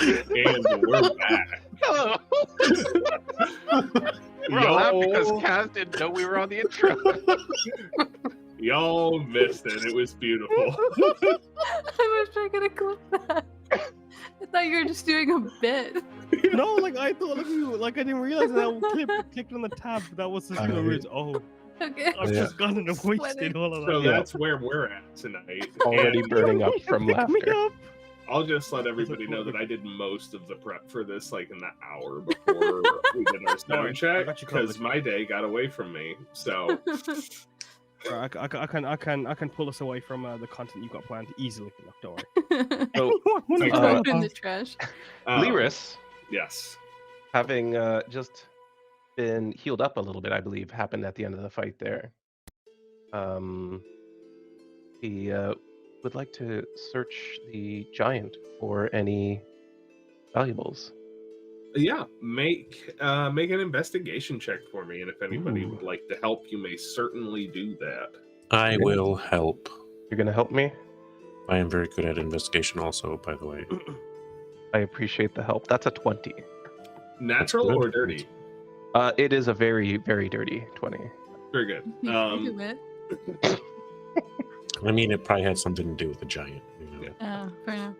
And we're back. Hello. We're all laughing because Kaz didn't know we were on the intro. Y'all missed it. It was beautiful. I wish I could have clipped that. I thought you were just doing a bit. No, like I thought, I didn't realize that I clicked on the tab. That was the words. Oh, Okay. I've just gotten a wasted all of that. So that's where we're at tonight. Already And burning up from Pick me laughter. up. I'll just let everybody know that I did most of the prep for this, like in the hour before we did our Don't sound worry, I check, got you covered. because my day got away from me. So I can pull us away from the content you've got planned easily. No, don't worry. So, Throw it in the trash. Lyris, yes. having just been healed up a little bit, I believe, happened at the end of the fight there. He would like to search the giant for any valuables. Yeah, make an investigation check for me, and if anybody Ooh. would like to help, you may certainly do that. I will help. You're gonna help me? I am very good at investigation also, by the way. I appreciate the help. That's a 20. Natural Good. or dirty? It is a very, very dirty 20. Very good. You can do it. I mean, it probably had something to do with the giant. You know? Yeah. Oh, fair enough.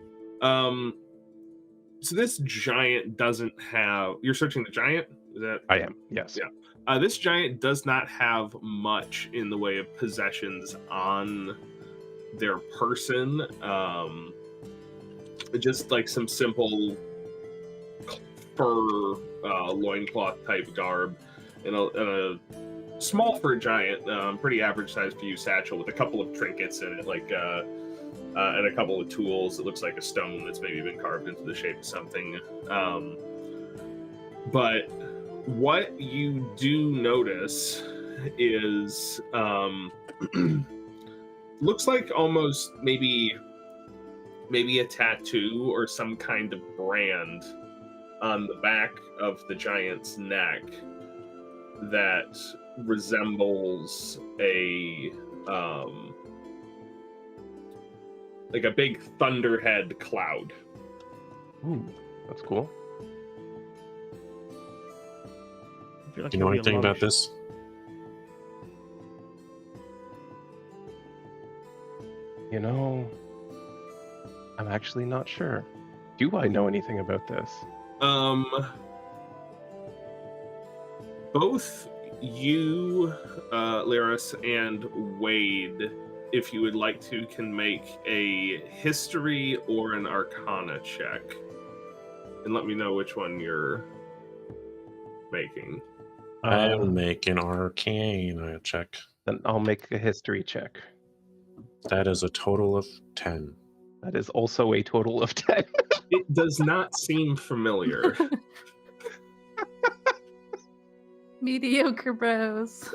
So this giant doesn't have. You're searching the giant? Is that? I am, yes. Yeah. This giant does not have much in the way of possessions on their person. Just like some simple fur loincloth type garb and a small for a giant, pretty average size for you satchel with a couple of trinkets in it, like and a couple of tools. It looks like a stone that's maybe been carved into the shape of something. But what you do notice is looks like almost maybe a tattoo or some kind of brand on the back of the giant's neck that resembles a like a big thunderhead cloud. Ooh, that's cool. I feel like Do you know it'd be a anything lot about of this? You know, I'm actually not sure. Do I know anything about this? Both you, Lyris, and Wade, if you would like to, can make a history or an arcana check. And let me know which one you're making. I'll make an arcane check. Then I'll make a history check. That is a total of 10. That is also a total of 10. It does not seem familiar. Mediocre bros.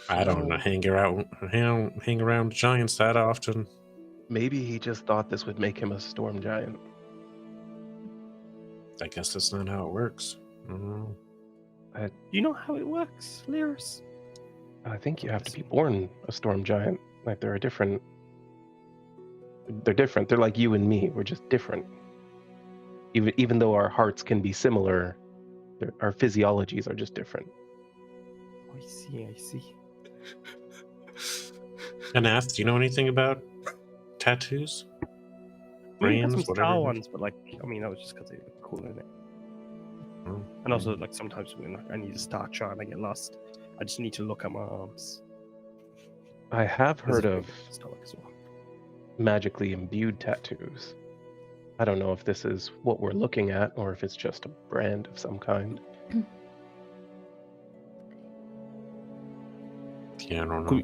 I don't know, hang around giants that often. Maybe he just thought this would make him a storm giant. I guess that's not how it works. I don't know. Do you know how it works, Lyris? I think you have to be born a storm giant. Like they're different. They're like you and me. We're just different. Even though our hearts can be similar, our physiologies are just different. Oh, I see. Anath, do you know anything about tattoos? We had some Brands, star whatever. ones, but like, I mean, that was just because they look cool, isn't it? Oh. And also, like, sometimes when I need to start chart and I get lost, I just need to look at my arms. I have heard of stomach as well. magically imbued tattoos. I don't know if this is what we're looking at or if it's just a brand of some kind. Yeah, I don't know.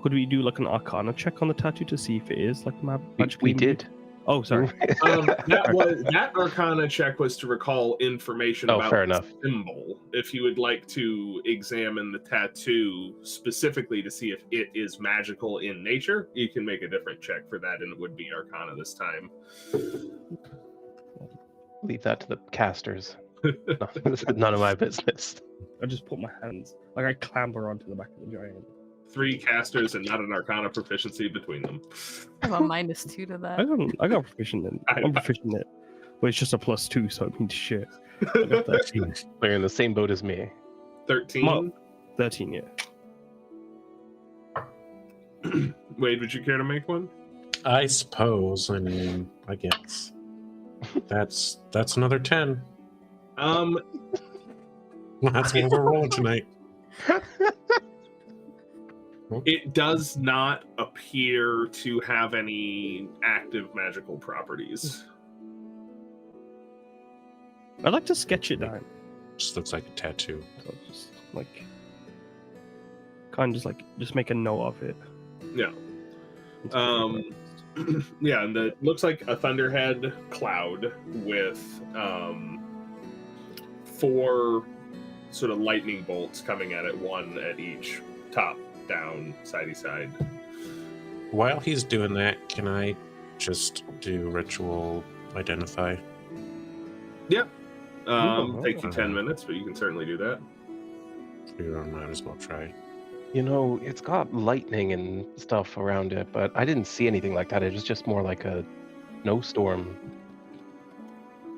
Could we do like an arcana check on the tattoo to see if it is like magically We imbued? did. Oh, sorry. That arcana check was to recall information Oh, about fair the enough. symbol. If you would like to examine the tattoo specifically to see if it is magical in nature, you can make a different check for that, and it would be arcana this time. Leave that to the casters. No, this is none of my business. I just put my hands, like I clamber onto the back of the giant. 3 casters and not an Arcana proficiency between them. I have a -2 to that. I got proficient in it. I'm proficient in it. But it's just a +2, so it means shit. I got 13. They're in the same boat as me. 13. 13, yeah. Wade, would you care to make one? I suppose. I mean, I guess that's another 10. That's what we're rolling tonight. It does not appear to have any active magical properties. I'd like to sketch it down. Just looks like a tattoo. So just like, kind of just make a note of it. Yeah. Yeah, and it looks like a thunderhead cloud with 4 sort of lightning bolts coming at it, 1 at each top, down, sidey side. While he's doing that, can I just do ritual identify? Yeah. Take you 10 minutes, but you can certainly do that. You might as well try. You know, it's got lightning and stuff around it, but I didn't see anything like that. It was just more like a snowstorm.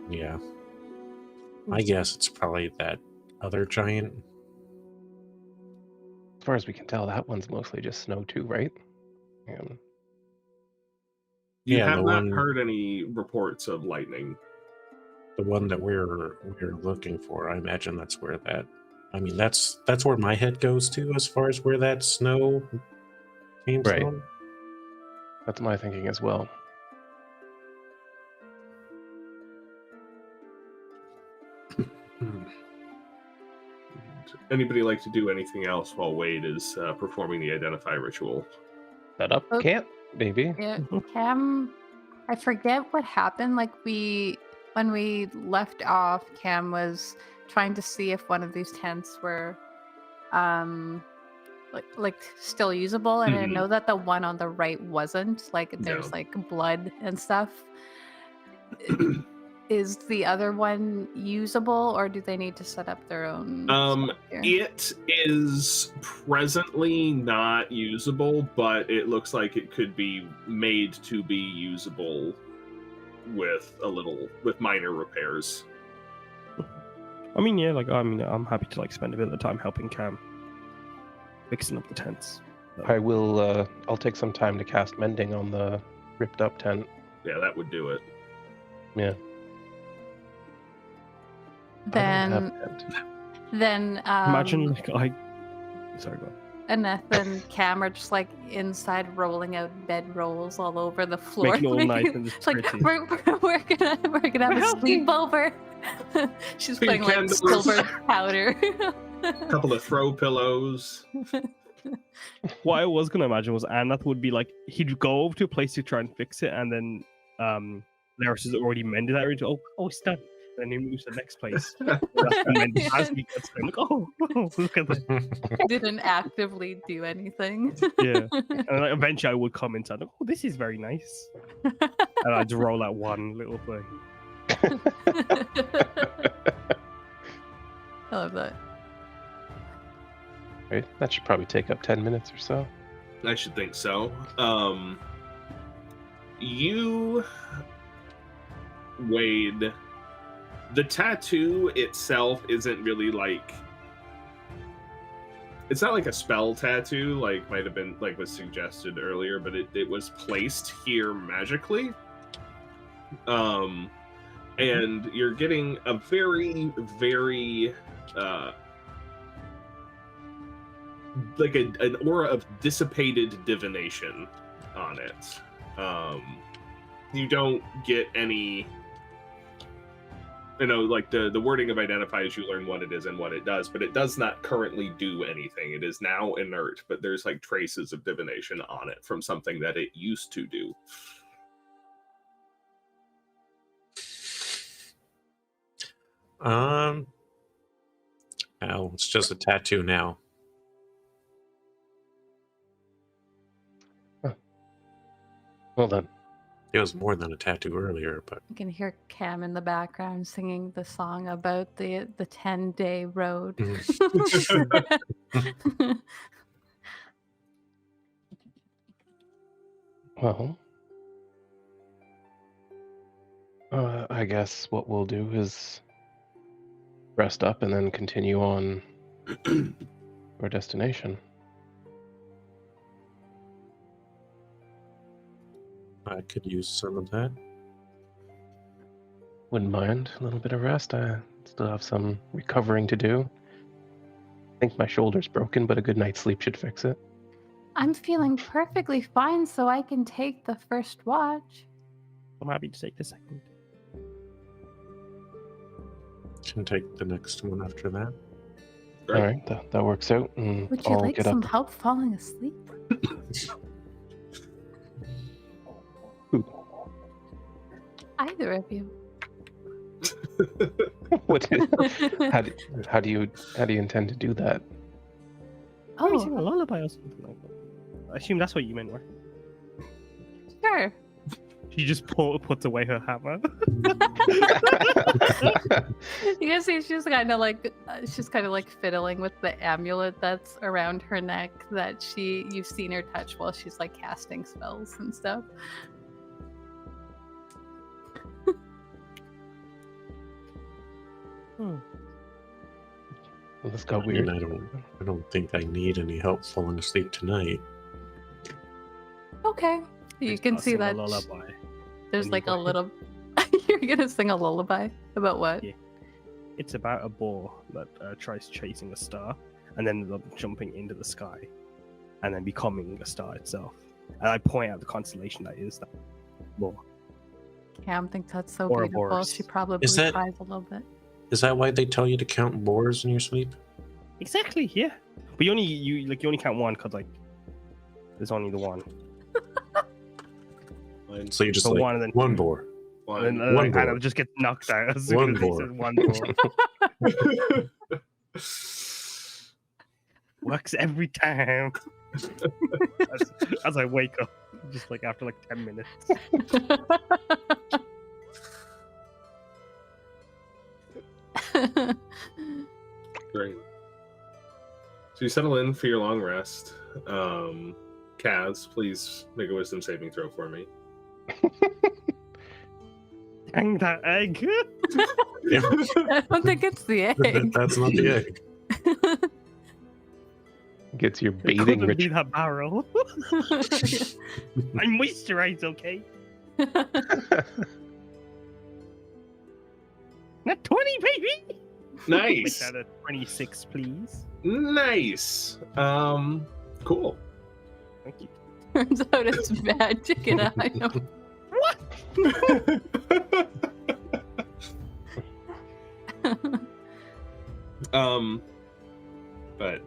Yeah. I guess it's probably that other giant. As far as we can tell, that one's mostly just snow too, right? You Yeah, have the not one- heard any reports of lightning. The one that we're looking for. I imagine that's where that. I mean, that's where my head goes to as far as where that snow came Right. from. That's my thinking as well. Anybody like to do anything else while Wade is performing the identify ritual? Set up Oh. camp, baby. Yeah, Cam, I forget what happened. Like when we left off, Cam was trying to see if one of these tents were, like still usable, and I Mhm. know that the one on the right wasn't. Like there's No. like blood and stuff. Is the other one usable, or do they need to set up their own? stuff here? It is presently not usable, but it looks like it could be made to be usable with minor repairs. I mean, yeah, I'm happy to spend a bit of time helping Cam fixing up the tents. I will. I'll take some time to cast mending on the ripped up tent. Yeah, that would do it. Yeah. I don't have tent. Then Imagine sorry, go on. Annette and Cam are just like inside rolling out bed rolls all over the floor. Making it all nice and just It's like pretty. we're gonna have a sleepover. She's Big playing like candles. silver powder. A couple of throw pillows. What I was gonna imagine was Anath would be like, he'd go over to a place to try and fix it, and then Laris has already mended that already. Oh, it's done. Then he moves to the next place. And then as he gets there, like, oh, look at that. Didn't actively do anything. Yeah. And then eventually I would come inside, like, oh, this is very nice. And I'd roll out one little thing. I love that. Right? That should probably take up 10 minutes or so. I should think so. You, Wade, the tattoo itself isn't really like, it's not like a spell tattoo, like might have been, like was suggested earlier, but it was placed here magically. And you're getting a very, very, like an aura of dissipated divination on it. You don't get any, like the wording of identify as you learn what it is and what it does, but it does not currently do anything. It is now inert, but there's like traces of divination on it from something that it used to do. Oh, it's just a tattoo now. Well then. It was more than a tattoo earlier, but You can hear Cam in the background singing the song about the 10-day road. Well, I guess what we'll do is rest up and then continue on our destination. I could use some of that. Wouldn't mind a little bit of rest. I still have some recovering to do. I think my shoulder's broken, but a good night's sleep should fix it. I'm feeling perfectly fine, so I can take the first watch. I'm happy to take the second. Can take the next one after that. Right. All right, that works out. And Would you I'll like get some up. help falling asleep? Either of you. What? How do you intend to do that? Maybe sing a Oh, lullaby or something like that. I assume that's what you meant, right? sure. She just puts away her hammer. You can see she's kind of like fiddling with the amulet that's around her neck that you've seen her touch while she's like casting spells and stuff. Well, this got I mean, weird. I don't think I need any help falling asleep tonight. Okay, you can I'll see sing a that lullaby. there's when like you a go- little. You're gonna sing a lullaby about what? Yeah. It's about a boar that tries chasing a star and then ends up jumping into the sky and then becoming a star itself. And I point out the constellation that is that boar. Cam thinks that's so Or a beautiful. horse. She probably Is that- cries a little bit. Is that why they tell you to count boars in your sleep? Exactly, yeah. But you only count one because like there's only the one. So you just So like one and then one two. boar. And then One and boar. I'll just get knocked out as soon One as he boar. says one boar. Works every time. as I wake up, just like after like 10 minutes. Great. So you settle in for your long rest. Kaz, please make a wisdom saving throw for me. Dang that egg! I don't think it's the egg. That's not the egg. Gets your It bathing couldn't be ritual. that barrel. I'm moisturized, okay? Not 20, baby! Make Nice. that a 26, please. Nice. Cool. Thank you. Turns out it's magic and I know. But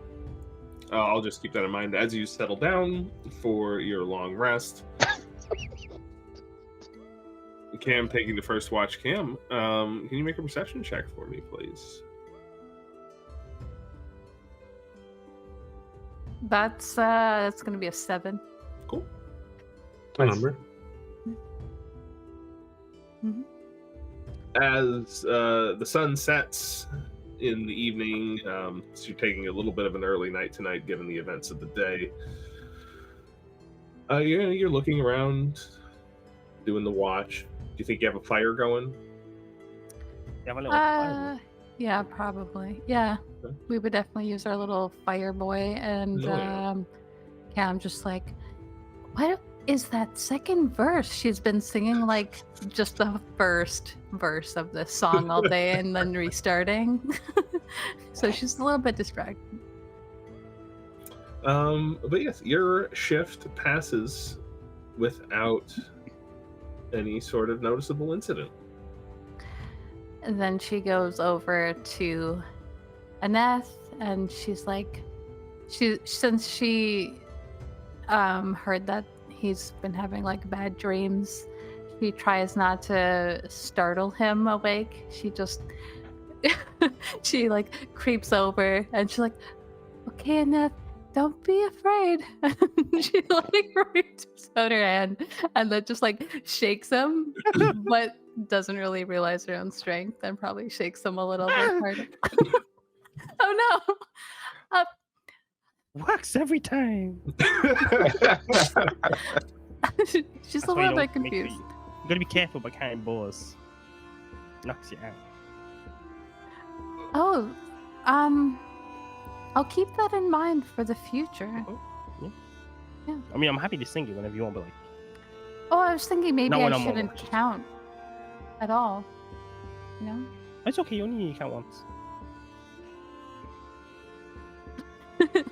I'll just keep that in mind as you settle down for your long rest. Cam taking the first watch. Cam, can you make a perception check for me, please? That's gonna be a 7. Cool. A number. As the sun sets in the evening, so you're taking a little bit of an early night tonight given the events of the day. You're looking around, doing the watch. Do you think you have a fire going? You have a little fire. Yeah, probably. Yeah, Okay. we would definitely use our little fire boy, and Yeah. Cam just like, what is that second verse? She's been singing like just the first verse of this song all day, and then restarting. So she's a little bit distracted. But yes, your shift passes without any sort of noticeable incident. And then she goes over to Aneth, and she's like, since she heard that he's been having like bad dreams, she tries not to startle him awake. She just she like creeps over and she's like, okay, Aneth, don't be afraid. She like reaches out her hand and then just like shakes him, but doesn't really realize her own strength and probably shakes him a little bit harder. Oh no! Works every time. a why you little bit don't make confused. You gotta be careful by counting boars. Knocks you out. Oh, I'll keep that in mind for the future. I mean, I'm happy to sing it whenever you want, but like, Oh, I was thinking maybe Not when I I'm on shouldn't watch. count at all. You know? it's okay. You only need to count once.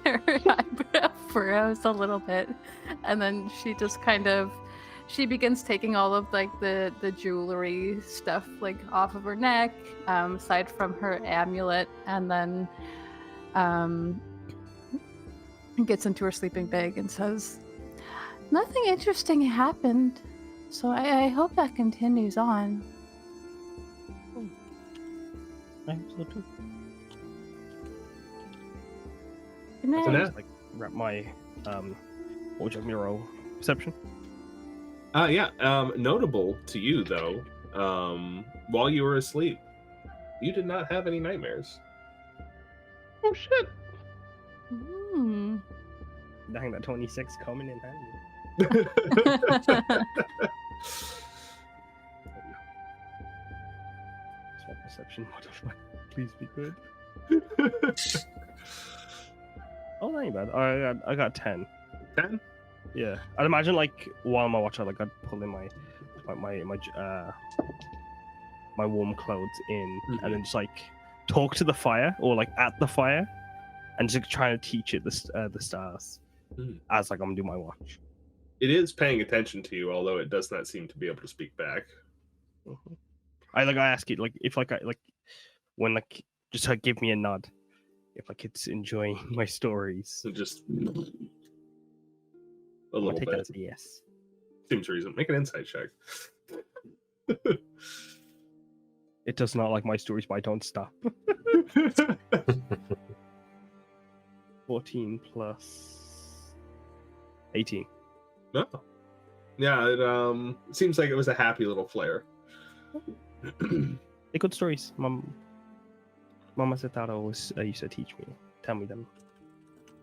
Her eyebrow furrows a little bit, and then she just kind of begins taking all of like the jewelry stuff like off of her neck, aside from her amulet, and then gets into her sleeping bag and says, "Nothing interesting happened, so I hope that continues on." I hope so too. Good night. So now- Just, like wrap my what would you have me roll? Perception. Yeah. Notable to you though, while you were asleep, you did not have any nightmares. Oh shit! Hmm. Dang, that 26 coming in handy. Small perception modifier. Please be good. Oh, that ain't bad. I got 10. 10? Yeah, I'd imagine like while I'm watching, like I'd pull in my warm clothes in, and then just like talk to the fire or like at the fire, and just trying to teach it the stars as like I'm doing my watch. It is paying attention to you, although it does not seem to be able to speak back. I ask it like if like I like when like just like give me a nod if like it's enjoying my stories. So just a I'll little take bit. that as a yes. Seems reasonable. Make an insight check. It does not like my stories, but I don't stop. 14 plus 18. No. Yeah, it seems like it was a happy little flare. They're good stories. Mama said that always used to teach me. Tell me them.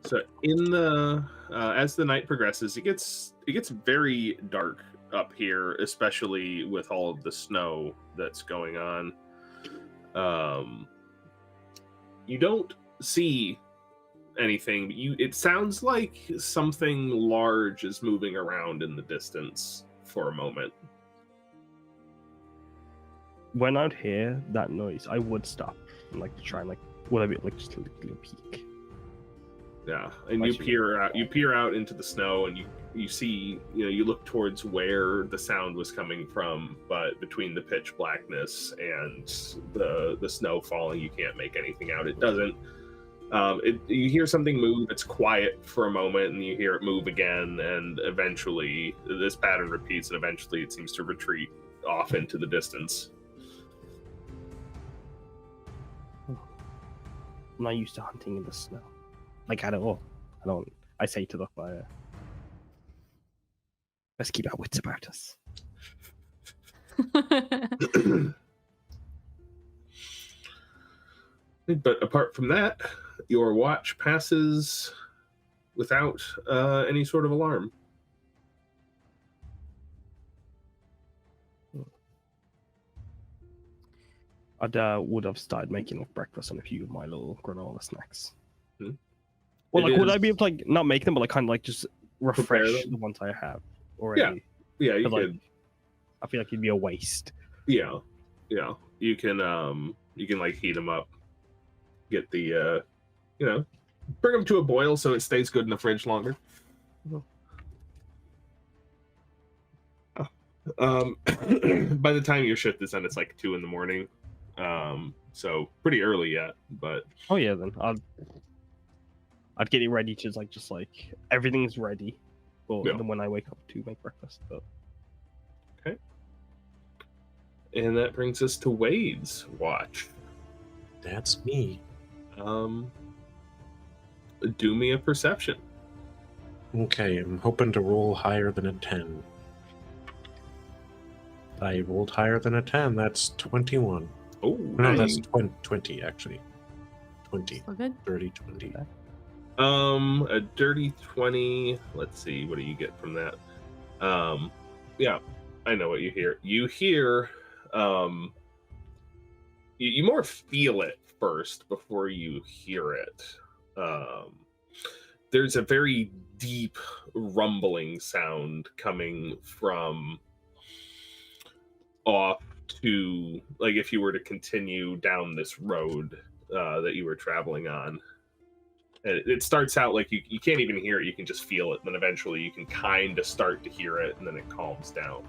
So in the as the night progresses, it gets very dark up here, especially with all of the snow that's going on. You don't see anything, but it sounds like something large is moving around in the distance for a moment. When I'd hear that noise, I would stop and like try and like would I be like just a little peek. Yeah, and I you see. peer out into the snow, and you see, you look towards where the sound was coming from, but between the pitch blackness and the snow falling, you can't make anything out. It doesn't. You hear something move. It's quiet for a moment, and you hear it move again, and eventually this pattern repeats, and eventually it seems to retreat off into the distance. I'm not used to hunting in the snow. Like at all. I say to the fire. Let's keep our wits about us. But apart from that, your watch passes without any sort of alarm. I would have started making like breakfast and a few of my little granola snacks. Hmm. Well, It like, would I is- be able to like not make them, but like kind of like just refresh them? the ones I have already? Yeah, you But, like, could. I feel like it'd be a waste. Yeah, you can like heat them up, get the bring them to a boil so it stays good in the fridge longer. By the time your shift is done, it's like 2 a.m. So pretty early yet, but Oh yeah, then I'd get it ready to just like everything's ready for Yeah. then when I wake up to make breakfast. But and that brings us to Wade's watch. That's me. Do me a perception. Okay, I'm hoping to roll higher than a 10. I rolled higher than a 10. That's 21. Oh, No, that's 20 actually. 20. So good. 30, 20. a dirty 20. Let's see, what do you get from that? Yeah, I know what you hear. You hear, you more feel it first before you hear it. There's a very deep rumbling sound coming from off to, like, if you were to continue down this road that you were traveling on. And it starts out like you can't even hear it, you can just feel it, and then eventually you can kind of start to hear it, and then it calms down.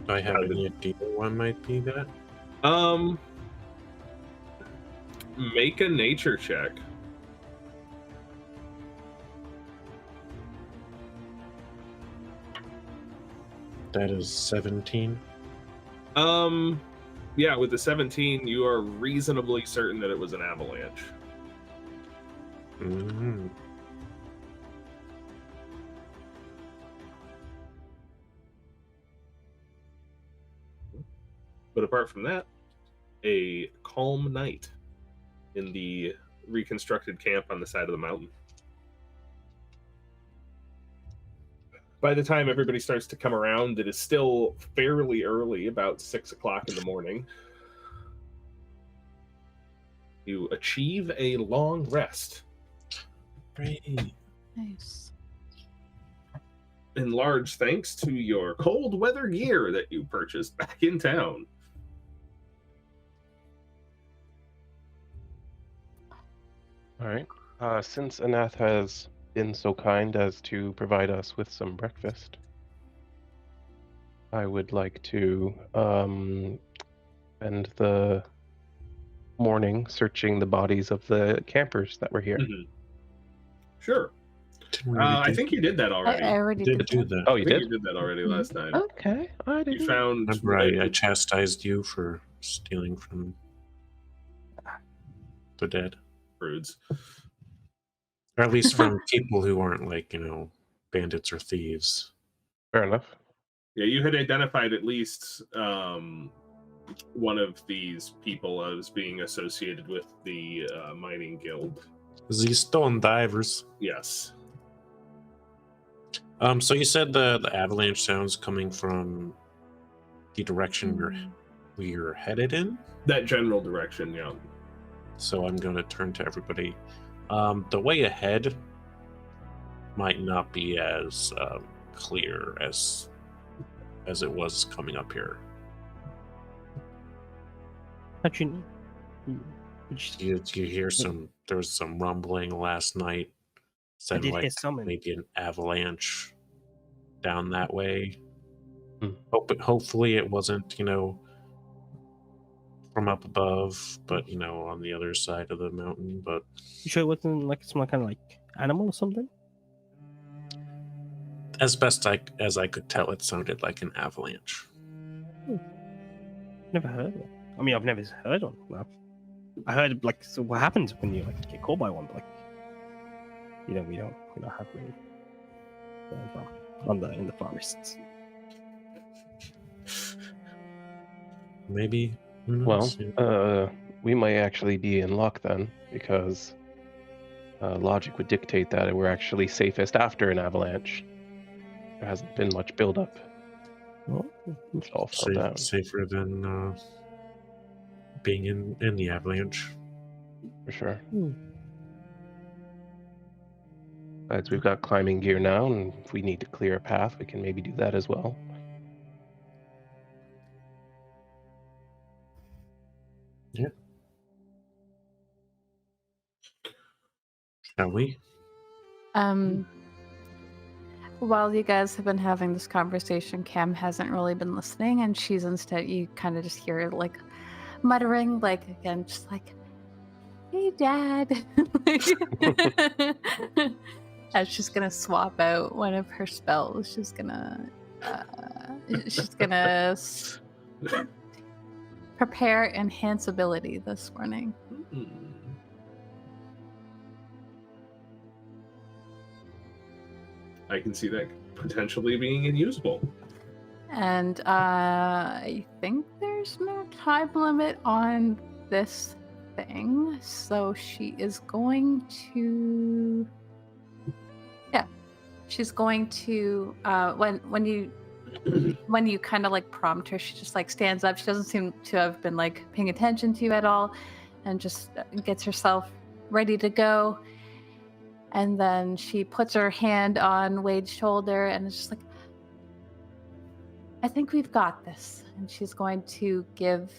Do I have any idea what might be that? Make a nature check. That is 17. Yeah, with the 17, you are reasonably certain that it was an avalanche. Mm-hmm. But apart from that, a calm night in the reconstructed camp on the side of the mountain. By the time everybody starts to come around, it is still fairly early, about 6 o'clock in the morning. You achieve a long rest. Great. Nice. In large thanks to your cold weather gear that you purchased back in town. All right. Since Anath has been so kind as to provide us with some breakfast, I would like to spend the morning searching the bodies of the campers that were here. Mm-hmm. Sure. Didn't we I think you did that already. I already did did do that. that. Oh, I you think did? you did that already last time. Okay, I did. You found Remember, I chastised you for stealing from the dead. prudes. Or at least from people who aren't, like, bandits or thieves. Fair enough. Yeah, you had identified at least one of these people as being associated with the mining guild. These stone divers. Yes. So you said the avalanche sounds coming from the direction we're headed in? That general direction, yeah. So I'm going to turn to everybody. The way ahead might not be as clear as it was coming up here. Actually, You hear there was some rumbling last night. Said did like hear something. maybe an avalanche down that way. Hmm. Hopefully it wasn't, from up above, but on the other side of the mountain. But You sure it wasn't like some kind of like animal or something? as best as I could tell, it sounded like an avalanche. Never heard of it. I mean, I've never heard of it. I heard like, so what happens when you like get caught by one? But, like, we don't have really in the forests. Maybe. Well, we might actually be in luck then, because logic would dictate that we're actually safest after an avalanche. There hasn't been much buildup. Well, It's all fell down. Safer than being in the avalanche. For sure. Hmm. Besides, we've got climbing gear now, and if we need to clear a path, we can maybe do that as well. Yeah. Shall we? While you guys have been having this conversation, Cam hasn't really been listening, and she's instead, you kind of just hear like muttering, like again, just like, "Hey, Dad." And she's gonna swap out one of her spells. She's gonna prepare enhance ability this morning. I can see that potentially being unusable. And I think there's no time limit on this thing, so she is going to... Yeah. she's going to when you kind of like prompt her, she just like stands up. She doesn't seem to have been like paying attention to you at all, and just gets herself ready to go. And then she puts her hand on Wade's shoulder and is just like, I think we've got this. And she's going to give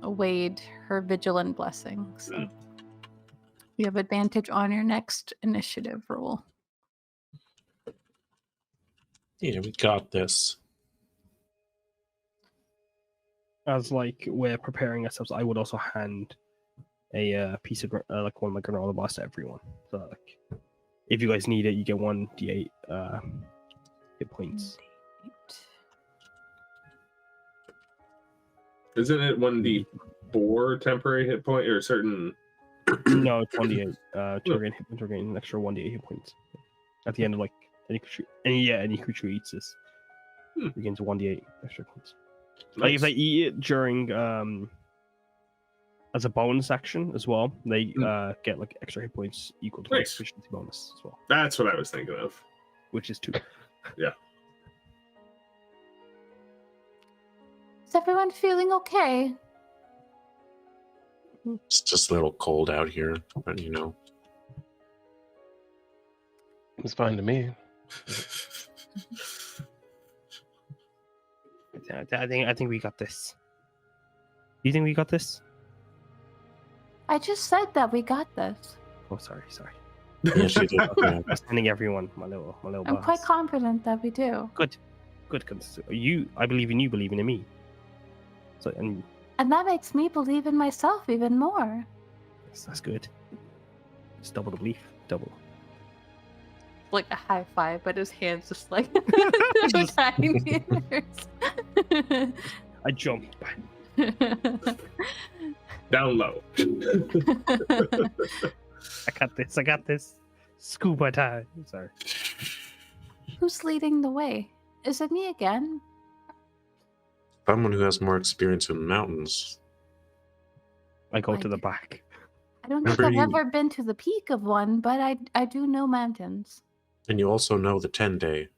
Wade her vigilant blessing. So you have advantage on your next initiative roll. Yeah, we got this. As like we're preparing ourselves, I would also hand a piece of like one of my granola bars to everyone. So like, if you guys need it, you get 1d8 hit points. Isn't it 1d4 temporary hit point or certain? No, it's 1d8. To gain an extra 1d8 hit points at the end of like any creature eats this. Regains 1d8 extra points. Nice. Like if they eat it during as a bonus action as well, they get like extra hit points equal to Nice. efficiency bonus as well, That's what I was thinking of. which is 2. Yeah. Is everyone feeling okay? It's just a little cold out here, but you know. It's fine to me. I think we got this. You think we got this? I just said that we got this. Oh, sorry. Yeah, she did. Yeah. I'm sending everyone my little I'm boss. quite confident that we do. Good, because I believe in you, believing in me. So and And that makes me believe in myself even more. that's good. It's double the belief, double. Like a high five, but his hands just like tiny. I jump. Down low. I got this. Scuba dive. Sorry. Who's leading the way? Is it me again? Someone who has more experience in mountains. I go to the back. I don't think Remember I've you- ever been to the peak of one, but I do know mountains. And you also know the 10-day.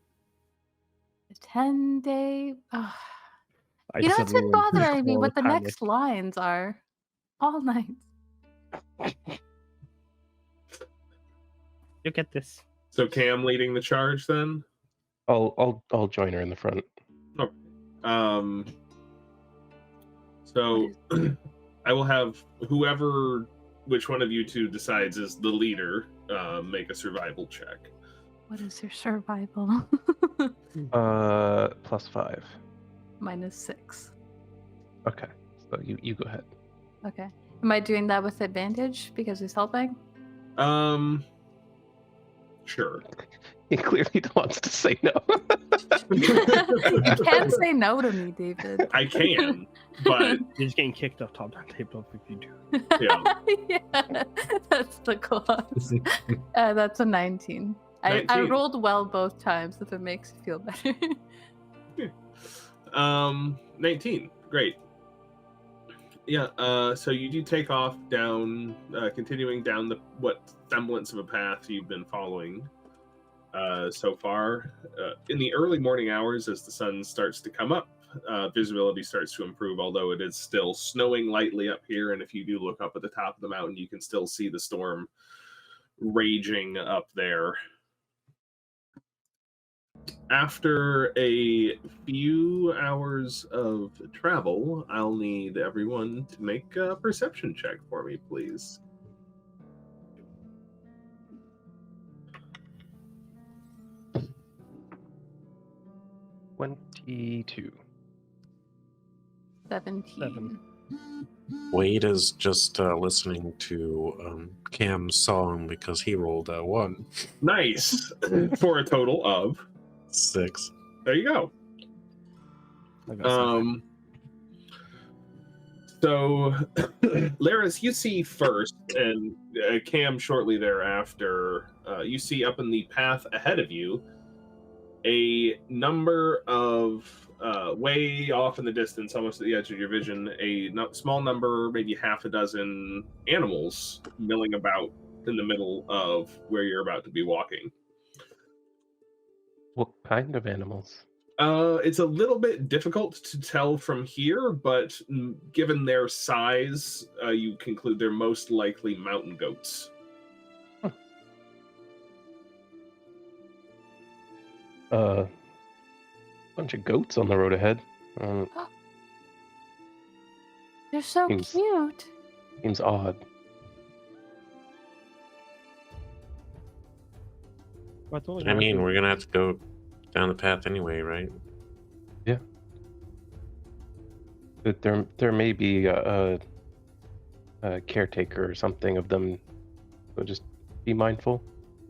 The 10-day. Oh. I You know, just it's had a been little bothering me what the panic. next lines are. All night. You get this. So Cam leading the charge then? I'll join her in the front. So I will have which one of you two decides is the leader, make a survival check. What is your survival? +5. -6. Okay, so you go ahead. Okay. Am I doing that with advantage because he's helping? Sure. He clearly wants to say no. You can say no to me, David. I can, but You're just getting kicked off Down Tabletop if you do. yeah. Yeah, that's the clause. That's a 19. I 19. rolled well both times, if it makes you feel better. 19. Great. Yeah, so you do take off down, continuing down what semblance of a path you've been following so far. In the early morning hours, as the sun starts to come up, visibility starts to improve, although it is still snowing lightly up here, and if you do look up at the top of the mountain, you can still see the storm raging up there. After a few hours of travel, I'll need everyone to make a perception check for me, please. $22. 17. Wade is just listening to Cam's song because he rolled a 1. Nice! For a total of 6. there you go. I got some. So, Laris, you see first, and Cam shortly thereafter, you see up in the path ahead of you a number of, way off in the distance, almost at the edge of your vision, small number, maybe half a dozen animals milling about in the middle of where you're about to be walking. What kind of animals? It's a little bit difficult to tell from here, but given their size, you conclude they're most likely mountain goats. Bunch of goats on the road ahead. They're so Seems- cute. Seems odd. I mean, we're gonna have to go down the path anyway, right? But there may be a caretaker or something of them, so just be mindful.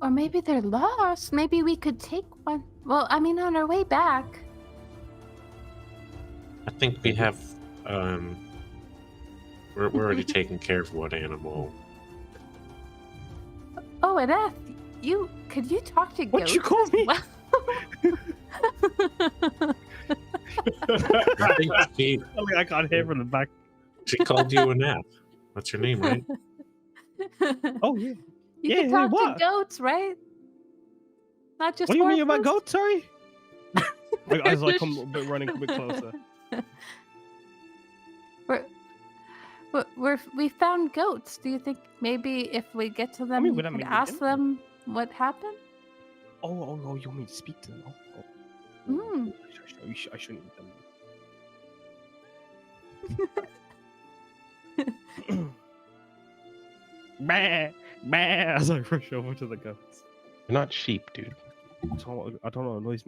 Or maybe they're lost. Maybe we could take one. Well, I mean, on our way back. I think we have. We're already taking care of one animal. Oh, and could you talk to What'd goats? you call as me? well? I think I can't hear from the back. she called you a nap. That's your name, right? Oh yeah. You Yeah, can talk what? to goats, right? Not just What do you mean about horses? goats? Sorry. I was like, come a bit running a bit closer. We found goats. Do you think maybe if we get to them, mean, we would that could make me ask dinner? them what happened? Oh, you want me to speak to them? Mm. I shouldn't eat them. Bah, bah, as I rush over to the goats. They're not sheep, dude. I don't know what noise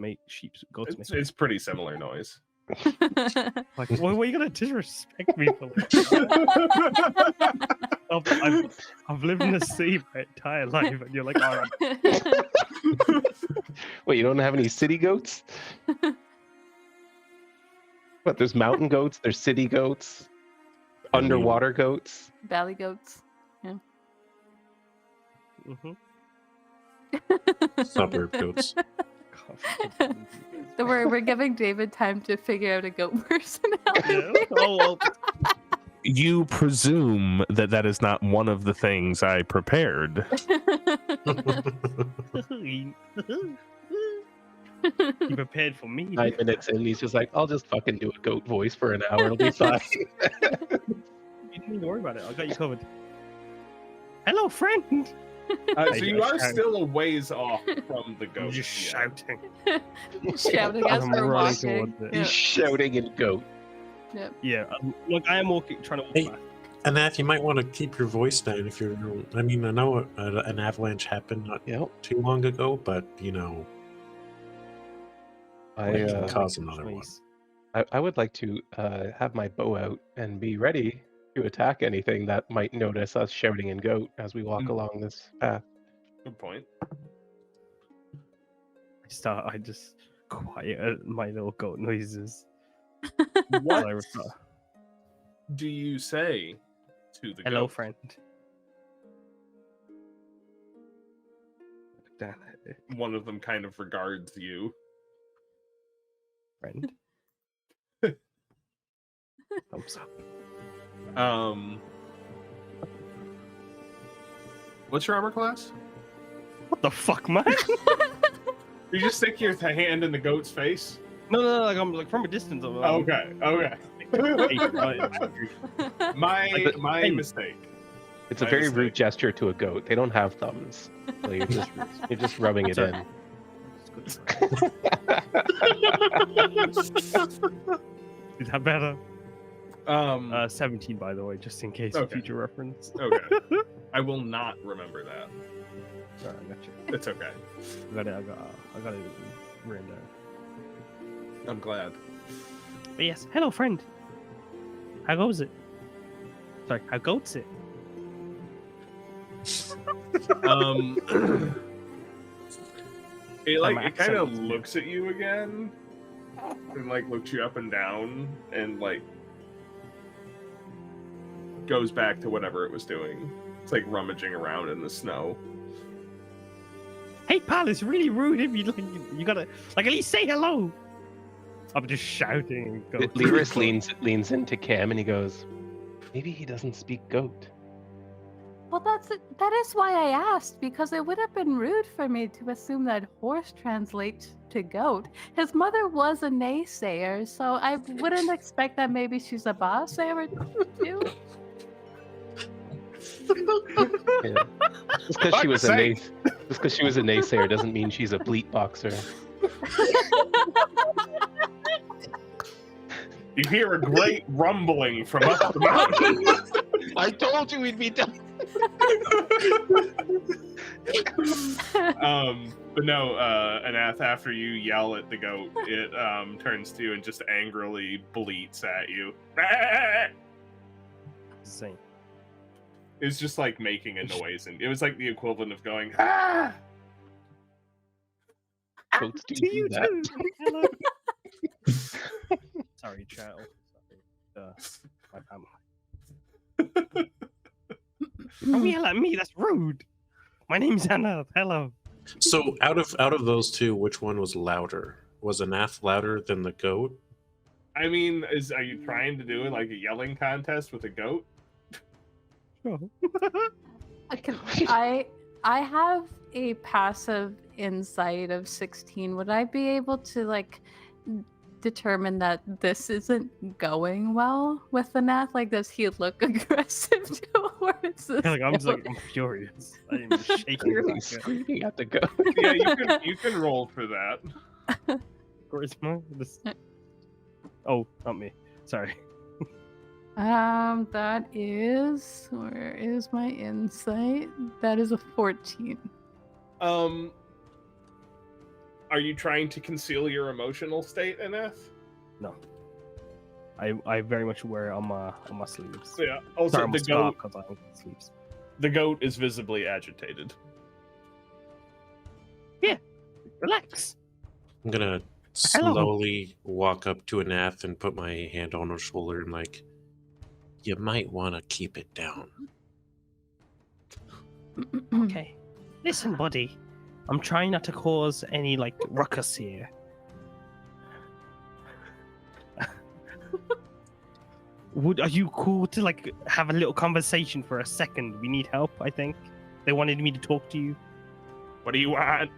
goats make. It's pretty similar noise. Like, why are you gonna disrespect me for I've lived in the sea my entire life, and you're like, all right. Wait, you don't have any city goats? What? There's mountain goats. There's city goats. Underwater goats. Valley goats. Mm-hmm. Suburb goats. So we're giving David time to figure out a goat personality. Yeah. Oh well. You presume that is not one of the things I prepared. You prepared for me. 9 minutes in, he's just like, I'll just fucking do a goat voice for an hour. It'll be fine. You don't need to worry about it. I got you covered. Hello, friend. So you are still a ways off from the I'm goat. just shouting. Shouting as I'm we're running walking. towards it. Yeah. He's shouting in goat. Yeah, look, I am trying to walk Hey. back. Anath, you might want to keep your voice down if you're. I mean, I know an avalanche happened not Yep. too long ago, but you know, I can cause another one. Nice. I would like to have my bow out and be ready to attack anything that might notice us shouting in goat as we walk along this path. Good point. I just quiet my little goat noises. What I reply, do you say to the hello, goat? friend. One of them kind of regards you. Friend. Thumbs up. What's your armor class? What the fuck, man? You just stick your hand in the goat's face. No, like I'm like from a distance. Okay. My mistake. It's a My very mistake. rude gesture to a goat. They don't have thumbs. So you're just rubbing it in. Is that better? 17. 17, by the way, just in case Okay. for future reference. Okay. I will not remember that. Sorry, I got you. It's okay. I got it written down. I'm glad. But yes, hello, friend. How goes it? Sorry, how goes it? It kind of accent. looks at you again, and like looks you up and down, and like goes back to whatever it was doing. It's like rummaging around in the snow. Hey, pal, it's really rude if you gotta like at least say hello. I'm just shouting. And Lyris leans into Cam and he goes, maybe he doesn't speak goat. Well, that is why I asked, because it would have been rude for me to assume that horse translates to goat. His mother was a naysayer, so I wouldn't expect that maybe she's a bossayer too. Yeah. Just because she was a naysayer doesn't mean she's a bleat boxer. You hear a great rumbling from up the mountain. I told you we'd be done. But no, Anath, after you yell at the goat, it turns to you and just angrily bleats at you. Insane. It's just like making a noise, and it was like the equivalent of going, ah! Goats do that. Hello. Sorry, child. Sorry. My family. Don't yell at me. That's rude. My name's Anna. Hello. So out of those two, which one was louder? Was Anath louder than the goat? I mean, are you trying to do like a yelling contest with a goat? Oh. I have a passive insight of 16. Would I be able to like determine that this isn't going well with the Nath? Like, does he look aggressive towards this? I'm furious. I'm shaking. Really screaming at the goat. Yeah, you can roll for that. Charisma? Oh, not me. Sorry. That is, where is my insight? That is a 14. Are you trying to conceal your emotional state, Anath? No. I very much wear it on my sleeves. Yeah. Also, Sorry, sleeves. The goat is visibly agitated. Yeah. Relax. I'm gonna slowly walk up to Anath and put my hand on her shoulder and like, you might want to keep it down. Okay. Listen, buddy. I'm trying not to cause any like ruckus here. Are you cool to like have a little conversation for a second? We need help, I think. They wanted me to talk to you. What do you want?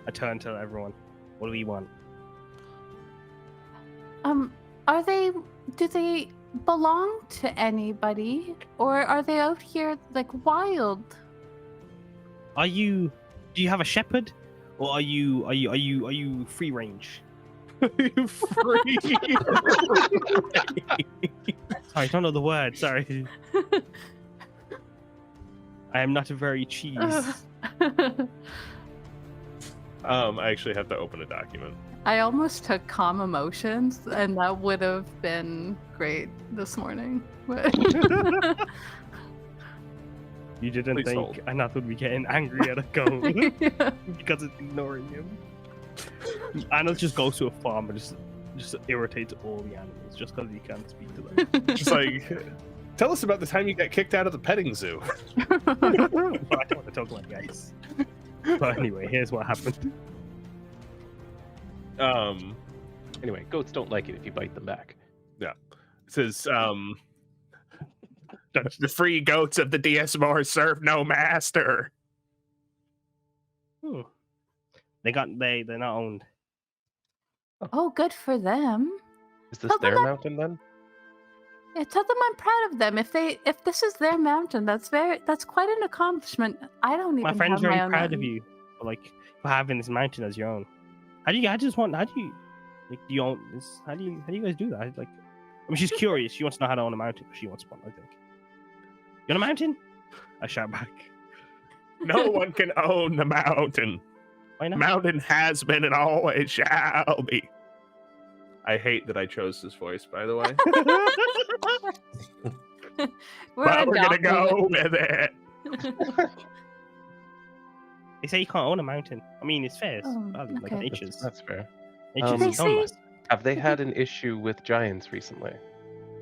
I turn to everyone. What do we want? Do they belong to anybody, or are they out here like wild? Do you have a shepherd, or are you free range? Free. I don't know the word. Sorry. I am not a very cheese. I actually have to open a document. I almost took calm emotions, and that would have been great this morning. But You didn't Please think hold. Anath would be getting angry at a goat yeah. because it's ignoring him. Anath just goes to a farm and just irritates all the animals just because he can't speak to them. Just like, tell us about the time you got kicked out of the petting zoo. I don't want to talk about guys. But anyway, here's what happened. Anyway, goats don't like it if you bite them back. It says, the free goats of the DSMR serve no master. They're not owned. Oh, good for them. Is this Tell them their that- mountain then? Yeah, tell them I'm proud of them. If this is their mountain, that's quite an accomplishment. I don't even My friend's have my very own proud of mountain. you for having this mountain as your own. How do you guys do that? I mean, she's curious. She wants to know how to own a mountain. She wants one, I think. You own a mountain? I shout back. No one can own the mountain. Why not? Mountain has been and always shall be. I hate that I chose this voice, by the way. But we're gonna go with it. They say you can't own a mountain. I mean, it's fair. It's Oh, valid, like okay. nature's. That's fair. Nature's They its own say- master. Have they had an issue with giants recently?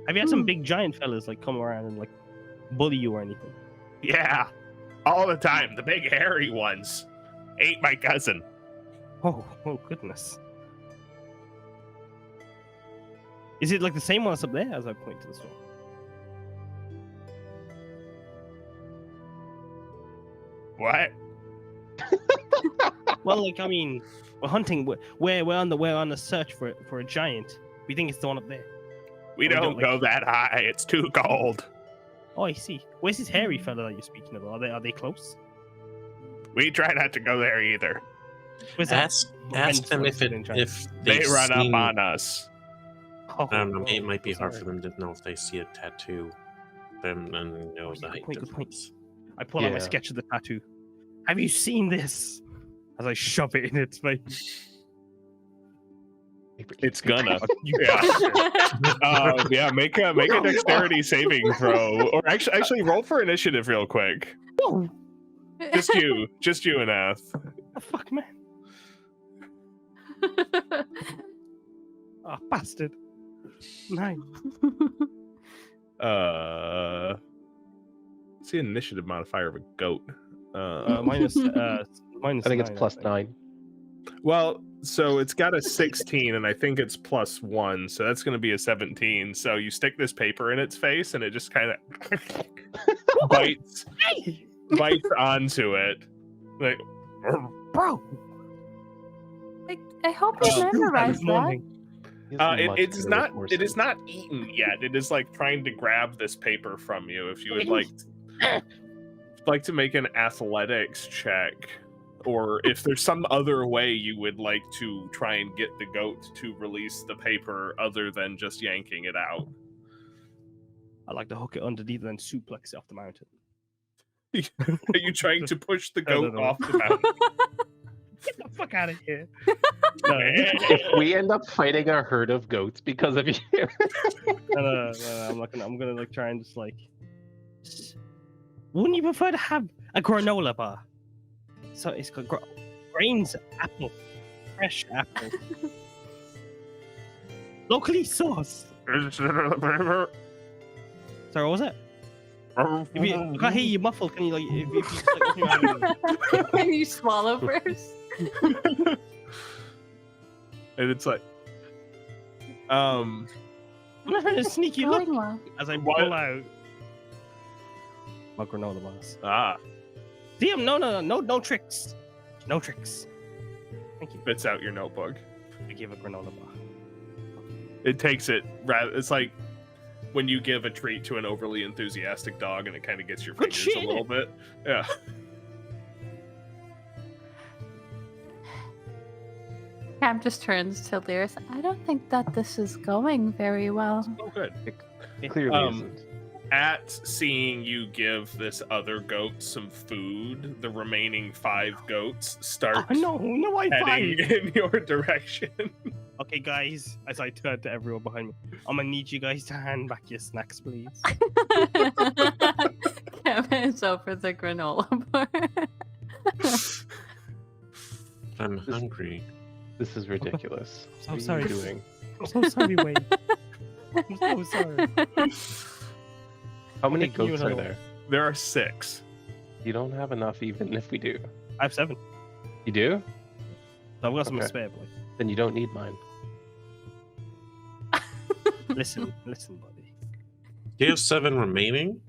Have you had some big giant fellas like come around and like bully you or anything? Yeah, all the time. The big hairy ones ate my cousin. Oh goodness. Is it like the same one that's up there as I point to the store? What? Well, like I mean, we're hunting. We're on the search for a giant. We think it's the one up there. We don't go that high. It's too cold. Oh, I see. Where's this hairy fella that you're speaking about? Are they close? We try not to go there either. Where's that? Ask them if They run seen, up on us. Oh, I don't know. It might be that's hard all for them to know if they see a tattoo. Them and know the height Good point. difference. I pull out my Yeah. sketch of the tattoo. Have you seen this? As I shove it in its face. It's gonna. You Yeah. Make a dexterity saving throw, or actually roll for initiative real quick. Whoa! Just you and Ath. Oh, fuck, man. Oh, bastard. 9. It's the initiative modifier of a goat. Minus I think it's 9, plus 9. Well, so it's got a 16, and I think it's plus 1, so that's going to be a 17. So you stick this paper in its face, and it just kind of bites onto it. Like, Bro! I hope you memorized that. it is not eaten yet. It is like trying to grab this paper from you. If you would like to make an athletics check, or if there's some other way you would like to try and get the goat to release the paper other than just yanking it out. I like to hook it underneath and then suplex it off the mountain. Are you trying to push the No, no, goat no. off the mountain? Get the fuck out of here. If we end up fighting a herd of goats because of you, No, I'm gonna like try and just like. Wouldn't you prefer to have a granola bar? So it's got grains, apple, fresh apple, locally sourced. Sorry, what was it? I can't hear you muffled. Can you like? If you just, like, open your mouth? Can you swallow first? And it's like, I'm not trying to sneaky look Going well. as I What? pull out my granola bars. ah, DM, no tricks, no tricks. Thank you. spits out your notebook. I give a granola bar. It takes it rather. It's like when you give a treat to an overly enthusiastic dog, and it kind of gets your Good fingers shit. a little bit. Yeah. Cam just turns to Lyris. I don't think that this is going very well. Oh, good. clearly Um, isn't. At seeing you give this other goat some food, the remaining 5 goats start Oh, no, I heading fight. in your direction. Okay, guys, as I turn to everyone behind me, I'm gonna need you guys to hand back your snacks, please. Cam is over the granola bar. I'm hungry. This is ridiculous. I'm What sorry. are you doing? I'm so sorry, Wade. I'm so sorry. How many Taking you goats are another there? There are 6. You don't have enough, even if we do. I have 7. You do? So I've got some Okay. spare, boy. Then you don't need mine. Listen, buddy. Do you have 7 remaining?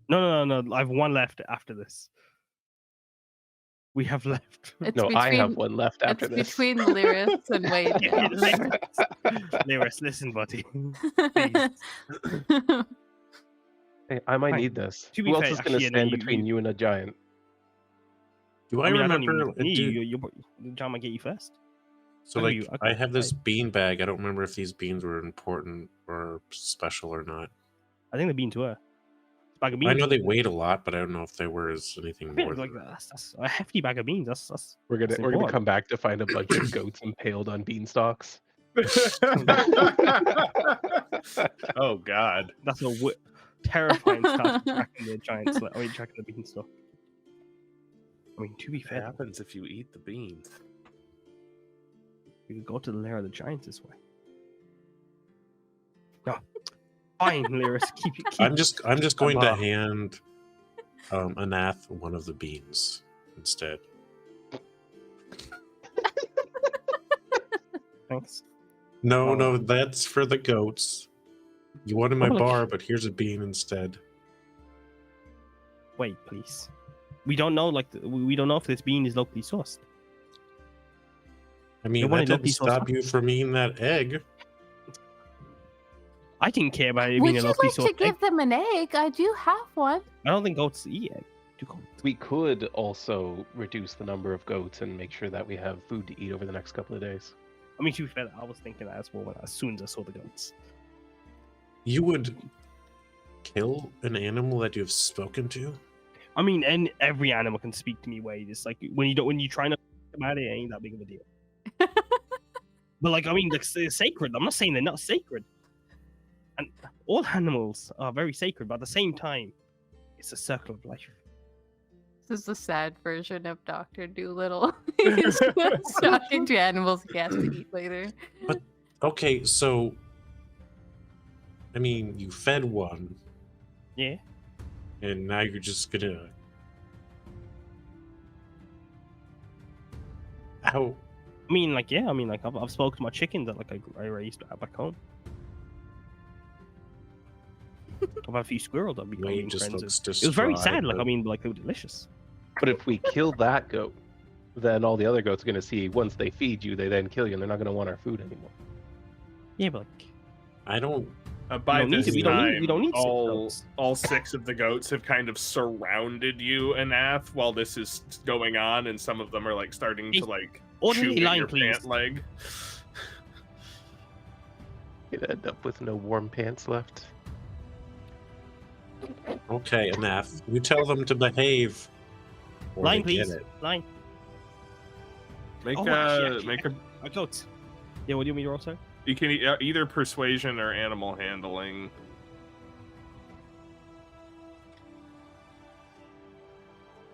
No. I have 1 left after this. We have left. It's No, I have between- one left after It's this. between Lyris and Wade. Yeah, now. Lyris, listen, buddy. Please. Hey, I might Fine. need this. To be Who else fair, is going to actually, stand you- between you and a giant? Do I, I don't remember? even need do- you. John might get you first. so I know like, you- I have this bean bag. I don't remember if these beans were important or special or not. I think the beans were. Bag of beans. I know they weighed a lot, but I don't know if they were as anything Yeah, more. like than that. that's a hefty bag of beans. That's We're gonna That's we're gonna important. come back to find a bunch of goats impaled on beanstalks. Oh God. that's a terrifying start to tracking the giants. Tracking the beanstalk. I mean, to be What fair, happens if you eat the beans? we could go to the lair of the giants this way. No, fine, Lyris. Keep. I'm just going to off. hand Anath one of the beans instead. Thanks. No, that's for the goats. You wanted my Oh, look. bar, but here's a bean instead. Wait, please. we don't know. Like we don't know if this bean is locally sourced. I mean, that didn't stop you from eating that egg. I didn't care about it Would being a you locally like to sourced give egg. them an egg? I do have one. I don't think goats eat egg. Do goats? We could also reduce the number of goats and make sure that we have food to eat over the next couple of days. I mean, to be fair, I was thinking that as well as soon as I saw the goats. You would kill an animal that you have spoken to? I mean, and every animal can speak to me. Wade. It's like when you try to think about it, it ain't that big of a deal. But like, I mean, they're sacred. I'm not saying they're not sacred. And all animals are very sacred, but at the same time, it's a circle of life. This is the sad version of Dr. Dolittle. He's talking to animals he has to eat later. But okay, so I mean, you fed one. Yeah. And now you're just gonna how? I mean, like, yeah. I mean, like, I've spoken to my chickens that like I raised back home. I've had a few squirrels I've become Wade just friends looks with. It was very distraught, sad. Like, but- I mean, like they were delicious. But if we kill that goat, then all the other goats are going to see once they feed you, they then kill you, and they're not going to want our food anymore. Yeah, but like, I don't. By We don't need this to- we don't need- time, we don't need six all goats. 6 of the goats have kind of surrounded you, Anath, while this is going on, and some of them are like starting to like orderly chew at line, your please. pant leg. You'd end up with no warm pants left. Okay, enough. You tell them to behave. or Line, they get please. it. Line. Make Oh, a actually, make a. My goats. Yeah, what do you mean, also? You can either persuasion or animal handling.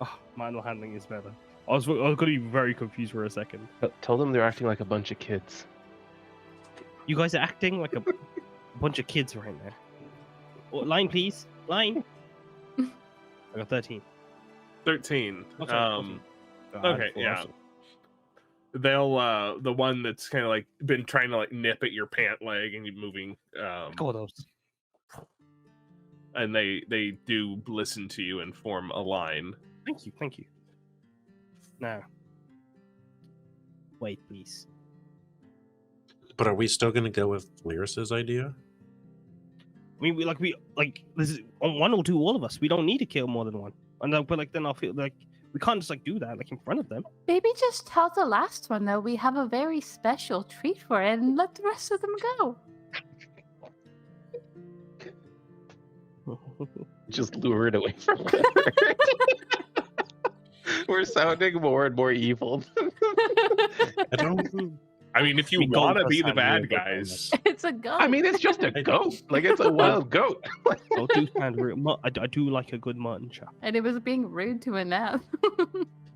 Oh, manual handling is better. I was going to be very confused for a second. Tell them they're acting like a bunch of kids. You guys are acting like a bunch of kids right now. Oh, line, please. Line. I got 13. 13. What's up? Okay, yeah. They'll the one that's kind of like been trying to like nip at your pant leg and you moving Go those. and they do listen to you and form a line. Thank you. Now. Wait, please. But are we still going to go with Lyris's idea? I mean, we this is one or two, all of us. We don't need to kill more than one. And but like then I'll feel like we can't just like do that like in front of them. Maybe just tell the last one that we have a very special treat for it and let the rest of them go. Just lure it away from her. We're sounding more and more evil. I don't. I mean, if you We go want to for be the San bad Diego guys, It's a goat. I mean, it's just a goat. Like, it's a wild goat. Don't do sound rude. I do like a good mutton chop. And it was being rude to Anath.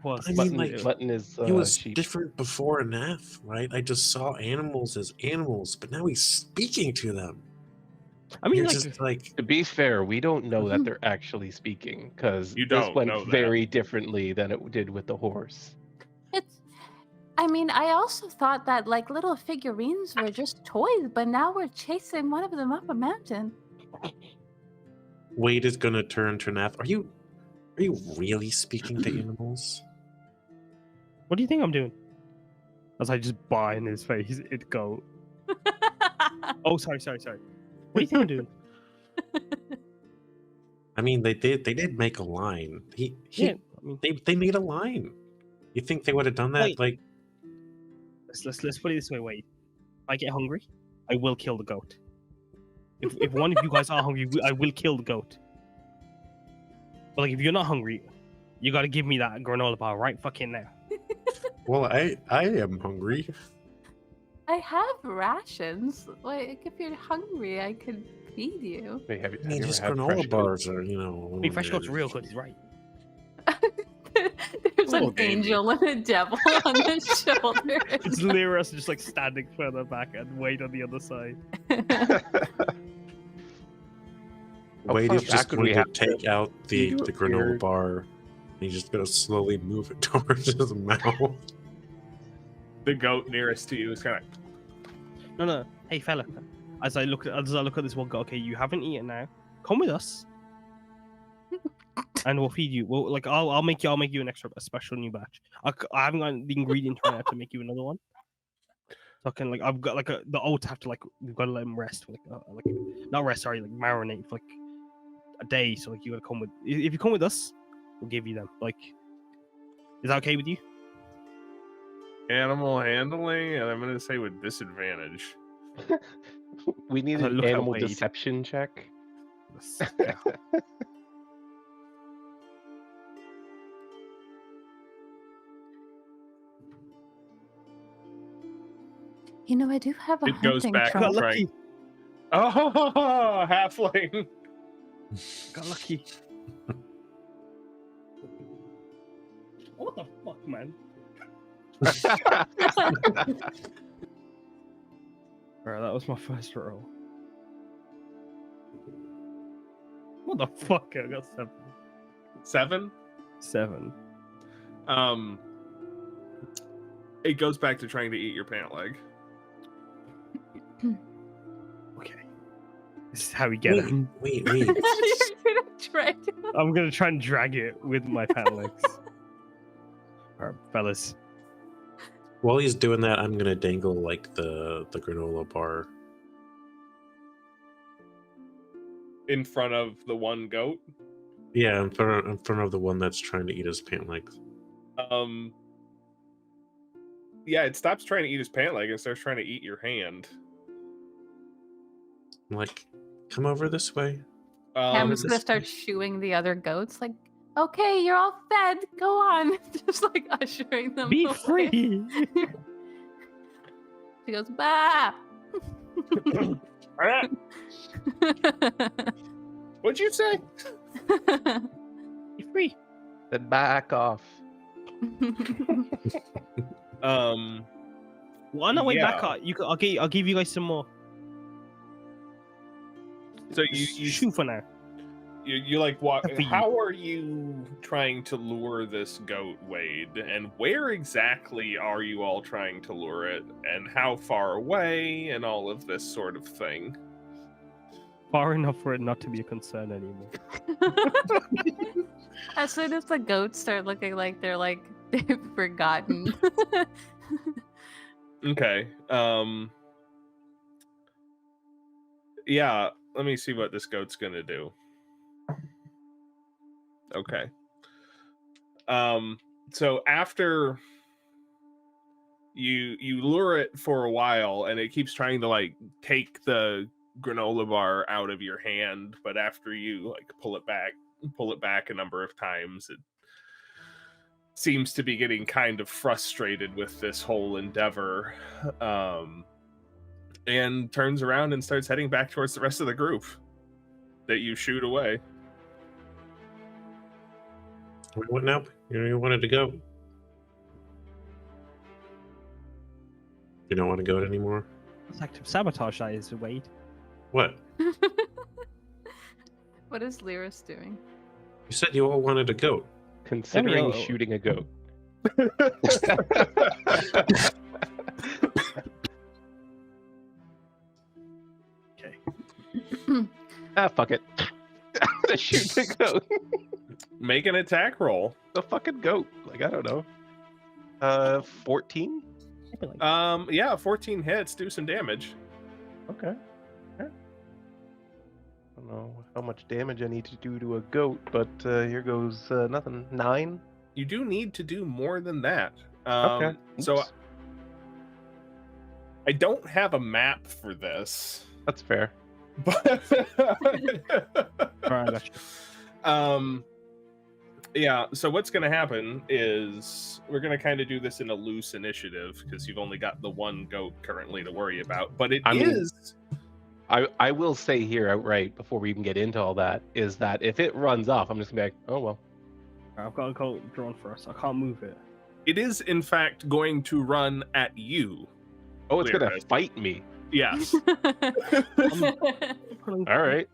Was I mean, Mutton, like, mutton is He was sheep. different before enough, right? I just saw animals as animals, but now he's speaking to them. I mean, You're like, just like, To be fair, we don't know that they're actually speaking because You this don't went know that. very differently than it did with the horse. I mean, I also thought that like little figurines were just toys, but now we're chasing one of them up a mountain. Wade is gonna turn to Nath. Are you really speaking to animals? what do you think I'm doing? As I just buy in his face, it go. Oh, sorry. What do you think I'm doing? I mean, they did make a line. Yeah, I mean, They made a line. You think they would have done that? Wait. Like, let's put it this way, Wade. If I get hungry, I will kill the goat. If one of you guys are hungry, I will kill the goat. But like, if you're not hungry, you got to give me that granola bar right fucking now. well, I am hungry. I have rations. Like, if you're hungry, I could feed you. Wait, have you, I mean, have you these ever had granola fresh bars are, you know. I mean, fresh goat's real good. He's right. There's Oh, an baby. angel and a devil on his shoulder. It's Lyris just like standing further back and Wade on the other side. How Wade far is just back would going we to have to take out the do granola here? bar. And he's just going to slowly move it towards his mouth. the goat nearest to you is kind of. No. Hey, fella. As I look at this one goat, okay, you haven't eaten now. Come with us. and we'll feed you. Well, like I'll make you a special new batch. I haven't got the ingredients right now to make you another one. So I can I've got the oats have to we've got to let them rest for not rest, sorry, marinate for a day. So you gotta come with, if you come with us, we'll give you them. Is that okay with you? Animal handling, and I'm gonna say with disadvantage. We need Look an at animal Wade. deception check. Yeah. You know, I do have a It goes hunting back trait. to trying. Oh, halfling. Got lucky. What the fuck, man? Alright, that was my first roll. What the fuck? I got 7. 7. 7. It goes back to trying to eat your pant leg. Okay. This is how we get it. Wait. You're gonna try to- I'm gonna try and drag it with my pant legs. Alright, fellas. While he's doing that, I'm gonna dangle the granola bar. In front of the one goat. Yeah, in front of the one that's trying to eat his pant legs. Yeah, it stops trying to eat his pant leg and starts trying to eat your hand. I'm like, come over this way. Cam's gonna start shooing the other goats. Okay, you're all fed. Go on. Just ushering them Be away. free! She goes, bah. What'd you say? Be free! Then back off. Well, on the way back, I'll give you guys some more. So you shoot for now. you walk. Happy. How are you trying to lure this goat, Wade? And where exactly are you all trying to lure it? And how far away? And all of this sort of thing. Far enough for it not to be a concern anymore. As soon as the goats start looking like they've forgotten. Okay. Yeah. Let me see what this goat's gonna do. Okay. So after you lure it for a while, and it keeps trying to take the granola bar out of your hand, but after you pull it back a number of times, it seems to be getting kind of frustrated with this whole endeavor, and turns around and starts heading back towards the rest of the group that you shoot away. What now? You wanted to go. You don't want to go anymore? It's active sabotage, that is, Wade. What? What is Lyris doing? You said you all wanted a goat. Considering shooting a goat. Okay. Fuck it. Shoot the goat. Make an attack roll. The fucking goat. I don't know. 14? Yeah, 14 hits, do some damage. Okay. Yeah. I don't know how much damage I need to do to a goat, but here goes nothing. 9? You do need to do more than that. Okay. So Oops. I don't have a map for this. That's fair. But Alright, gotcha. yeah, so what's going to happen is we're going to kind of do this in a loose initiative because you've only got the one goat currently to worry about. But I will say here outright before we even get into all that is that if it runs off, I'm just gonna be like, oh well. I've got a goat drawn for us. I can't move it. It is in fact going to run at you. Oh, it's gonna Lyris. fight me. Yes. All right.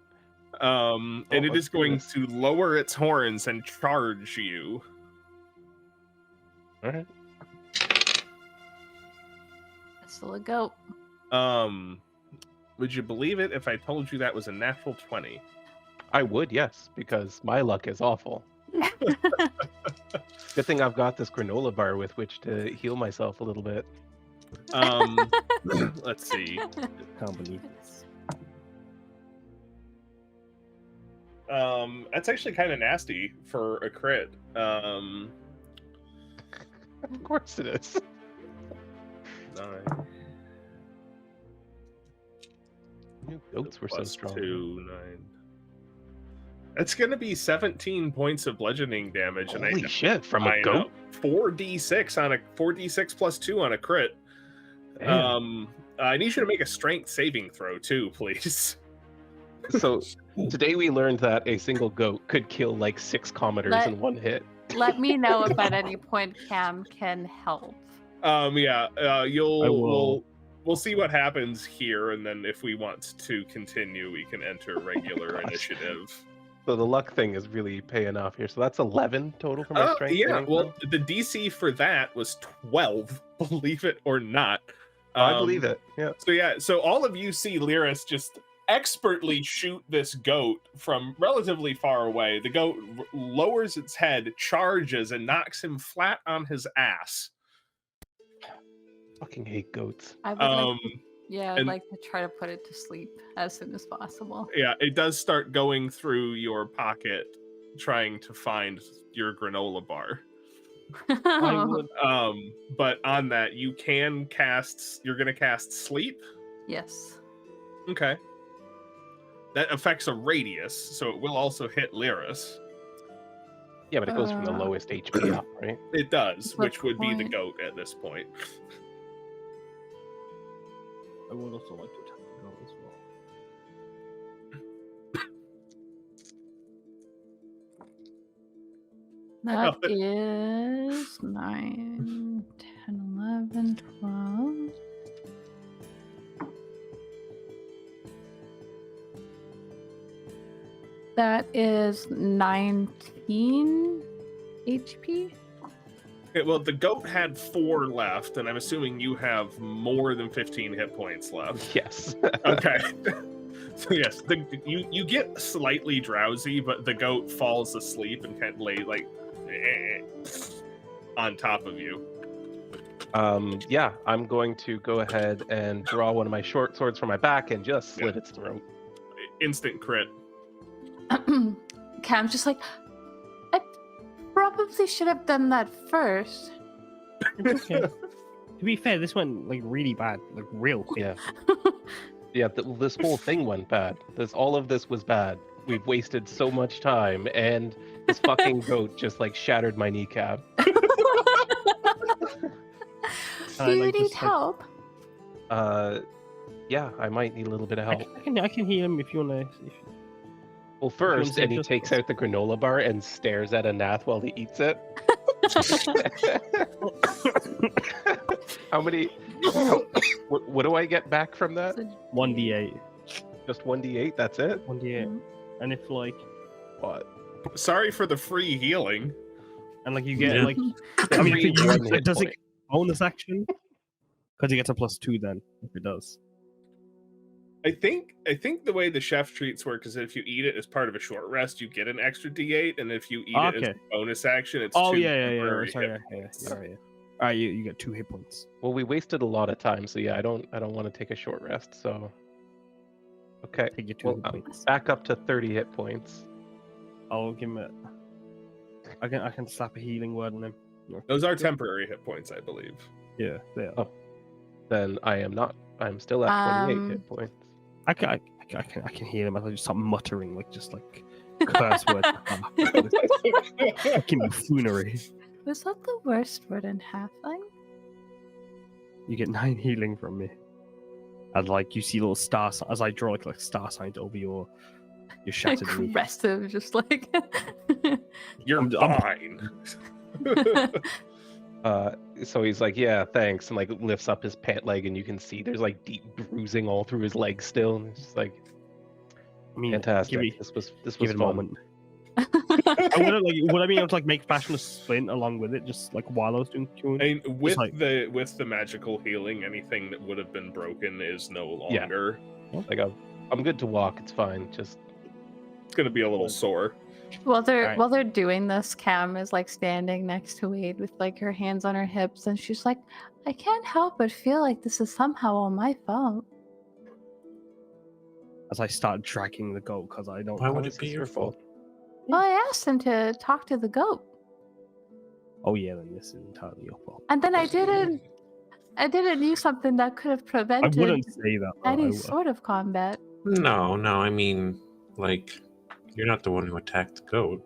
And it is going to lower its horns and charge you. All right. Still a goat. Would you believe it if I told you that was a natural 20? I would, yes, because my luck is awful. Good thing I've got this granola bar with which to heal myself a little bit. Let's see. Can't believe this. That's actually kind of nasty for a crit. Of course it is. 9. New goats were so Plus strong. 2, 9. That's gonna be 17 points of bludgeoning damage, Holy shit! From a I goat. know. 4d6 on a 4d6 plus 2 on a crit. Damn. I need you to make a strength saving throw too, please. So today we learned that a single goat could kill like 6 commoners in one hit. Let me know if at any point Cam can help. We'll see what happens here, and then if we want to continue, we can enter regular initiative. So the luck thing is really paying off here. So that's 11 total for my strength. Yeah, well, the DC for that was 12, believe it or not. I believe it. Yeah. So all of you see Lyris just expertly shoot this goat from relatively far away. The goat lowers its head, charges, and knocks him flat on his ass. Fucking hate goats. I would I'd like to try to put it to sleep as soon as possible. Yeah, it does start going through your pocket, trying to find your granola bar. I would. But on that, you can cast. You're gonna cast sleep. Yes. Okay. That affects a radius, so it will also hit Lyris. Yeah, but it goes from the lowest HP up, right? It does, What which would be the point? goat at this point. I would also like to attack the goat as well. That is 9, 10, 11, 12. That is 19 HP. Okay, well, the goat had 4 left, and I'm assuming you have more than 15 hit points left. Yes. Okay. So yes, you get slightly drowsy, but the goat falls asleep and kind of lay like on top of you. Yeah, I'm going to go ahead and draw one of my short swords from my back and just slit its throat. Instant crit. Cam's just like, I probably should have done that first. It's okay. To be fair, this went like really bad, like real quick. Yeah. Yeah, this whole thing went bad. All of this was bad. We've wasted so much time, and this fucking goat just like shattered my kneecap. Do you need help? Yeah, I might need a little bit of help. I can heal him if you wanna. Well, first, and he takes out the granola bar and stares at Anath while he eats it. How many? What do I get back from that? 1d8. Just 1d8. That's it. 1d8. And if like, What? Sorry for the free healing. and like you get Yeah. like, I mean, if you One use, hit does it point. bonus action? Because he gets a +2 then if it does. I think the way the chef treats work is that if you eat it as part of a short rest, you get an extra D8, and if you eat it as a Okay. bonus action, it's Oh 2 yeah. temporary Sorry, hit yeah. points. All right, you get 2 hit points. Well, we wasted a lot of time, so yeah, I don't want to take a short rest. So, okay, Take your 2 well, hit points. back up to 30 hit points. I'll give him a. I can slap a healing word on him. Those are temporary hit points, I believe. Yeah, they are. Oh. Then I am not. I'm still at 28 hit points. I can hear him. I just start muttering like curse words. Fucking buffoonery. Was that the worst word in halfling? You get 9 healing from me, and like you see little star as I draw like star signs over your shattered knee. Aggressive, just like. You're I'm- fine. So he's like, yeah, thanks, and like lifts up his pant leg, and you can see there's like deep bruising all through his leg still. And it's just like, I mean, fantastic. Give This was it a fun. moment. I would I be able to like make fashion a splint along with it, just like while I was doing I Q&A? mean, with like- the magical healing, anything that would have been broken is no Yeah. longer. Like I'm good to walk. It's fine. Just It's gonna be a little sore. While Alright. they're doing this, Cam is like standing next to Wade with like her hands on her hips, and she's like, "I can't help but feel like this is somehow all my fault." As I start dragging the goat because I don't. Why how would is it be this your fault? Well, I asked him to talk to the goat, Oh yeah, then this is entirely your fault. and then I didn't do something that could have I prevented wouldn't say that. Though. any sort of combat. No, I mean, like, you're not the one who attacked the goat.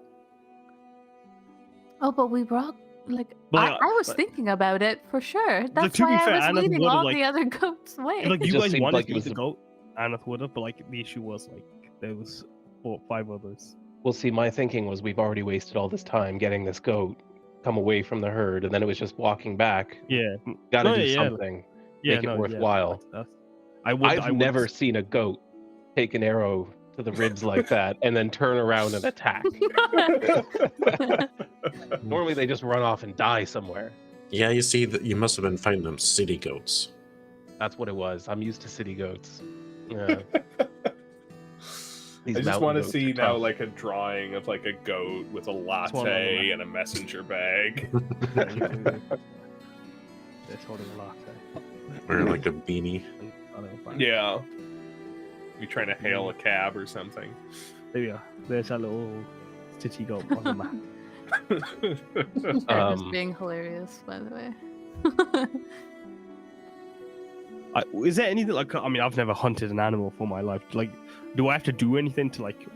Oh, but we were all like, But, I was thinking about it for sure. That's to be why fair, I was Anna leading would've, all like- the other goats away. Like It you just guys seemed wanted like to it eat was the a- goat, Aneth would have, but like the issue was like there was 4 or 5 others. Well, see, my thinking was we've already wasted all this time getting this goat come away from the herd, and then it was just walking back. Yeah, Got to No, do yeah, something. yeah, Make it no, worthwhile. Yeah, I I've never seen a goat take an arrow to the ribs like that and then turn around and attack. Normally they just run off and die somewhere. Yeah, you see, that you must have been fighting them city goats. That's what it was. I'm used to city goats. Yeah. I just want to see now like a drawing of like a goat with a one latte and a messenger bag. This holding a latte. Or like a beanie. I don't know, fine. Yeah. You trying to hail a cab or something. There we are. There's a little city goat on the map. Just being hilarious, by the way. Is there anything like? I mean, I've never hunted an animal for my life. Like, do I have to do anything to like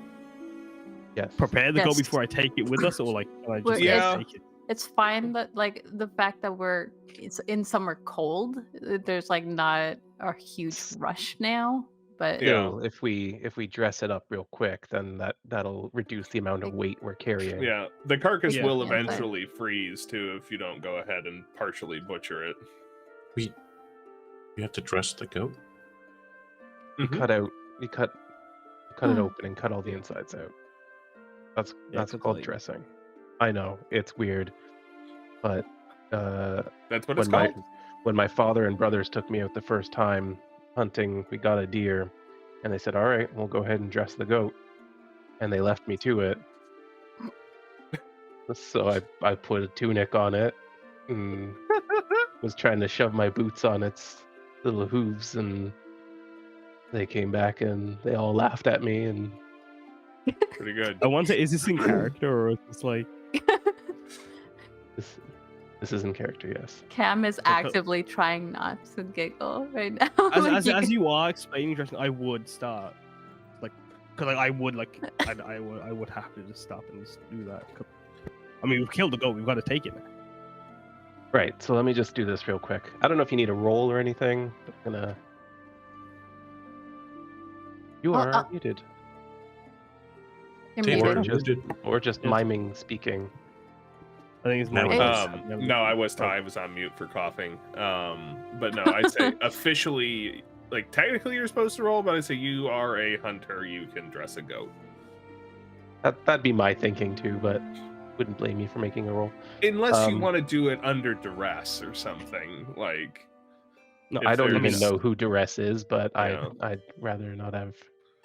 Yes. prepare the goat Yes. before I take it with us, or like can I Well, just Yeah. take it? It's fine that like the fact that it's in somewhere cold, there's like not a huge rush now. But Yeah. Still, if we dress it up real quick, then that'll reduce the amount of weight we're carrying. Yeah, the carcass Yeah. will Yeah, but- eventually freeze too if you don't go ahead and partially butcher it. You have to dress the goat? You cut it Hmm. open and cut all the insides out. That's Yeah, that's 'cause, called like- dressing. I know it's weird, but That's what it's when called. my father and brothers took me out the first time hunting, we got a deer, and they said, "All right, we'll go ahead and dress the goat," and they left me to it. So I put a tunic on it and was trying to shove my boots on its little hooves, and they came back and they all laughed at me. And Pretty good. I wonder, is this in character or is this like? this is in character, yes. Cam is Okay. actively trying not to giggle right now. As, Like, as, you as can- you are explaining dressing, I would start like, because I would like, I would have to just stop and just do that. 'Cause- I mean, we've killed the goat. We've got to take it now. Right, so let me just do this real quick. I don't know if you need a roll or anything, but I'm gonna... You Oh, are muted. You're Taylor, muted. Or just Yes. miming speaking. I think it's No, more. it's- No, I was on mute for coughing. But no, I'd say officially, like technically you're supposed to roll, but I'd say you are a hunter. You can dress a goat. That'd be my thinking too, but wouldn't blame you for making a roll. Unless you Um, want to do it under duress or something. Like, No, if I don't even there's- know who duress is, but Yeah. I'd rather not have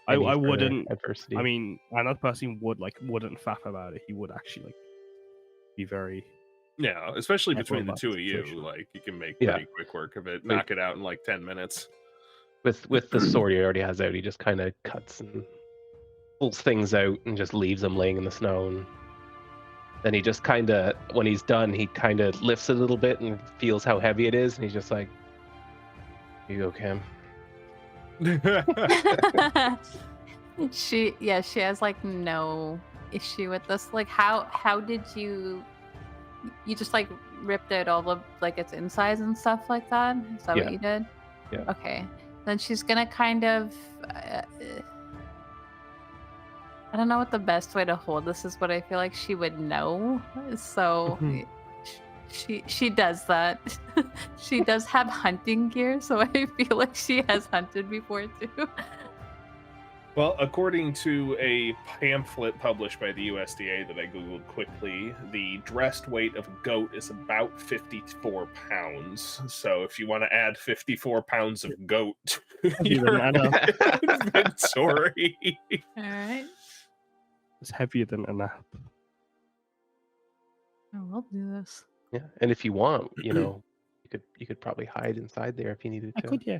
I any further wouldn't. adversity. I mean, another person wouldn't faff about it. He would actually like be very. yeah, especially That's between the what two of about you, situation. like you can make Yeah. pretty quick work of it. Knock it out in like 10 minutes. with the sword he already has out, he just kind of cuts and pulls things out and just leaves them laying in the snow. And then he just kind of, when he's done, he kind of lifts it a little bit and feels how heavy it is, and he's just like, "Here you go, Cam." she has like no issue with this. Like how did you just like ripped out all the like its insides and stuff like that? Is that Yeah. what you did? Yeah. Okay. Then she's gonna kind of I don't know what the best way to hold this is, but I feel like she would know. So she does that. She does have hunting gear, so I feel like she has hunted before too. Well, according to a pamphlet published by the USDA that I googled quickly, the dressed weight of a goat is about 54 pounds. So if you want to add 54 pounds of goat to Even your I know. inventory. All right. It's heavier than a nap. Oh, we'll do this. Yeah, and if you want, you could probably hide inside there if you needed I to. could, yeah.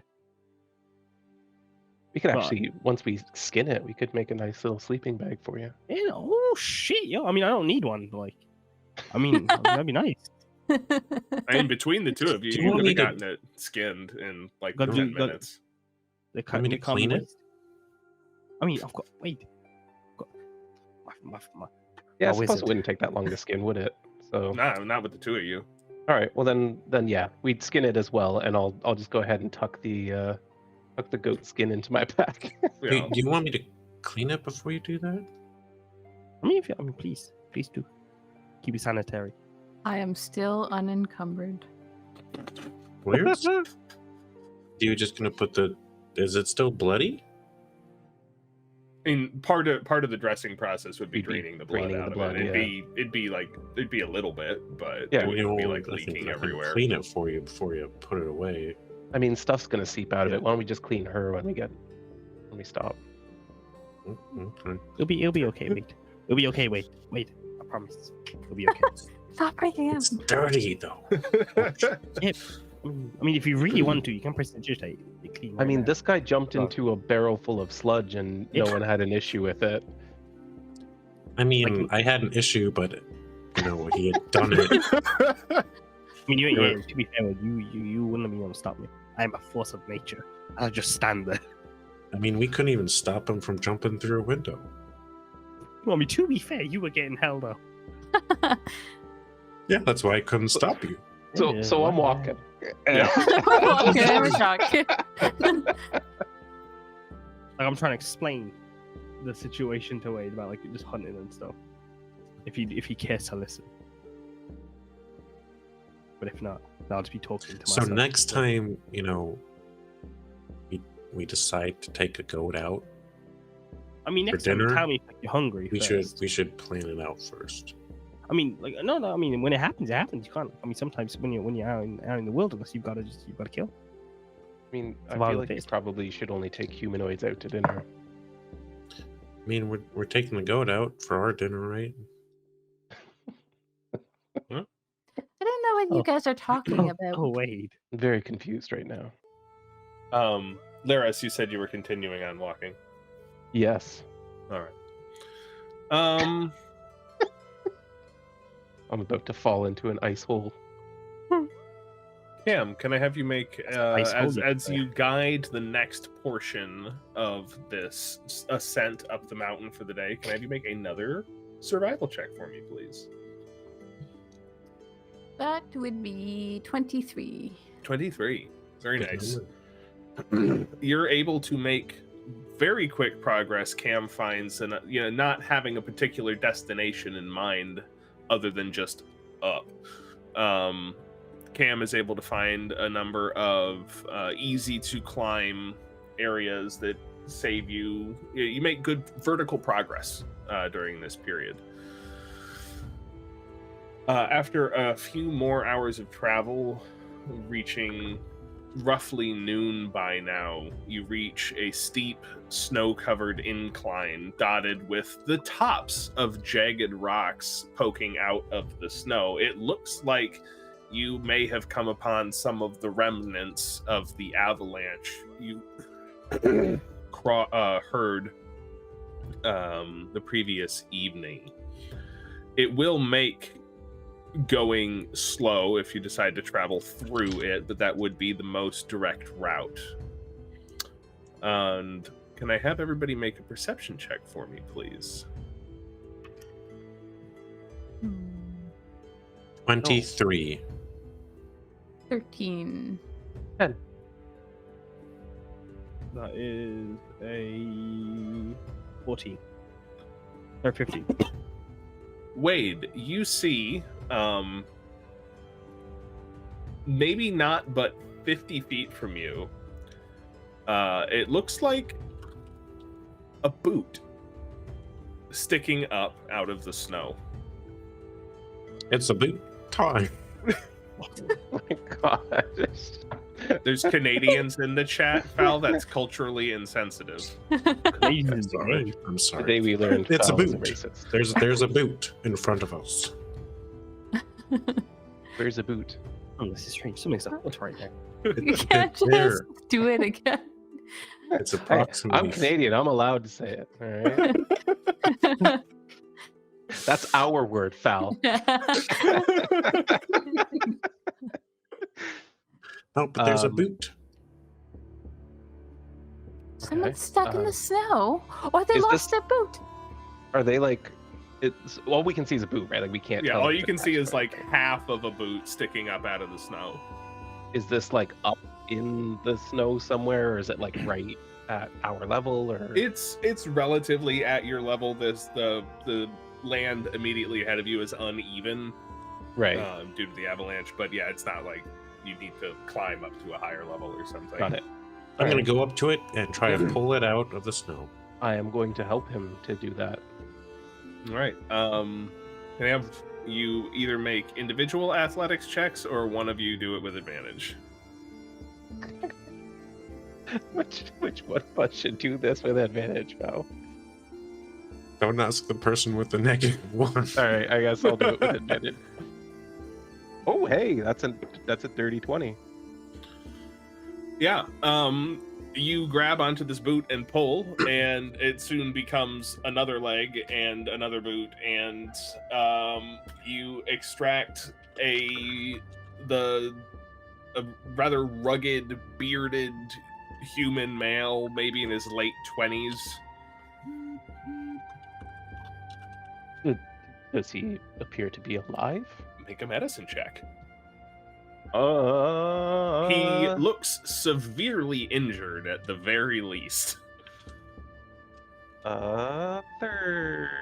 We could But- actually, once we skin it, we could make a nice little sleeping bag for you. Yeah, oh shit, yo. I mean, I don't need one, but like, I mean, that'd be nice. I mean, between the two of you, Do you you could have need to- gotten it skinned in like Got 10 you- got- minutes. They Want me to can't clean it? waste. I mean, I've got wait. I've got my Yeah, I a suppose wizard. it wouldn't take that long to skin, would it? So, No, not with the two of you. all right. Well, then yeah, we'd skin it as well, and I'll just go ahead and tuck the goat skin into my pack. You Do know. you want me to clean it before you do that? I mean, please do. Keep it sanitary. I am still unencumbered. Where's? You just gonna put the? Is it still bloody? I mean, part of the dressing process would be You'd be draining the blood draining out the of blood, it. yeah. It'd be a little bit, but Yeah. it wouldn't be like I think leaking I can everywhere. Clean it for you before you put it away. I mean, stuff's gonna seep out of Yeah. it. Why don't we just clean her when we stop? Okay. It'll be okay. Wait. It'll be okay. Wait. I promise. It'll be okay. Stop breaking out. It's dirty though. I mean, if you really want to, you can press the digitate. Clean. I right mean, now. this guy jumped Oh. into a barrel full of sludge, and no Yeah. one had an issue with it. I mean, I had an issue, but he had done it. I mean, you ain't. Yeah. Yeah, to be fair, you wouldn't be able to stop me. I am a force of nature. I'll just stand there. I mean, we couldn't even stop him from jumping through a window. Well, I mean, to be fair, you were getting held up. Yeah, that's why I couldn't stop you. So, Yeah, so I'm well, walking. Okay, I'm in shock. Like, I'm trying to explain the situation to Wade about like just hunting and stuff. If he cares to listen. But if not, I'll just be talking to So myself. next time, we decide to take a goat out, I mean, next for time you dinner, tell me if you're hungry. we first. should plan it out first. I mean, like no. I mean, when it happens, it happens. You can't. I mean, sometimes when you're out in the wilderness, you've got to kill. I mean, I Survival feel like you based. probably should only take humanoids out to dinner. I mean, we're taking the goat out for our dinner, right? I don't know what you guys are talking about. Oh, Wade. I'm very confused right now. Laris, you said you were continuing on walking. Yes, All right. I'm about to fall into an ice hole. Cam, can I have you make Ice as holy. you guide the next portion of this ascent up the mountain for the day? Can I have you make another survival check for me, please? That would be 23. 23. Very Good nice. number. You're able to make very quick progress. Cam finds, and not having a particular destination in mind other than just up. Cam is able to find a number of easy to climb areas that save you. You make good vertical progress during this period. After a few more hours of travel, reaching roughly noon by now, you reach a steep, snow-covered incline dotted with the tops of jagged rocks poking out of the snow. It looks like you may have come upon some of the remnants of the avalanche you heard the previous evening. It will make going slow if you decide to travel through it, but that would be the most direct route. And can I have everybody make a perception check for me, please? 23. 13. That is a 14. Or 15. Wade, you see, maybe not, but 50 feet from you, it looks like a boot sticking up out of the snow. It's a boot time. Oh my god. There's Canadians in the chat, Val. That's culturally insensitive. I'm sorry. I'm sorry. Today we learned It's a Val is boot. racist. There's a boot in front of us. Where's a boot? Oh, this is strange. Something's up right there. You can't just there. do it again. It's Hey, approximately. I'm Canadian. I'm allowed to say it. All right. That's our word, foul. Oh, but there's a Um, boot. Someone's stuck in the snow, or they is lost this- their boot. Are they like? It's all we can see is a boot, right? Like we can't. Yeah, tell all if you it's can see attached, is right? like half of a boot sticking up out of the snow. Is this like up in the snow somewhere, or is it like right at our level, or? It's relatively at your level. The land immediately ahead of you is uneven Right. due to the avalanche, but yeah, it's not like you need to climb up to a higher level or something. Got it. I'm going to go up to it and try to pull it out of the snow. I am going to help him to do that. All right. Can I have you either make individual athletics checks or one of you do it with advantage? Which one of us should do this with advantage, Val? Don't ask the person with the negative one. All right, I guess I'll do it with advantage. Oh, hey, that's a 30-20. Yeah. You grab onto this boot and pull, and it soon becomes another leg and another boot, and you extract a rather rugged, bearded human male, maybe in his late 20s. Does he appear to be alive? Make a medicine check. He Uh, looks severely injured at the very least. 13.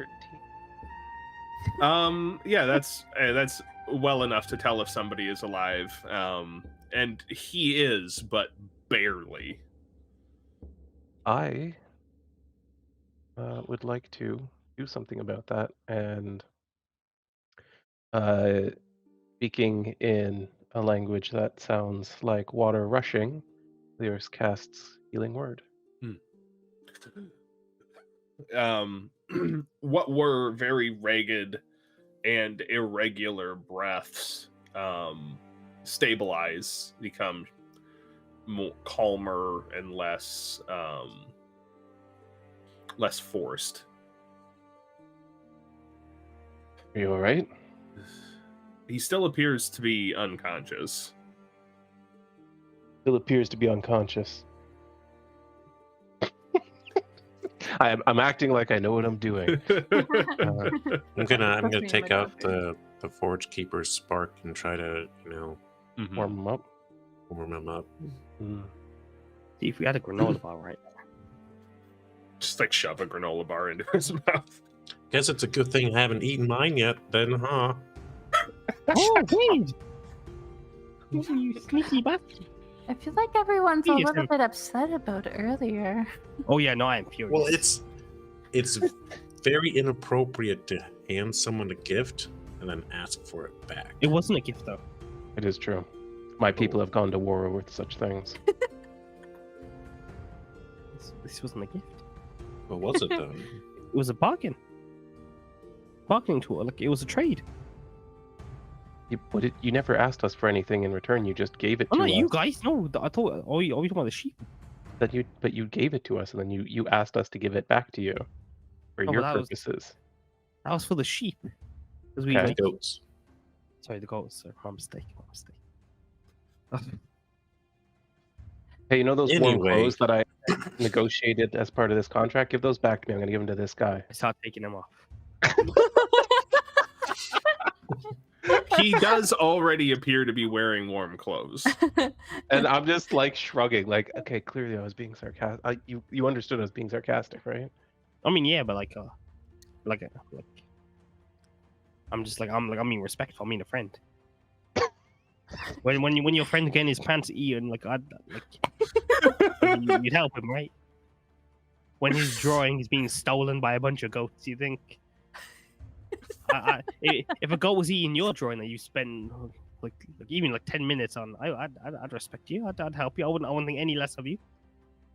Yeah, that's well enough to tell if somebody is alive. And he is, but barely. I would like to do something about that, and speaking in a language that sounds like water rushing, Lyris casts Healing Word. What were very ragged and irregular breaths stabilize, become more calmer and less forced. Are you all right? He still appears to be unconscious. Still appears to be unconscious. I'm acting like I know what I'm doing. I'm gonna Puts me in take my out comfort. the Forge Keeper's spark and try to Warm him up. warm him up. Mm. See, if we had a granola bar right now. Just like shove a granola bar into his mouth. Guess it's a good thing I haven't eaten mine yet, then, huh? Oh, wait! You sneaky bastard. I feel like everyone's a Yes, little I'm- bit upset about earlier. Oh yeah, no, I am furious. Well, it's very inappropriate to hand someone a gift and then ask for it back. It wasn't a gift though. It is true. My people have gone to war with such things. This wasn't a gift. What was it then? It was a bargain. Bargaining tool. Like it was a trade. You never asked us for anything in return. You just gave it Oh to no, us. you guys. No, I thought. Oh, you talking about the sheep? But you gave it to us, and then you asked us to give it back to you for Oh, your well, that was- purposes. That was for the sheep. Because we Okay. like, Goats. sorry, the goats. Sorry, my mistake. My mistake. Hey, you know those warm Anyway. clothes that I negotiated as part of this contract? Give those back to me. I'm gonna give them to this guy. I start taking them off. He does already appear to be wearing warm clothes. And I'm just like shrugging, like, okay, clearly I was being sarcastic. You understood I was being sarcastic, right? I mean, yeah, but like I'm just like I'm being respectful. I'm being a friend. when your friend getting his pants eaten, like you'd help him, right? When his drawing is being stolen by a bunch of goats, you think? If a goat was eating your drawing that you spent like even like 10 minutes on, I'd respect you. I'd help you. I wouldn't think any less of you.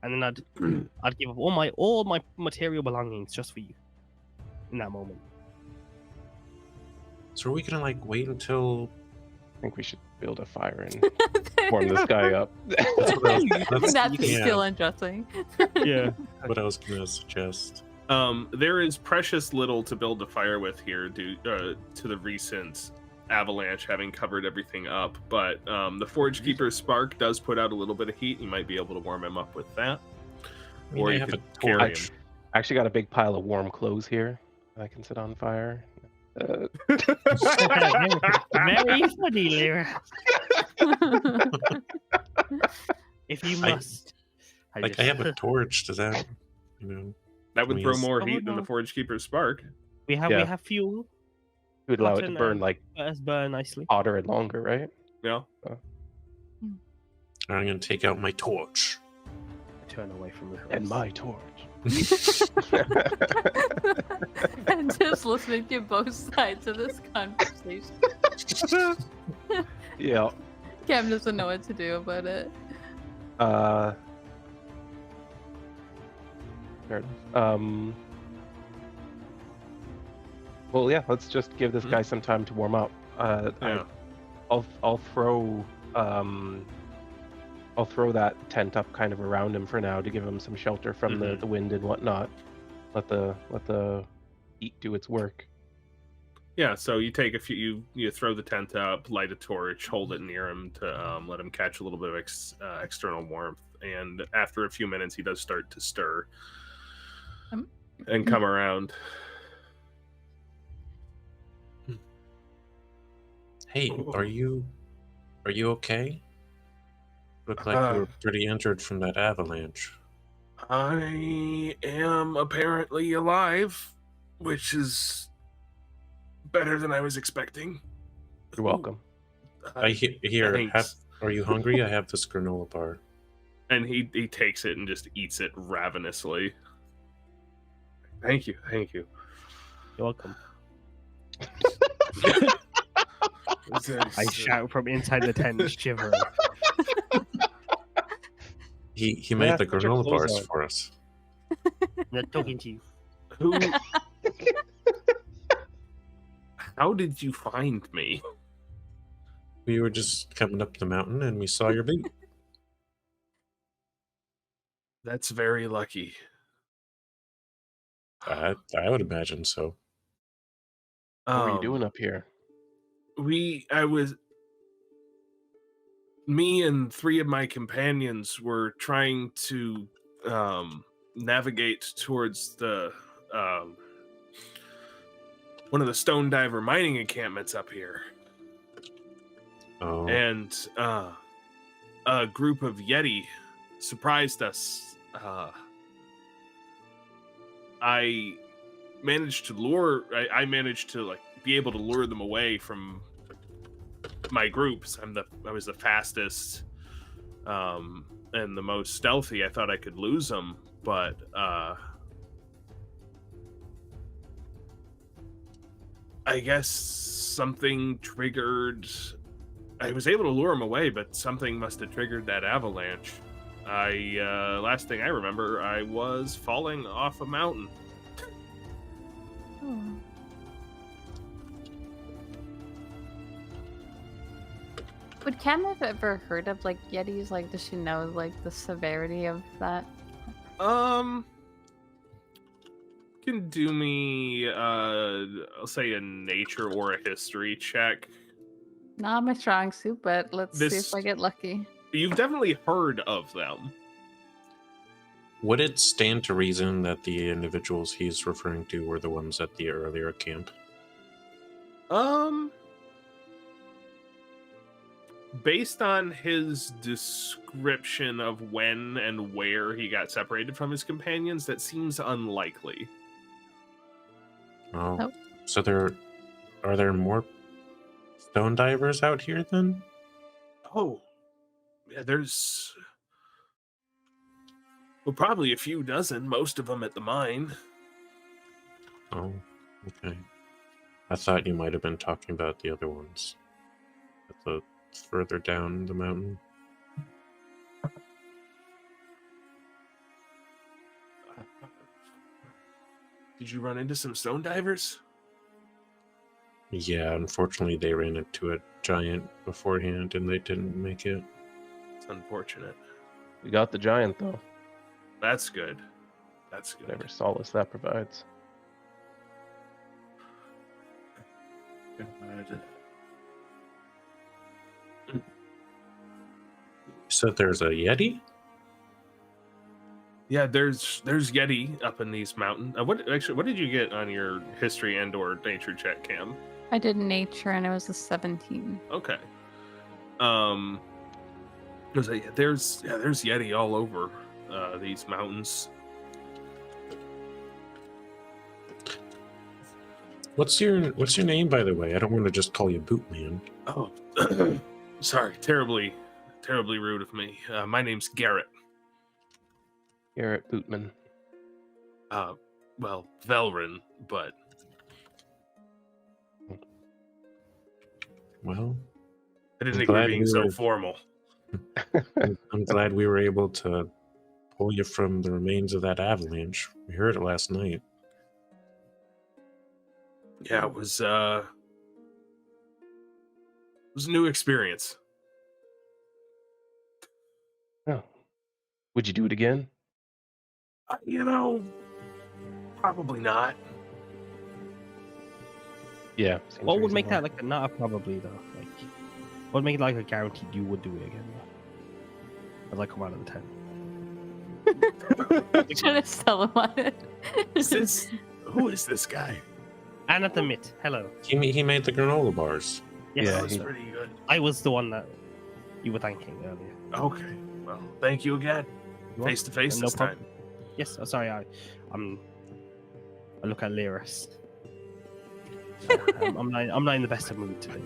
And then I'd give up all my material belongings just for you in that moment. So are we gonna like wait until? I think we should build a fire and warm this guy up. That's yeah. still undressing. Yeah. What I was gonna suggest. There is precious little to build a fire with here due to the recent avalanche having covered everything up, but the Forge Keeper's spark does put out a little bit of heat. You might be able to warm him up with that. I mean, Or I you have could a carry torch. him. I actually got a big pile of warm clothes here that I can set on fire. Very funny, Lyra. If you must. I have a torch. Does that, That would Can we throw use- more Oh, heat than no. the Forge Keeper's spark. We Yeah. have fuel. It would allow it to Cotton burn and- like Let us burn nicely. hotter and longer, right? Yeah. I'm gonna take out my torch. Turn away from the And my torch. And just listening to both sides of this conversation. Yeah. Cam doesn't know what to do about it. Fair enough. Well, yeah. Let's just give this guy some time to warm up. Yeah. I'll throw that tent up kind of around him for now to give him some shelter from the wind and whatnot. Let the heat do its work. Yeah, so you take a few, you throw the tent up, light a torch, hold it near him to let him catch a little bit of external warmth, and after a few minutes, he does start to stir and come around. Hey, are you okay? Look like you were pretty injured from that avalanche. I am apparently alive, which is better than I was expecting. You're welcome. Here, Thanks. are you hungry? I have this granola bar. And he takes it and just eats it ravenously. Thank you. You're welcome. I shout from inside the tent, shivering. He Yeah, made the put your granola clothes bars on. for us. I'm not talking to you. Who? How did you find me? We were just coming up the mountain and we saw your boot. That's very lucky. I would imagine so. What were you doing up here? Me and three of my companions were trying to navigate towards the one of the stone diver mining encampments up here. Oh, And a group of Yeti surprised us. I managed to be able to lure them away from my groups. I was the fastest and the most stealthy. I thought I could lose them, but I guess something triggered. I was able to lure them away, but something must have triggered that avalanche. Last thing I remember, I was falling off a mountain. Oh. Would Cam have ever heard of like Yetis? Like, does she know like the severity of that? Can do me I'll say a nature or a history check. Not my strong suit, but let's see This- if I get lucky. You've definitely heard of them. would it stand to reason that the individuals he's referring to were the ones at the earlier camp? Based on his description of when and where he got separated from his companions, that seems unlikely. Oh, Nope. so are there more stone divers out here then? Oh, yeah, there's probably a few dozen, most of them at the mine. Oh, okay. I thought you might have been talking about the other ones. further down the mountain. Did you run into some stone divers? Yeah, unfortunately they ran into a giant beforehand and they didn't make it. It's unfortunate. We got the giant, though. That's good. That's good. Whatever solace that provides. You said there's a Yeti? Yeah, there's Yeti up in these mountains. What did you get on your history and/or nature check, Cam? I did nature and it was a 17. Okay. There's Yeti all over these mountains. What's your name, by the way? I don't want to just call you Bootman. Oh, sorry, terribly rude of me. My name's Garrett. Garrett Bootman. Well, Velrin, but Well, I didn't think you were being so formal. I'm glad we were able to pull you from the remains of that avalanche. We heard it last night. Yeah, it was a new experience. Oh. Would you do it again? Probably not. Yeah. What would make that like not a probably though? Like, what would make it like a guaranteed you would do it again? I'd like come out of the tent. Trying to sell him on it. Who is this guy? And at the mitt. Hello. He made the granola bars. Yes, Yeah, That's pretty good. I was the one that you were thanking earlier. Okay. Well, thank you again. You're Face to face welcome. this No time. problem. Yes. Sorry. I look at Lyris. I'm not in the best of mood today.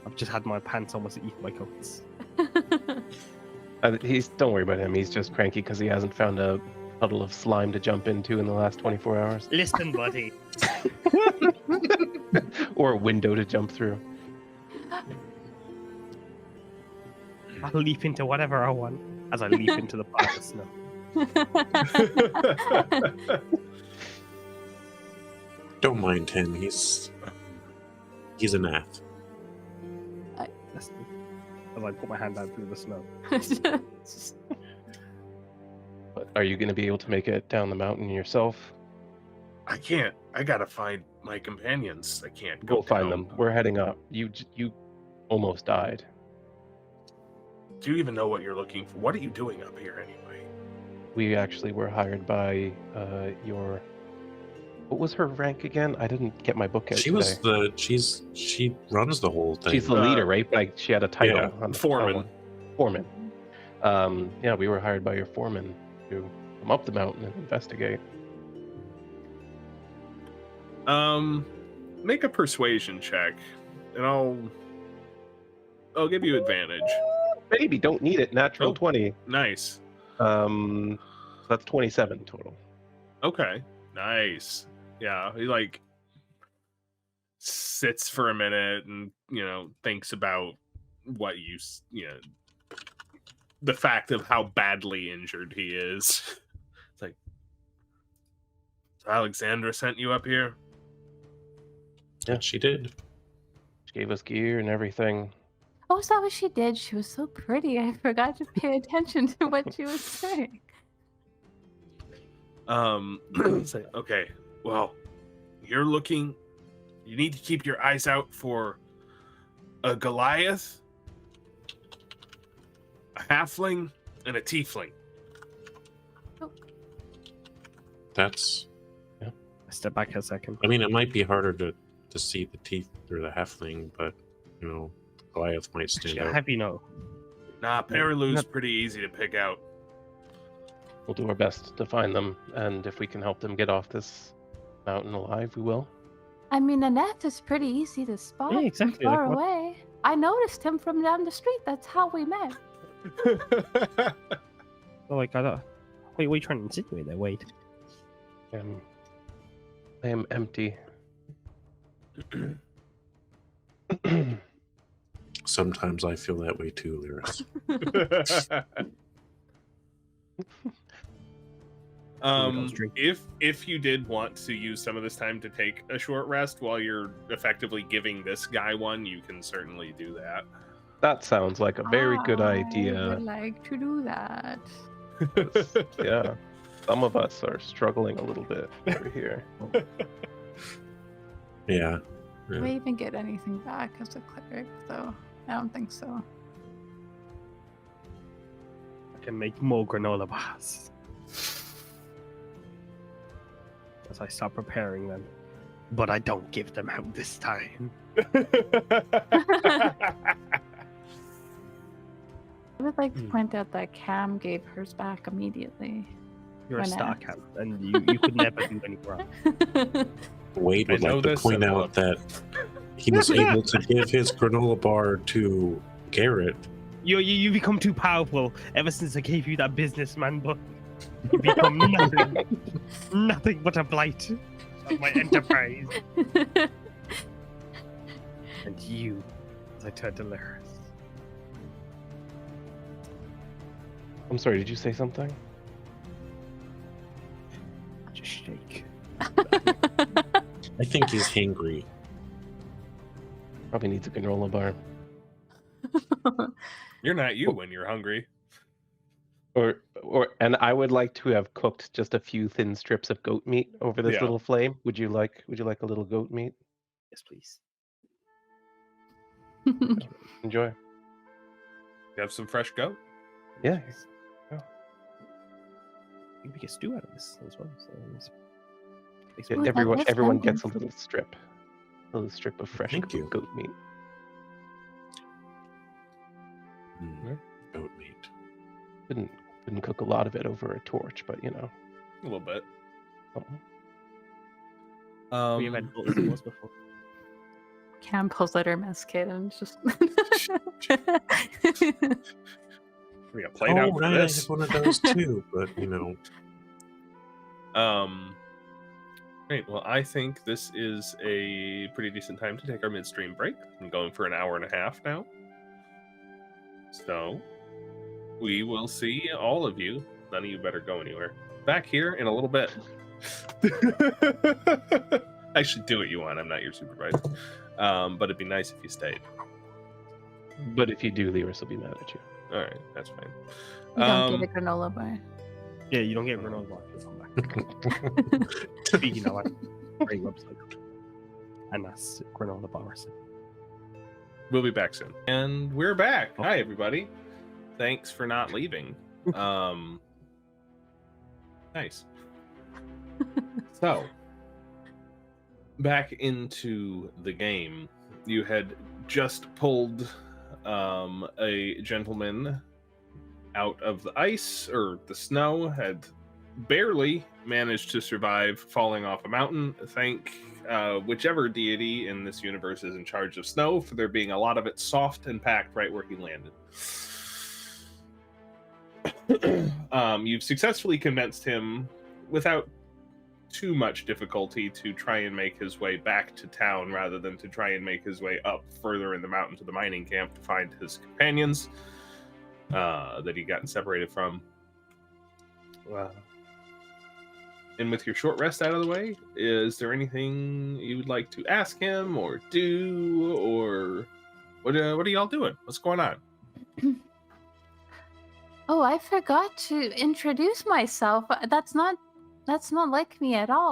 I've just had my pants almost eat my coats. Don't worry about him. He's just cranky because he hasn't found a puddle of slime to jump into in the last 24 hours. Listen, buddy. Or a window to jump through. I'll leap into whatever I want as I leap into the pile of snow. Don't mind him. He's a nath. As I put my hand down through the snow. But are you going to be able to make it down the mountain yourself? I can't. I gotta find my companions. I can't go Go find down. them. We're heading up. You almost died. Do you even know what you're looking for? What are you doing up here anyway? We actually were hired by your... What was her rank again? I didn't get my book out She today. was she runs the whole thing. She's the leader, right? Like she had a title. yeah, On the Foreman. Foreman. Yeah, we were hired by your foreman to come up the mountain and investigate. Make a persuasion check, and I'll give you advantage. Baby, don't need it. Natural Oh. 20. Nice. That's 27 total. Okay. Nice. Yeah, he like sits for a minute and thinks about what the fact of how badly injured he is. It's like, so Alexandra sent you up here? Yeah, she did. She gave us gear and everything. Oh, is that what she did? She was so pretty. I forgot to pay attention to what she was saying. Say, okay, well, you need to keep your eyes out for a Goliath, a halfling, and a tiefling. That's. I step back a second. I mean, it might be harder to see the teeth through the halfling, but Goliath might stand Actually, out. have you know? Nah, Perilou's pretty easy to pick out. We'll do our best to find them, and if we can help them get off this mountain alive, we will. I mean, Annette is pretty easy to spot Yeah, from exactly, far like what- away. I noticed him from down the street. That's how we met. Oh, like I don't. Wait, what are you trying to insinuate there? Wait. I am empty. Sometimes I feel that way too, Lyris. If you did want to use some of this time to take a short rest while you're effectively giving this guy one, you can certainly do that. That sounds like a very good I idea. would like to do that. Yeah, some of us are struggling a little bit over here. Yeah. Do I even get anything back as a cleric, though? I don't think so. I can make more granola bars. As I start preparing them. But I don't give them out this time. I would like to point out that Cam gave hers back immediately. You're a When star asked. Cam, and you could never do any wrong. Wade would I know like to this, point and out look. that he was able to give his granola bar to Garrett. You become too powerful ever since I gave you that businessman book. You become nothing. Nothing but a blight of my enterprise. And you, as I turn to Lyris. I'm sorry, did you say something? Just shake. I think he's hangry. Probably needs a granola bar. You're not you when you're hungry. And I would like to have cooked just a few thin strips of goat meat over this Yeah. little flame. Would you like a little goat meat? Yes, please. Enjoy. You have some fresh goat? Yeah. I think we get stew out of this as well. So it's Yeah, Ooh, that everyone looks gets a nice. little strip of fresh Thank you. goat meat. Goat meat. Couldn't cook a lot of it over a torch, but you know. A little bit. we have had goat meat before. Cam pulls out her mess kit and just. We got played out for right, this. I have one of those too, but you know. Great. Well, I think this is a pretty decent time to take our midstream break. I'm going for an hour and a half now. So we will see all of you. None of you better go anywhere. Back here in a little bit. I should do what you want. I'm not your supervisor. But it'd be nice if you stayed. But if you do, Lyris will be mad at you. All right, that's fine. You don't get a granola bar. Yeah, you don't get granola bar. Come back. Speaking of, great website. And that's granola bars. We'll be back soon. And we're back. Hi, everybody. Thanks for not leaving. Nice. So, back into the game. You had just pulled a gentleman out of the ice or the snow, had barely managed to survive falling off a mountain. Thank whichever deity in this universe is in charge of snow for there being a lot of it soft and packed right where he landed. You've successfully convinced him without too much difficulty to try and make his way back to town rather than to try and make his way up further in the mountain to the mining camp to find his companions that he'd gotten separated from. And with your short rest out of the way, is there anything you would like to ask him or do, or what are y'all doing? What's going on? Oh, I forgot to introduce myself. That's not like me at all.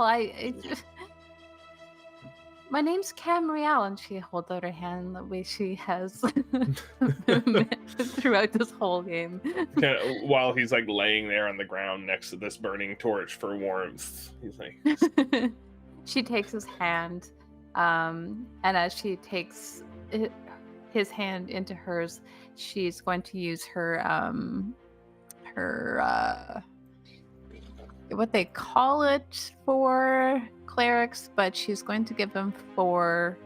My name's Cam Rial, and she holds out her hand the way she has throughout this whole game. While he's like laying there on the ground next to this burning torch for warmth, he's like. She takes his hand, and as she takes his hand into hers, she's going to use her what they call it for clerics, but she's going to give him 4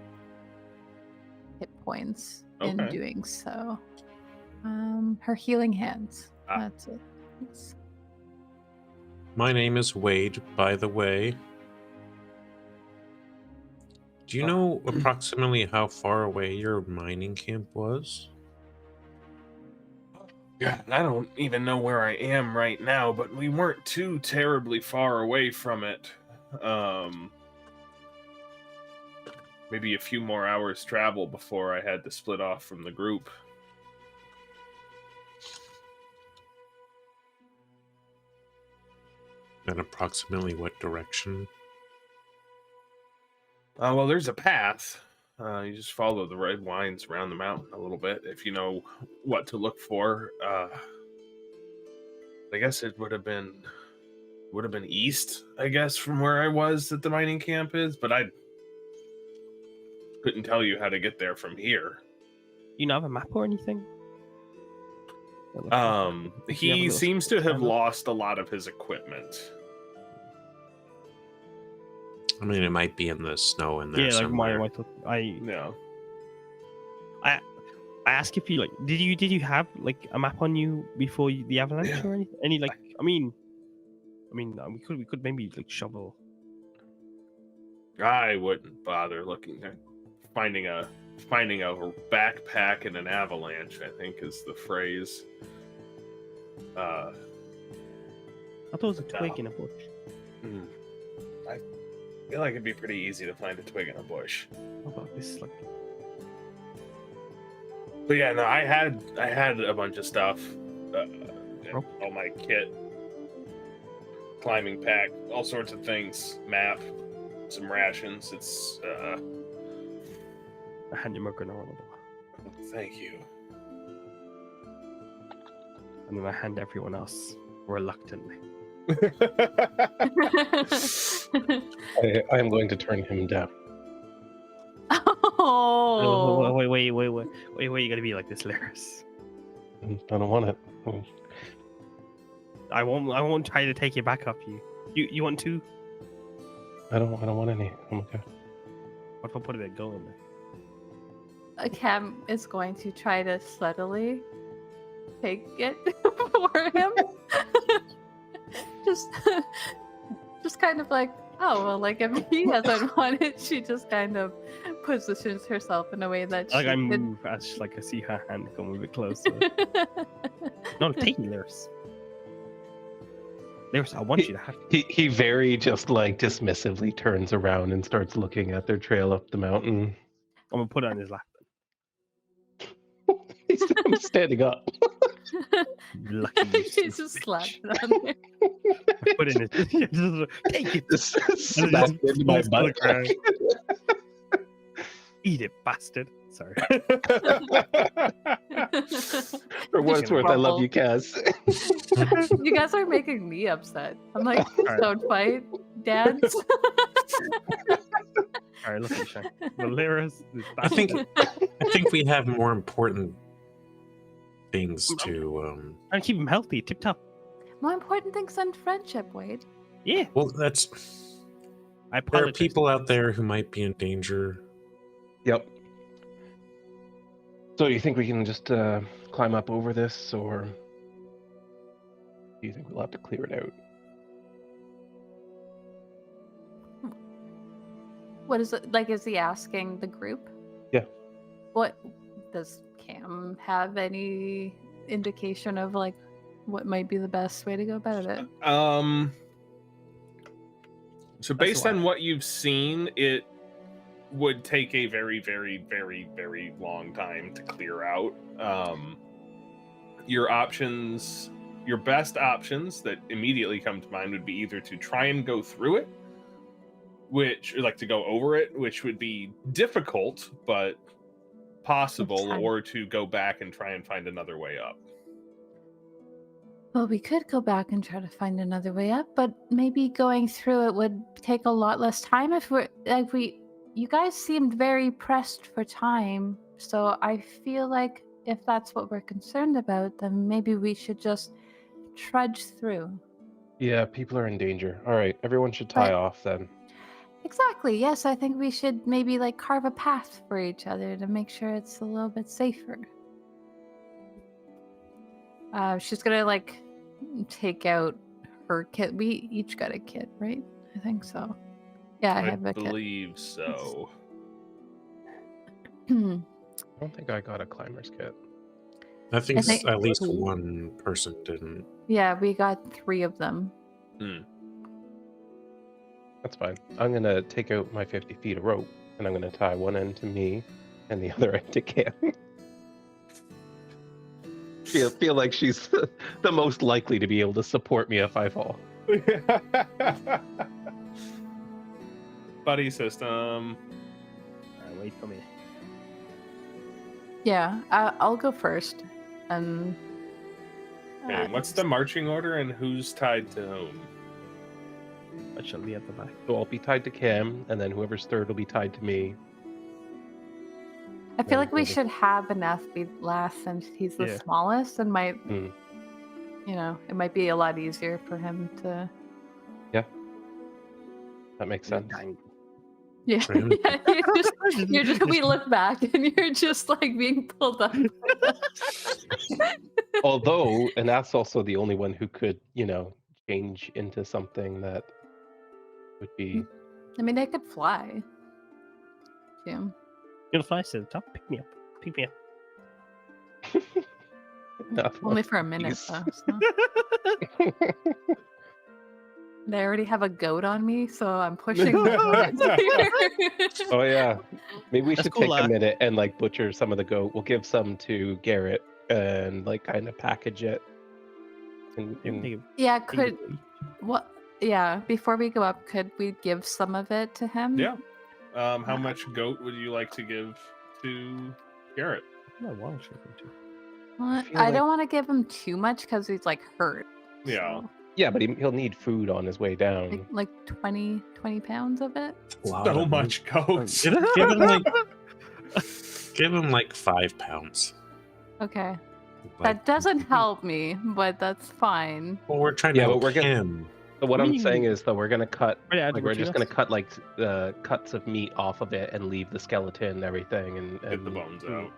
hit points in Okay. doing so. Her healing hands. Ah. That's it. It's- My name is Wade, by the way. Do you know approximately how far away your mining camp was? Yeah, I don't even know where I am right now, but we weren't too terribly far away from it. Maybe a few more hours travel before I had to split off from the group. And approximately what direction? Well, there's a path. You just follow the red lines around the mountain a little bit if you know what to look for. I guess it would have been east, I guess, from where I was that the mining camp is, but I couldn't tell you how to get there from here. You don't have a map or anything? He seems to have lost a lot of his equipment. I mean, it might be in the snow in there somewhere. I asked if you did you have a map on you before the avalanche or anything? We could maybe shovel. I wouldn't bother looking at finding a backpack in an avalanche, I think is the phrase. I thought it was a twig in a bush. I feel like it'd be pretty easy to find a twig in a bush. How about this? But yeah, no, I had a bunch of stuff. All my kit, climbing pack, all sorts of things, map, some rations. It's I hand him a granola. Thank you. And then I hand everyone else reluctantly. I am going to turn him down. Oh. Wait, you gotta be like this, Laris. I don't want it. I won't try to take it back off you. You want to? I don't want any. I'm okay. What if I put it at go in there? Cam is going to try to subtly take it for him. just kind of if he doesn't want it, she just kind of positions herself in a way that she I move as I see her hand come a bit closer. No, take me, Laris. Laris, I want you to have. He very just dismissively turns around and starts looking at their trail up the mountain. I'm gonna put it on his lap. I'm standing up. Lucky she just slapped it on there. Put it in his. Take it. Smack it into my butt. Eat it, bastard. Sorry. For what it's worth, I love you, Kaz. You guys are making me upset. I'm like, don't fight, dads. All right, look at Shanks. The Laris is I think we have more important things to. And keep him healthy, tip top. More important things than friendship, Wade. Yeah. Well, there are people out there who might be in danger. Yep. So you think we can just climb up over this, or do you think we'll have to clear it out? What is it is he asking the group? Yeah. What does Cam have any indication of what might be the best way to go about it? So based on what you've seen, it would take a very, very, very, very long time to clear out. Your best options that immediately come to mind would be either to try and go through it, to go over it, which would be difficult but possible, or to go back and try and find another way up. Well, we could go back and try to find another way up, but maybe going through it would take a lot less time if you guys seemed very pressed for time, so I feel like if that's what we're concerned about, then maybe we should just trudge through. Yeah, people are in danger. All right, everyone should tie off then. Exactly. Yes, I think we should maybe carve a path for each other to make sure it's a little bit safer. She's gonna take out her kit. We each got a kit, right? I think so. Yeah, I have a kit. I believe so. I don't think I got a climber's kit. I think think- at least one person didn't. Yeah, we got 3 of them. That's fine. I'm gonna take out my 50 feet of rope, and I'm gonna tie one end to me, and the other end to Cam. feel like she's the most likely to be able to support me if I fall. Buddy system. Wait for me. Yeah, I'll go first. And Okay, what's the marching order and who's tied to whom? I shall be at the back. So I'll be tied to Cam, and then whoever's third will be tied to me. I feel like we Maybe. should have Aneth be last since he's the Yeah. smallest and might, Mm. you know, it might be a lot easier for him to. That makes sense. Yeah, For him. yeah you're just, we look back and you're just like being pulled up. Although, and that's also the only one who could, change into something that would be. I mean, they could fly. Yeah. You'll fly to the top. Pick me up. Pick me up. Enough Only of for a minute, these. though. So. They already have a goat on me, so I'm pushing the goat. Oh yeah, maybe we That's should cool, take a minute and like butcher some of the goat. We'll give some to Garrett and like kind of package it. And Yeah, could what? Yeah, before we go up, could we give some of it to him? Yeah. How much goat would you like to give to Garrett? No, wild chicken too. Well, feel I like- don't want to give him too much because he's like hurt. Yeah. so, yeah, but he'll need food on his way down. like 20 pounds of it. Lot So of much goats. Give him like 5 pounds. Okay. Like, That doesn't help me, but that's fine. well, we're trying Yeah, to but help we're gonna- him. So what I I'm mean- saying is that we're gonna cut. Yeah, Like we're just gonna cut like cuts of meat off of it and leave the skeleton and everything, and Get the bones out.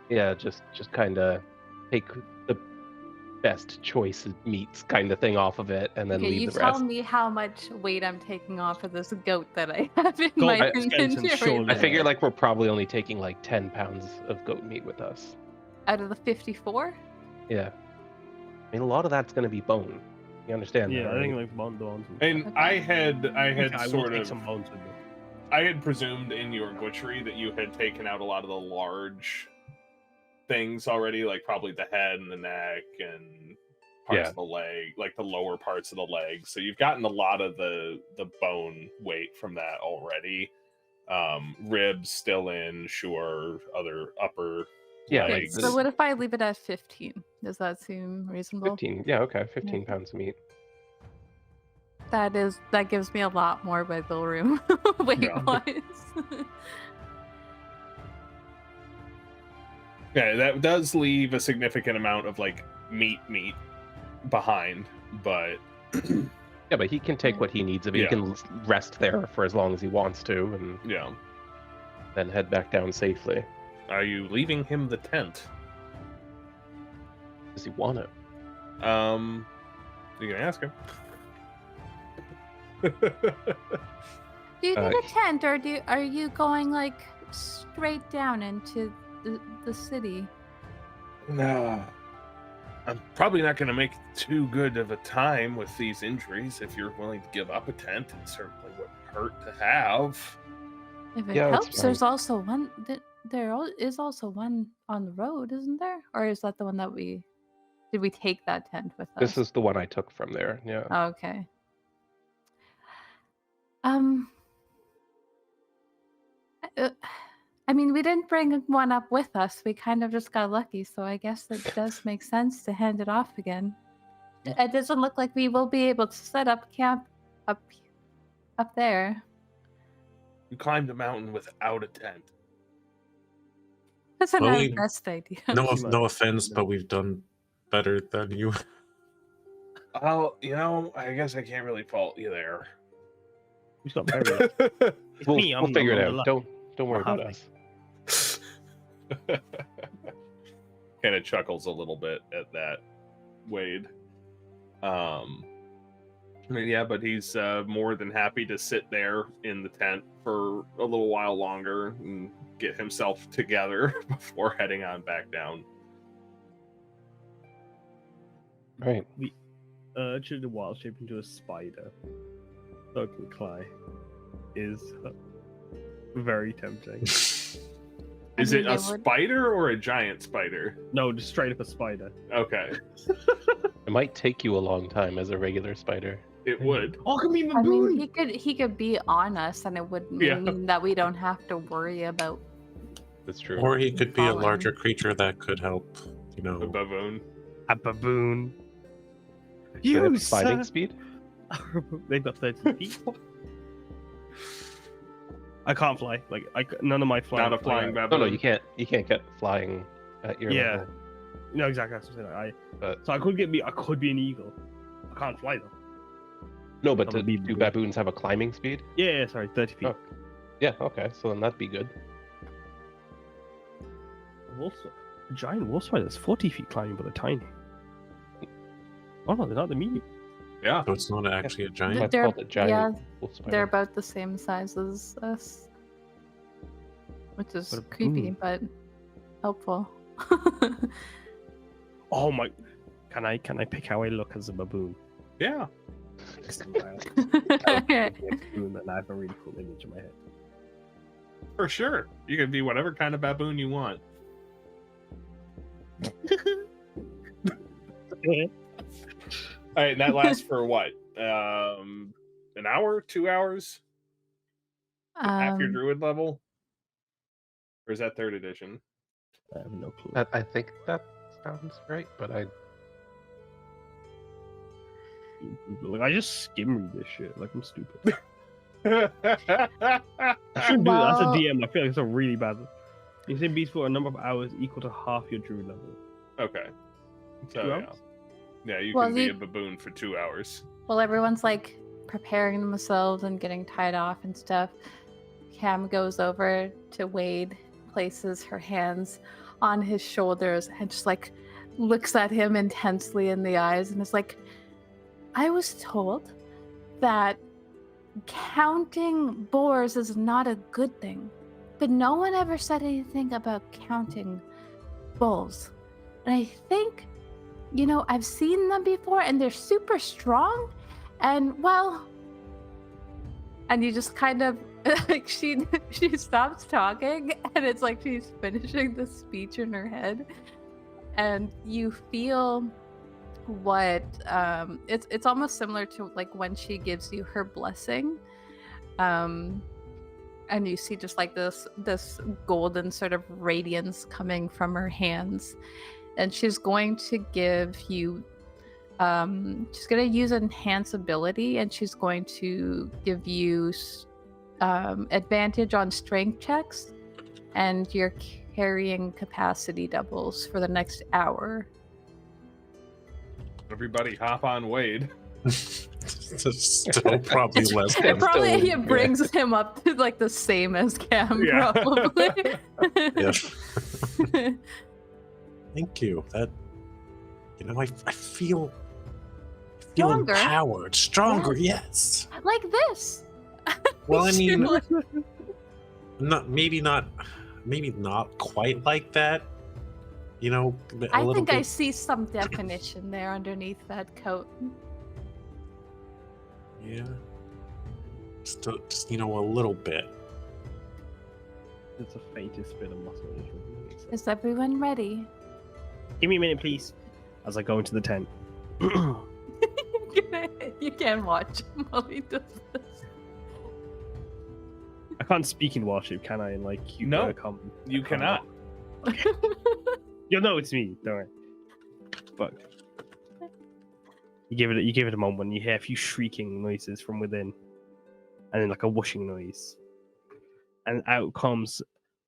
Yeah, just kind of take the best choice meats kind of thing off of it, and then Okay, leave you the tell rest. me how much weight I'm taking off of this goat that I have in Goat, my skeleton, inventory. shoulder. I figure like we're probably only taking like 10 pounds of goat meat with us. Out of the 54? Yeah, I mean a lot of that's gonna be bone. You understand? that, Yeah, I right? think like bones. And Okay. I had I will sort take of some bones with me. I had presumed in your butchery that you had taken out a lot of the large things already, like probably the head and the neck and parts Yeah. of the leg, like the lower parts of the leg. So you've gotten a lot of the bone weight from that already. Ribs still in, sure. Other upper Yeah, Okay, legs. so what if I leave it at 15? Does that seem reasonable? 15. Yeah, okay, 15 pounds of meat. That gives me a lot more wiggle room weight-wise. Yeah, that does leave a significant amount of like meat behind, but Yeah, but he can take what he needs. If he Yeah. can rest there for as long as he wants to, and yeah. then head back down safely. Are you leaving him the tent? Does he want it? You can ask him. Do you need Uh, a tent, or are you going like straight down into the city? No. I'm probably not going to make too good of a time with these injuries. If you're willing to give up a tent, it certainly wouldn't hurt to have. If it Yeah, that's helps, there's also one. Is also one on the road, isn't there? Or is that the one that did we take that tent with us? This is the one I took from there. Yeah. Oh, okay. I mean, we didn't bring one up with us. We kind of just got lucky, so I guess it does make sense to hand it off again. It doesn't look like we will be able to set up camp up there. You climbed a mountain without a tent. That's not Well, the we- best idea. No offense, but we've done better than you. Oh, I guess I can't really fault you there. He's got very. It's We'll, me, I'm we'll figure it the out. luck. Don't worry about I'll us. Kind of chuckles a little bit at that, Wade. Yeah, but he's more than happy to sit there in the tent for a little while longer and get himself together before heading on back down. Right. The urge of the wild shape into a spider, so can Cly, is very tempting. Is it a would- spider or a giant spider? No, just straight up a spider. Okay, It might take you a long time as a regular spider. it would. Oh, come even I mean, he could be on us, and it would Yeah. mean that we don't have to worry about. That's true. Or he could be a Falling. larger creature that could help, you A know. baboon. a baboon. Do they have You fighting son- speed? They've got 30 feet. I can't fly. Like none of my flying. Not a flying No, baboon. no, you can't get flying at your Yeah. level. No, exactly. That's what I'm saying. But So I could be an eagle. I can't fly though. no, but That would be do good. baboons have a climbing speed? Yeah, sorry, 30 feet. Oh. Yeah, okay, so then that'd be good. A giant wolf spider is 40 feet climbing, but they're tiny. Oh no, they're not the medium. Yeah. So it's not actually a giant. That's They're- called a giant yeah, wolf spider. They're about the same size as us, which is But a creepy baboon. but helpful. Oh my! Can I pick how I look as a baboon? Yeah. And I have a really cool image in my head. For sure. You can be whatever kind of baboon you want. All right, and that lasts for what? An hour? 2 hours? Half your Um, druid level? Or is that 3rd edition? I have no clue. I think that sounds right, but Like, I just skim read this shit. Like I'm stupid. Okay. I shouldn't do that. That's Well- a DM. I feel like it's a really bad. You say beats for a number of hours equal to half your druid level. So, 2 yeah. hours? Yeah, you Well, can be you- a baboon for 2 hours. While everyone's like preparing themselves and getting tied off and stuff, Cam goes over to Wade, places her hands on his shoulders, and just like looks at him intensely in the eyes and is like, I was told that counting boars is not a good thing, but no one ever said anything about counting bulls. And I think, I've seen them before and they're super strong. And well, and you just kind of like she stops talking and it's like she's finishing the speech in her head, and you feel what it's almost similar to like when she gives you her blessing, and you see just like this golden sort of radiance coming from her hands, and she's going to give you she's going to use enhance ability, and she's going to give you advantage on strength checks, and your carrying capacity doubles for the next hour. Everybody hop on Wade. Still probably less It than. probably still- brings him up to like the same as Cam, Yeah. probably. Yeah. Thank you. That I feel Stronger. empowered, stronger. Yes. Like this. Well, I mean, Like- maybe not quite like that. A I little think bit. I see some definition there underneath that coat. Yeah. Just a little bit. It's the faintest bit of muscle. Is everyone ready? Give me a minute, please. As I go into the tent. You can watch him while he does this. I can't speak in Warship, can I? And like you No, come. You cannot. You'll know it's me, don't worry. But you give it a moment when you hear a few shrieking noises from within, and then like a whooshing noise, and out comes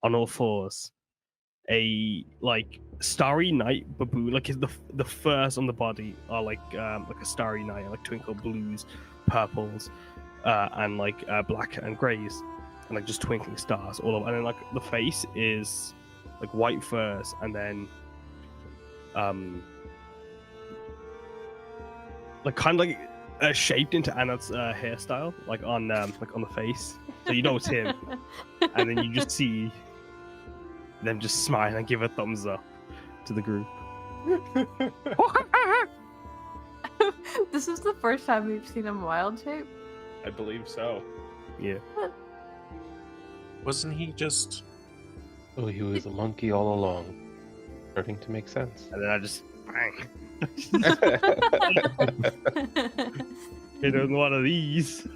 on all fours a like starry night baboon. Like the furs on the body are like a starry night, like twinkle blues, purples, and like black and greys, and like just twinkling stars all over. And then like the face is like white furs, and then like kind of like shaped into Anna's hairstyle, like on the face. So you know it's him, and then you just see them just smile and give a thumbs up to the group. This is the first time we've seen him wild shape. I believe so. Yeah. Wasn't he just? Oh, he was a monkey all along. Starting to make sense. And then I just bang. Hit on one of these.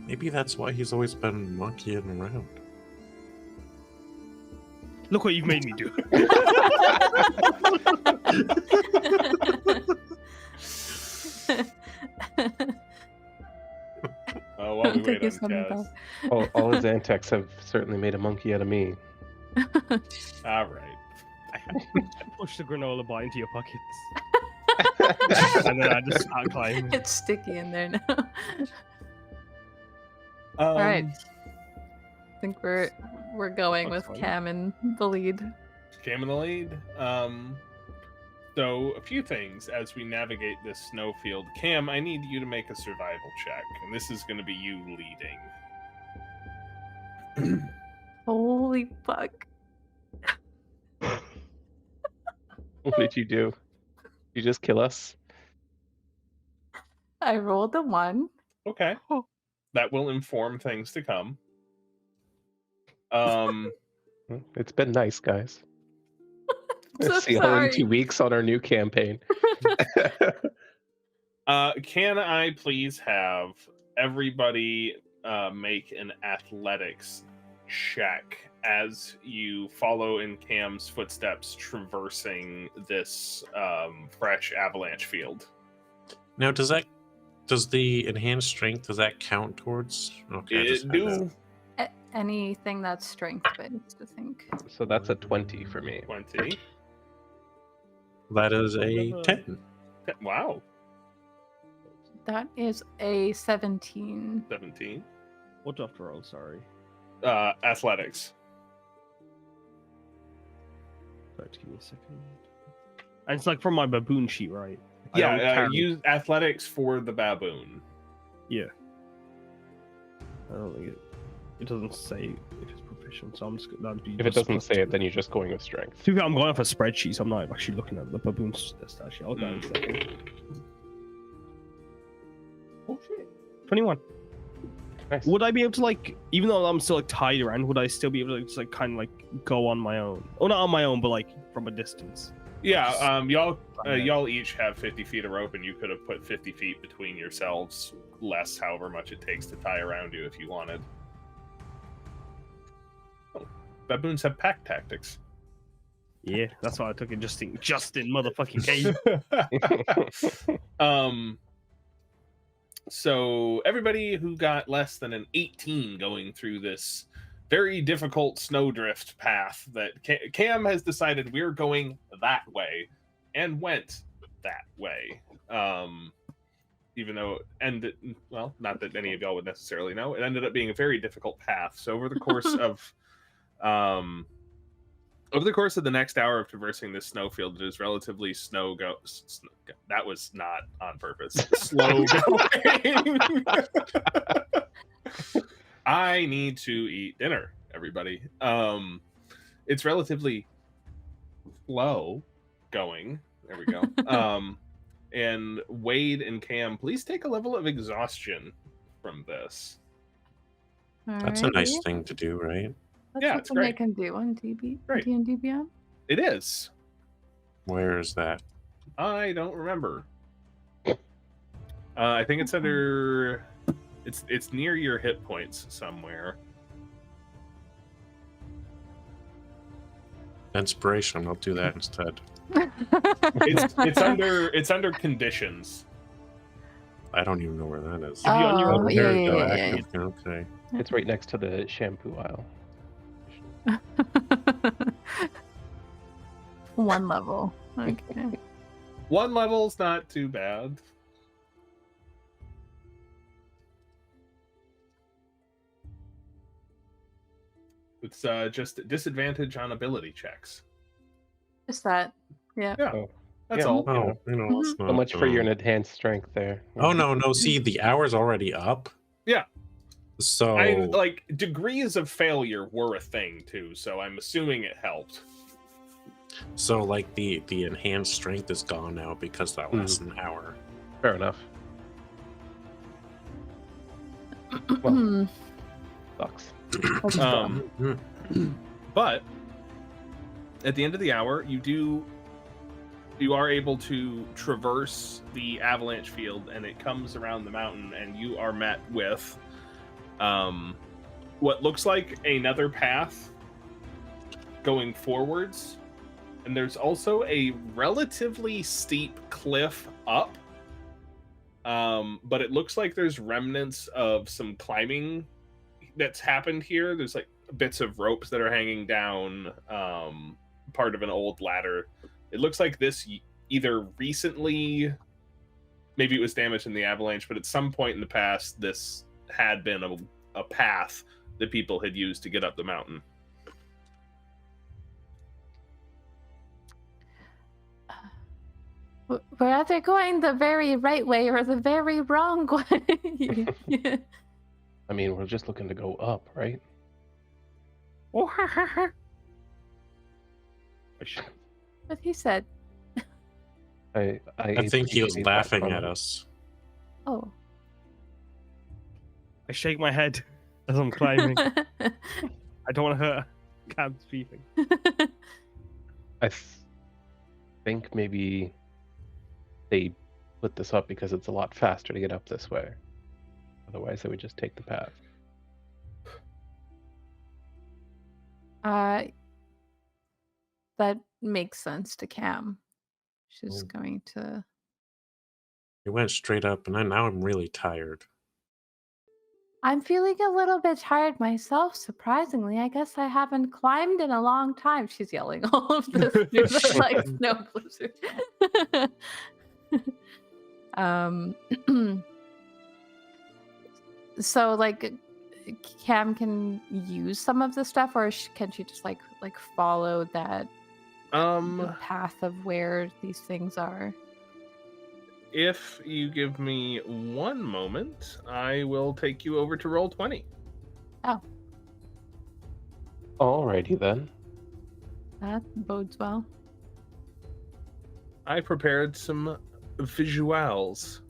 Maybe that's why he's always been monkeying around. Look what you've made me do. Oh, while we wait on Kaz. All his antics have certainly made a monkey out of me. All right. I push the granola bar into your pockets. And then I just start climbing. It's sticky in there now. All right. I think we're going with Cam in the lead. Cam in the lead. So a few things as we navigate this snowfield. Cam, I need you to make a survival check, and this is going to be you leading. Holy fuck. What did you do? You just kill us? I rolled a 1. Okay. That will inform things to come. It's been nice, guys. So See you sorry. in 2 weeks on our new campaign. Can I please have everybody make an athletics check as you follow in Cam's footsteps, traversing this fresh avalanche field? Now, does the enhanced strength, does that count towards? Okay, I just It had do. that. Anything that's strength based, I think. So that's a 20 for me. 20. That is a 10. Wow. That is a 17. 17. What do I have to roll? Sorry. Athletics. Sorry, give me a second. And it's like from my baboon sheet, right? Yeah, use athletics for the baboon. Yeah. I don't think it doesn't say if it's proficient, so I'm just that'd be. If it doesn't say it, then you're just going with strength. To be fair, I'm going off a spreadsheet, so I'm not actually looking at the baboon's stat sheet. I'll go in a second. Oh shit! 21. Nice. Would I be able to, like, even though I'm still like tied around, would I still be able to just like kind of like go on my own? Oh, not on my own, but like from a distance. Yeah, y'all each have 50 feet of rope, and you could have put 50 feet between yourselves, less however much it takes to tie around you if you wanted. Oh, baboons have pack tactics. Yeah, that's why I took it just in motherfucking case. So everybody who got less than an 18 going through this very difficult snowdrift path that Cam has decided we're going that way, and went that way. Even though it ended, well, not that any of y'all would necessarily know, it ended up being a very difficult path. So over the course of the next hour of traversing this snowfield, it is relatively that was not on purpose. Slow going. I need to eat dinner, everybody. It's relatively slow going. There we go. And Wade and Cam, please take a level of exhaustion from this. That's a nice thing to do, right? That's Yeah, it's something great. I can do on D&D Beyond. It is. Where is that? I don't remember. I think it's under. It's near your hit points somewhere. Inspiration. I'll do that instead. It's under conditions. I don't even know where that is. Oh, yeah. yeah. Okay. It's right next to the shampoo aisle. 1 level. Okay. 1 level's not too bad. It's just disadvantage on ability checks. Just that. Yeah. Yeah. Oh, That's Yeah. all. Oh, it's So not. much for your enhanced strength there. Oh no! See, the hour's already up. Yeah. So like degrees of failure were a thing too, so I'm assuming it helped. So like the enhanced strength is gone now because that lasts an hour. Fair enough. Well, sucks. But at the end of the hour, you are able to traverse the avalanche field, and it comes around the mountain, and you are met with what looks like another path going forwards, and there's also a relatively steep cliff up, but it looks like there's remnants of some climbing that's happened here. There's like bits of ropes that are hanging down, part of an old ladder. It looks like this either recently, maybe it was damaged in the avalanche, but at some point in the past, this had been a path that people had used to get up the mountain. We're either going the very right way or the very wrong way. I mean, we're just looking to go up, right? What he said. I think he was appreciate that laughing at comment. us. Oh. I shake my head as I'm climbing. I don't want to hurt Cam's feeling. I think maybe they put this up because it's a lot faster to get up this way. Otherwise, they would just take the path. That makes sense to Cam. She's Mm. going to. It went straight up, and now I'm really tired. I'm feeling a little bit tired myself, surprisingly. I guess I haven't climbed in a long time. She's yelling all of this through the like snow blizzard. So like Cam can use some of the stuff, or can she just like follow that path of where these things are? If you give me one moment, I will take you over to Roll20. Oh, Alrighty then. that bodes well. I prepared some visuals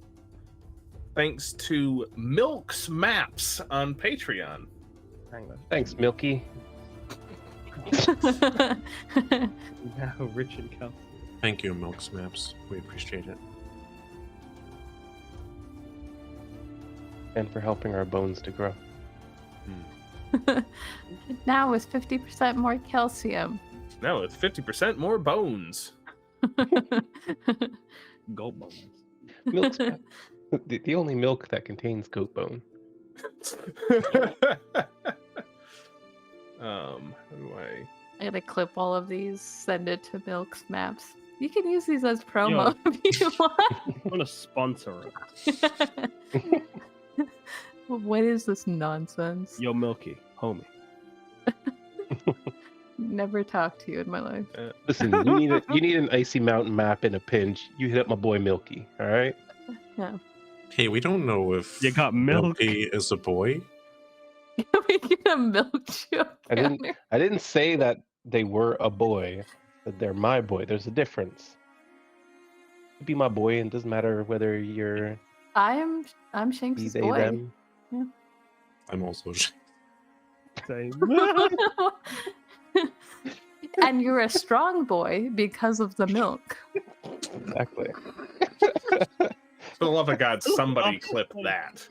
thanks to Milk's Maps on Patreon. Hang on. Thanks, Milky. Now, Richard Cal. Thank you, Milk's Maps. We appreciate it. And for helping our bones to grow. Now with 50% more calcium. Now with 50% more bones. Gold bones. Milk's the only milk that contains goat bone. How do I... I gotta clip all of these, send it to Milk's Maps. You can use these as promo if you want. I want to sponsor it. What is this nonsense? Yo, Milky, homie. Never talked to you in my life. Listen, you need an icy mountain map in a pinch. You hit up my boy Milky, all right? Yeah. Hey, we don't know if You got milk. Milky is a boy. We get a milk joke. I didn't say that they were a boy. That they're my boy. There's a difference. You be my boy, and it doesn't matter whether you're I'm he, Shanks' they, boy. them. I'm also. Same. And you're a strong boy because of the milk. Exactly. For the love of God, somebody clip that.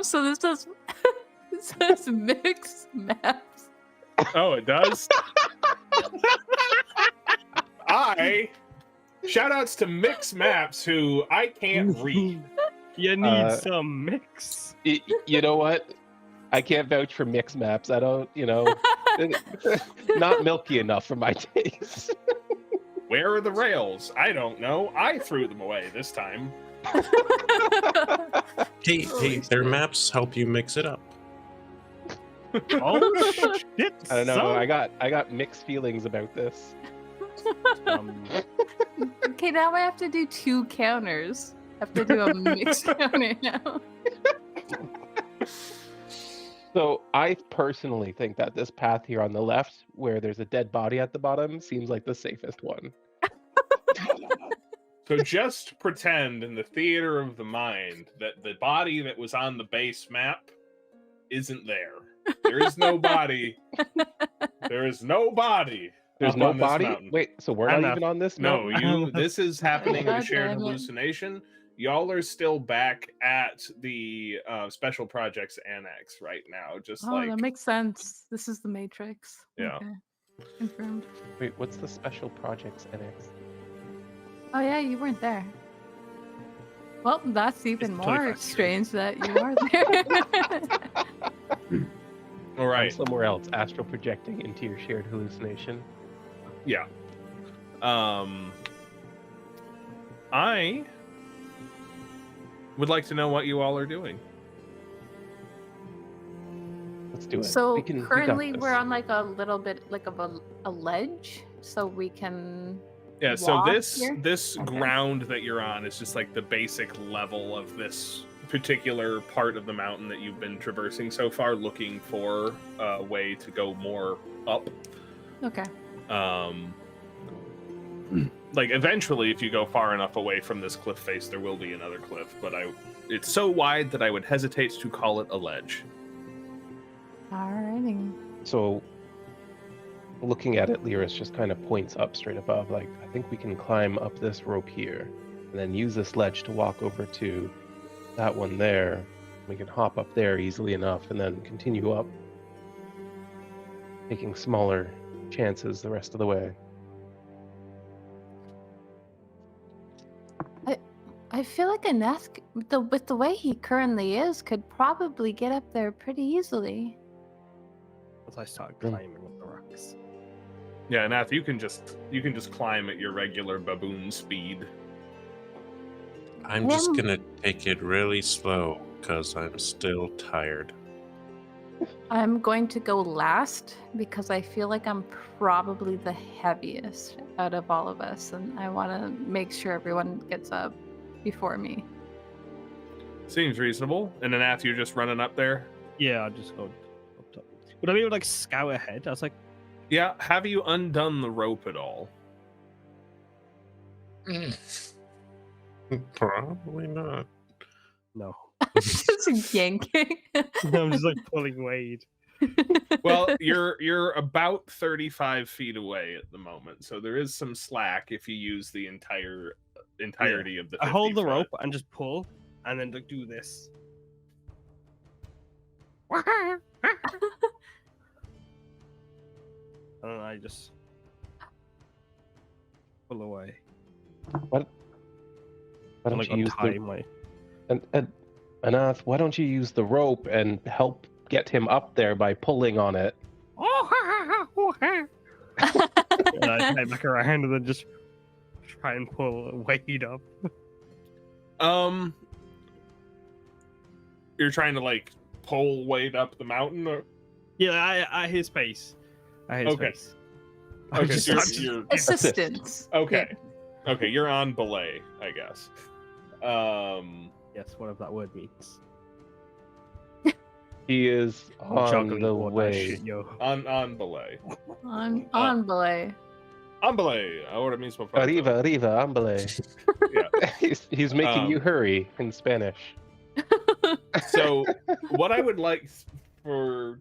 So this says Mix Maps. Oh, it does? Shoutouts to Mix Maps, who I can't read. You need some mix. You know what? I can't vouch for mixed maps. I don't, not milky enough for my taste. Where are the rails? I don't know. I threw them away this time. Hey, their maps help you mix it up. Oh shit! I don't know. son. I got mixed feelings about this. Okay, now I have to do 2 counters. I have to do a mixed counter now. So I personally think that this path here on the left, where there's a dead body at the bottom, seems like the safest one. So just pretend in the theater of the mind that the body that was on the base map isn't there. There is no body. There is no body. There's up no on this body? mountain. Wait, so we're I'm not not- even on this No, mountain? this is happening in a God shared damn it. hallucination. Y'all are still back at the Special Projects Annex right now. Just Oh, like that makes sense. This is the Matrix. Yeah. Okay. Confirmed. Wait, what's the Special Projects Annex? Oh yeah, you weren't there. Well, that's even totally more fine. strange that you are there. all I'm right. somewhere else, astral projecting into your shared hallucination. Yeah. I would like to know what you all are doing. Let's do it. So we got currently this. we're on like a little bit like of a ledge, so we can. Yeah, so walk this here? this Okay. ground that you're on is just like the basic level of this particular part of the mountain that you've been traversing so far, looking for a way to go more up. Okay. Like eventually, if you go far enough away from this cliff face, there will be another cliff, but it's so wide that I would hesitate to call it a ledge. Alrighty. So, looking at it, Lyris just kind of points up straight above, like, I think we can climb up this rope here, and then use this ledge to walk over to that one there. We can hop up there easily enough, and then continue up, taking smaller chances the rest of the way. I feel like Aneth, with the way he currently is, could probably get up there pretty easily. As I start climbing up the rocks. Yeah, Nath, you can just climb at your regular baboon speed. I'm just gonna take it really slow because I'm still tired. I'm going to go last because I feel like I'm probably the heaviest out of all of us, and I want to make sure everyone gets up before me. Seems reasonable. And then Nath, you're just running up there. Yeah, I'll just go up top. Would I be able to like scout ahead? I was like, Yeah, have you undone the rope at all? Probably not. no. Just yanking. I'm just like pulling Wade. Well, you're about 35 feet away at the moment, so there is some slack if you use the entirety of the 50 I hold the foot. rope and just pull, and then like, do this. And then I just pull away. Why And don't like you use untie the my. Anath, why don't you use the rope and help get him up there by pulling on it? And I head back around and then just try and pull Wade up. You're trying to like pull Wade up the mountain, or Yeah, I his pace. I his Okay. pace. okay, just- so I'm just- you're Assistance. okay. Okay, you're on belay, I guess. Yes, whatever that word means. He is I'm on chuckling the about that way. shit, yo. on belay. On belay. On belay. Ahora mismo pronto. Arriva, arriva, ambele. Yeah. He's making you hurry in Spanish. So, what I would like for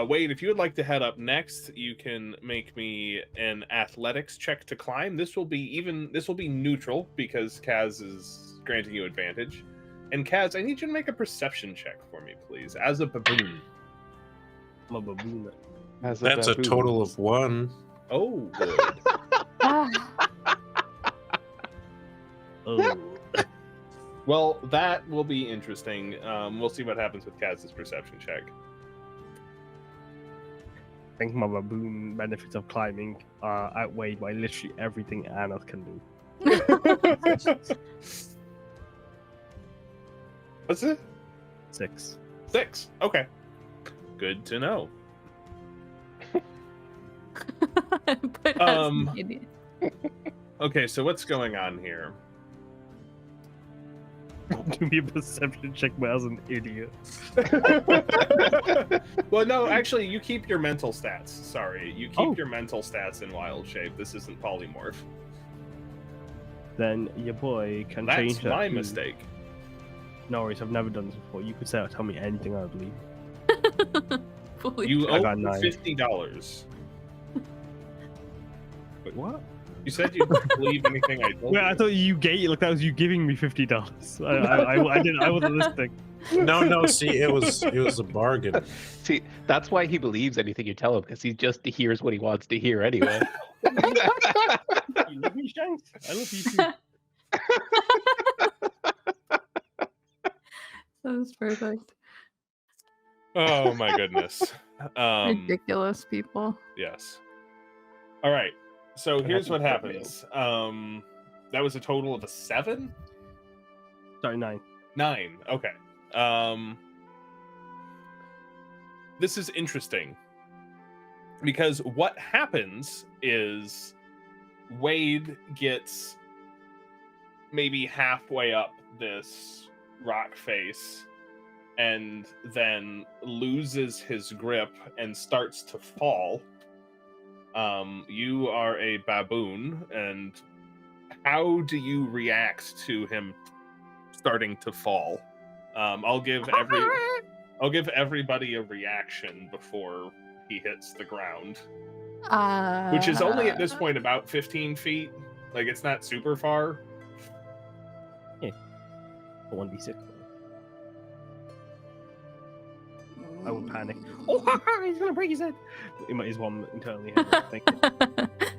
Wade, if you would like to head up next, you can make me an athletics check to climb. This will be neutral because Kaz is granting you advantage. And Kaz, I need you to make a perception check for me, please, as a baboon. I'm a baboon. As That's a baboon. total of 1. Oh, good. Ah, Oh. Well, that will be interesting. We'll see what happens with Kaz's perception check. I think my baboon benefits of climbing are outweighed by literally everything Anath can do. What's it? 6. 6. Okay. Good to know. But as an idiot. Okay, so what's going on here? Give me a perception check, but as an idiot. Well, no, actually, you keep your mental stats. Sorry, you keep your mental stats in wild shape. This isn't polymorph. Then your boy can change That's that. my to- mistake. No worries, I've never done this before. You could say or tell me anything, I believe. Fully You I owe got me 9. $50. Wait, what? You said you didn't believe anything I told Wait, you. I thought you gave like that was you giving me $50. I didn't. I wasn't listening. No. See, it was a bargain. See, that's why he believes anything you tell him, because he just hears what he wants to hear anyway. You love me, Shanks. I love you too. That was perfect. Oh my goodness. Ridiculous people. Yes. All right. So Gonna here's have what to happens. That was a total of a 7? Sorry, 9. 9. Okay. This is interesting because what happens is Wade gets maybe halfway up this rock face and then loses his grip and starts to fall. You are a baboon, and how do you react to him starting to fall? I'll give everybody a reaction before he hits the ground, which is only at this point about 15 feet. Like, it's not super far. A 1d6. I would panic. Oh, he's gonna break his head. Is one internally. Thinking. I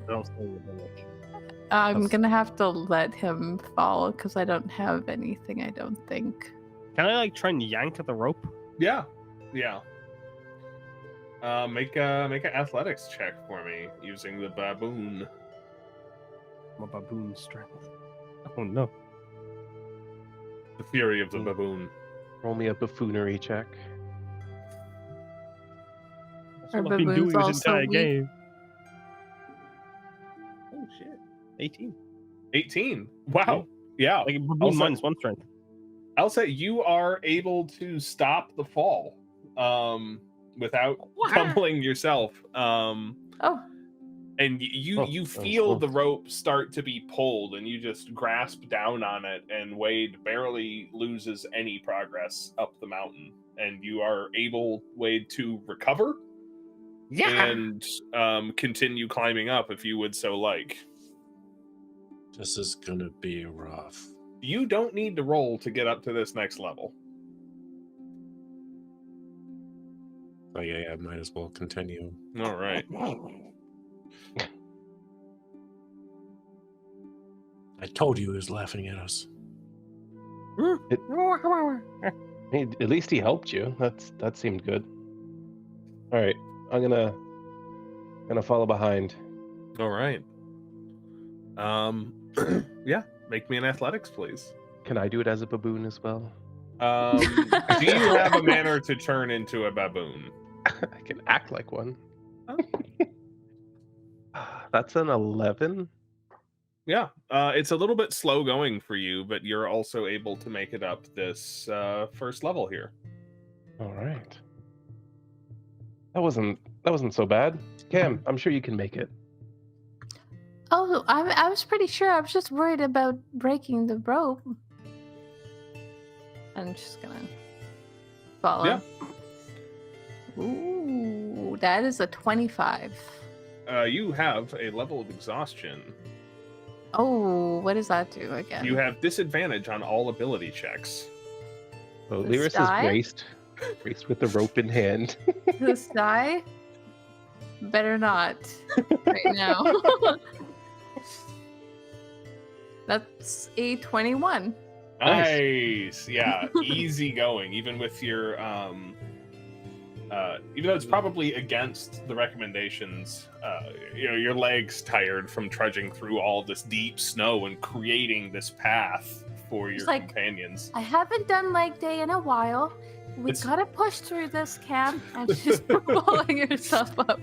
don't say it, but like, I'm That's- gonna have to let him fall because I don't have anything. I don't think. can I like try and yank at the rope? Yeah. Make an athletics check for me using the baboon. My baboon strength. Oh no. The fury of the baboon. Roll me a buffoonery check. That's Our what I've been baboon's doing this also entire weak. game. Oh shit. 18. 18. Wow. Yeah. Like baboon Also- minus 1 strength. I'll say you are able to stop the fall without tumbling yourself. Oh, And you Oh, feel cool. the rope start to be pulled, and you just grasp down on it, and Wade barely loses any progress up the mountain. And you are able, Wade, to recover and continue climbing up if you would so like. This is gonna be rough. You don't need to roll to get up to this next level. So yeah, I might as well continue. All right. I told you he was laughing at us. Hey, at least he helped you. That seemed good. All right, I'm gonna follow behind. All right. Yeah, make me an athletics, please. Can I do it as a baboon as well? Do you have a manner to turn into a baboon? I can act like one. Oh. That's an 11. Yeah, it's a little bit slow going for you, but you're also able to make it up this first level here. All right. That wasn't so bad. Cam, I'm sure you can make it. oh, I was pretty sure. I was just worried about breaking the rope. I'm just gonna follow. Yeah. Ooh, that is a 25. You have a level of exhaustion. Oh, what does that do again? You have disadvantage on all ability checks. So The Lyris sky? is raced with the rope in hand. This guy better not right now. That's a 21. Nice. Yeah, easy going. Even with your even though it's probably against the recommendations, your legs tired from trudging through all this deep snow and creating this path for your It's like- companions. I haven't done leg day in a while. We gotta push through this, Cam. And she's pulling herself up.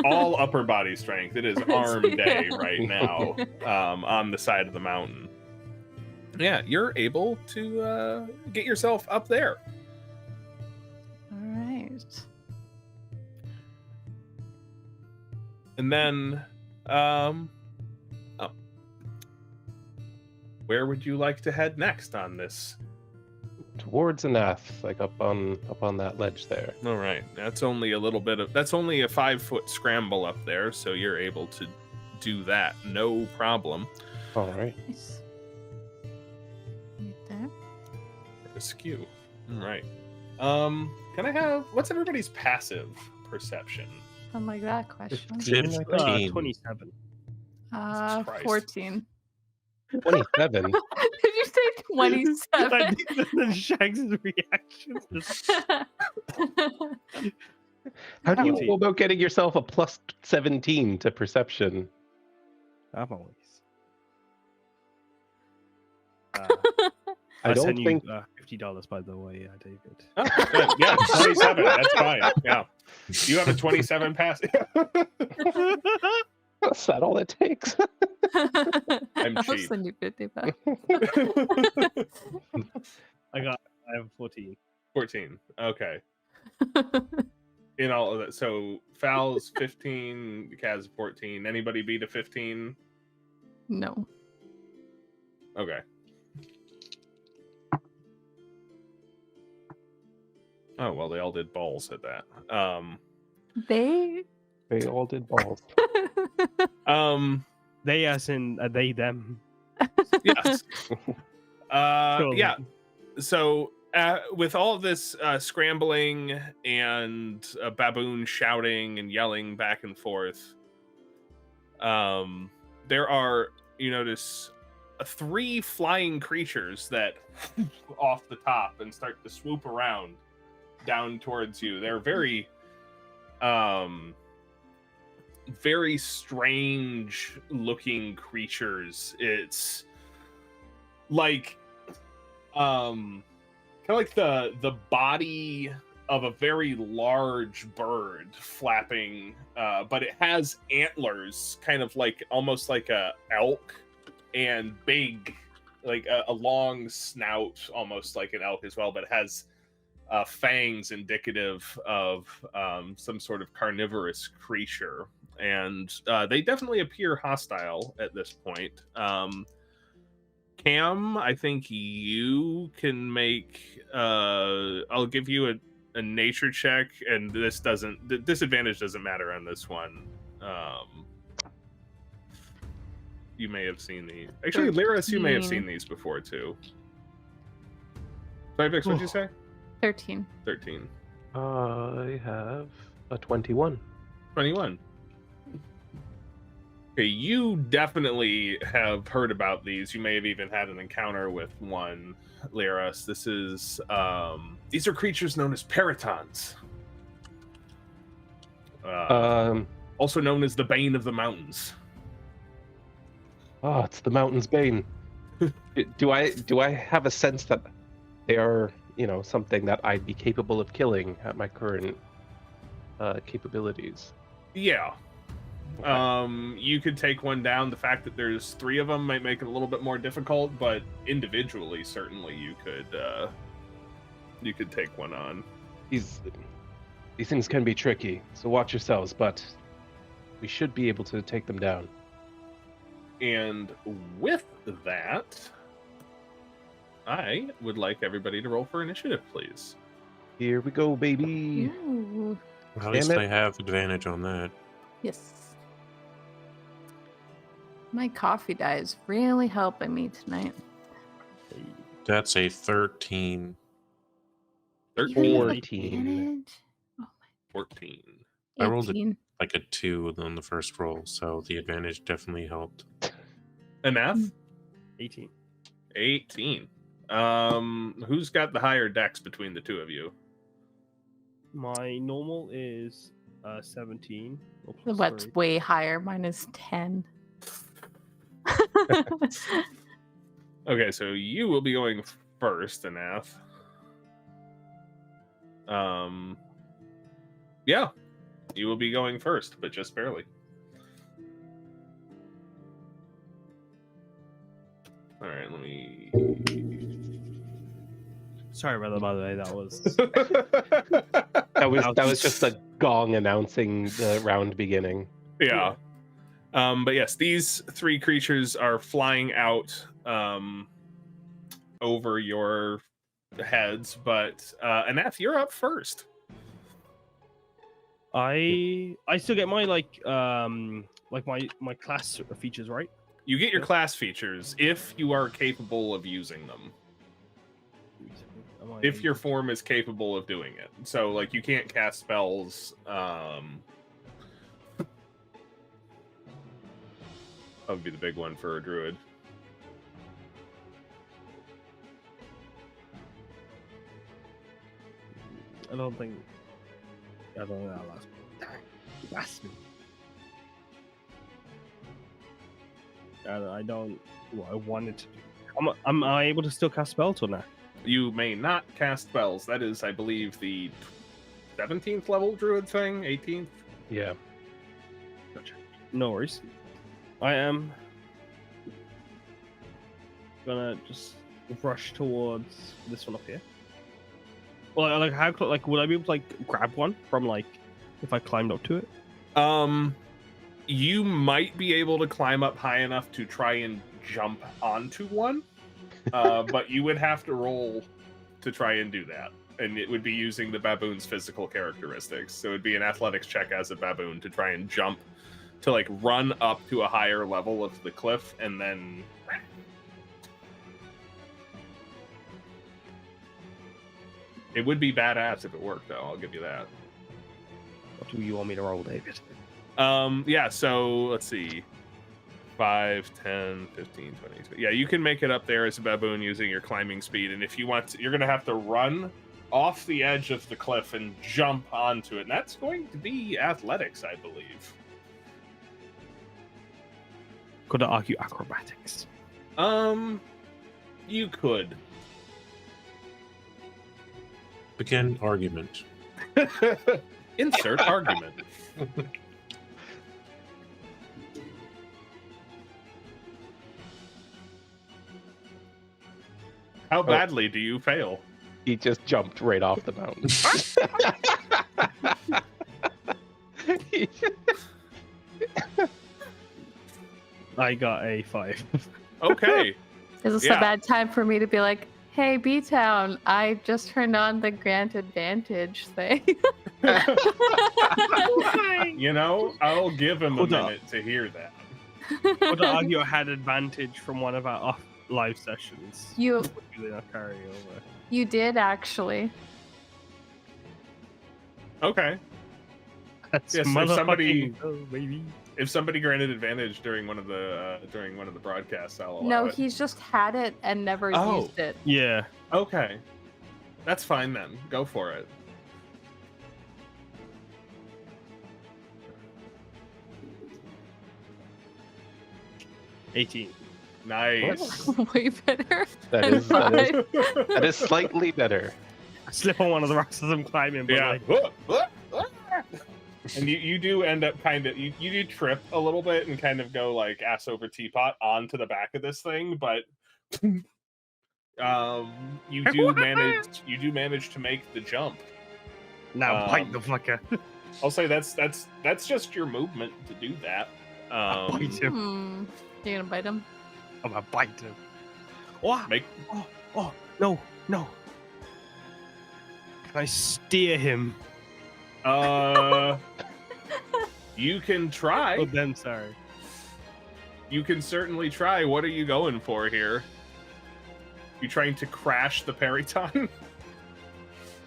All upper body strength. It is arm day right now on the side of the mountain. Yeah, you're able to get yourself up there. All right. And then, where would you like to head next on this? Towards Anath, like up on that ledge there. All right, that's only a 5-foot scramble up there, so you're able to do that, no problem. All right. Nice. Right there. Askew. All right. Can I have what's everybody's passive perception? Oh my god, question. 15. 27. Christ. 14. 27. Did you say 27? The Shanks' reaction. How do you go about getting yourself a plus 17 to perception? I've always. I don't think. $50, by the way, David. Oh, good. Yeah, 27. That's fine. Yeah, you have a 27 pass. Is that all it takes? I'm I'll cheap. send you 50 back. I have 14. 14. Okay. In all of that, so Fal's 15, Kaz 14. Anybody beat a 15? No. Okay. Oh well, they all did balls at that. They all did balls. They as in they them. Yes. Totally. Yeah. So with all of this scrambling and a baboon shouting and yelling back and forth, there are, you notice, 3 flying creatures that off the top and start to swoop around down towards you. They're very very strange looking creatures. It's like kind of like the body of a very large bird flapping, but it has antlers, kind of like almost like a elk, and big, like a long snout, almost like an elk as well, but it has fangs indicative of some sort of carnivorous creature. And they definitely appear hostile at this point. Cam, I think you can make I'll give you a nature check, and the disadvantage doesn't matter on this one. You may have seen these. Actually, Lyris, you may have seen these before too. Sorry, Vix, what'd you say? 13. 13. I have a 21. 21. Okay, you definitely have heard about these. You may have even had an encounter with one, Lyris. This is these are creatures known as peritons. Also known as the Bane of the Mountains. Oh, it's the mountain's bane. Do I have a sense that they are, something that I'd be capable of killing at my current capabilities? Yeah. Okay. You could take one down. The fact that there's 3 of them might make it a little bit more difficult, but individually, certainly you could take one on. These things can be tricky, so watch yourselves, but we should be able to take them down. And with that, I would like everybody to roll for initiative, please. Here we go, baby. Ooh. At least I have advantage on that. Yes. My coffee dye is really helping me tonight. That's a 13. 14. 14. I rolled 18. like a 2 on the first roll, so the advantage definitely helped. Enough? 18. 18. Who's got the higher dex between the 2 of you? My normal is 17. Or plus What's 3. way higher? Mine is 10. Okay, so you will be going first, Anath. Yeah, you will be going first, but just barely. All right, let me. Sorry, brother. By the way, that was that was just a gong announcing the round beginning. Yeah. But yes, these three creatures are flying out over your heads. But Anath, you're up first. I still get my my class features, right? You get your class features if you are capable of using them. If your form is capable of doing it. So, like, you can't cast spells. That would be the big one for a druid. I don't think that'll last. Last me. I don't. What I wanted to do. Am I able to still cast spells or not? You may not cast spells. That is, I believe, the 17th level druid thing. 18th. Yeah. Gotcha. No worries. I am gonna just rush towards this one up here. Well, like how? Like, would I be able to like grab one from like if I climbed up to it? You might be able to climb up high enough to try and jump onto one, but you would have to roll to try and do that, and it would be using the baboon's physical characteristics. So it would be an athletics check as a baboon to try and jump, to like run up to a higher level of the cliff, and then. It would be badass if it worked, though. I'll give you that. What do you want me to roll, David? Yeah, so let's see. 5, 10, 15, 20. Yeah, you can make it up there as a baboon using your climbing speed. And if you want to, you're going to have to run off the edge of the cliff and jump onto it. And that's going to be athletics, I believe. Could I argue acrobatics? You could. Begin argument. Insert argument. How badly do you fail? He just jumped right off the mountain. I got a 5. Okay. Is this Yeah. a bad time for me to be like, hey, B-Town, I just turned on the grant advantage thing? You know, I'll give him a Hold up. minute to hear that. Could I argue I had advantage from one of our off live sessions? You Would really not carry over. you did actually. Okay. That's Yes, if somebody- baby. If somebody granted advantage during one of the broadcasts, I'll allow No, it. he's just had it and never Oh. used it. Yeah. Okay. That's fine then. Go for it. $18. Nice. Way better. That is slightly better. I slip on one of the rocks as I'm climbing, but Yeah. like, And you do end up kind of you do trip a little bit and kind of go like ass over teapot onto the back of this thing, but you do manage to make the jump. now bite the fucker. I'll say that's just your movement to do that. Bite him. You're gonna bite him? I'm gonna bite him. Oh, Make oh, no. Can I steer him? You can try. Oh, then sorry. You can certainly try. What are you going for here? You trying to crash the Periton?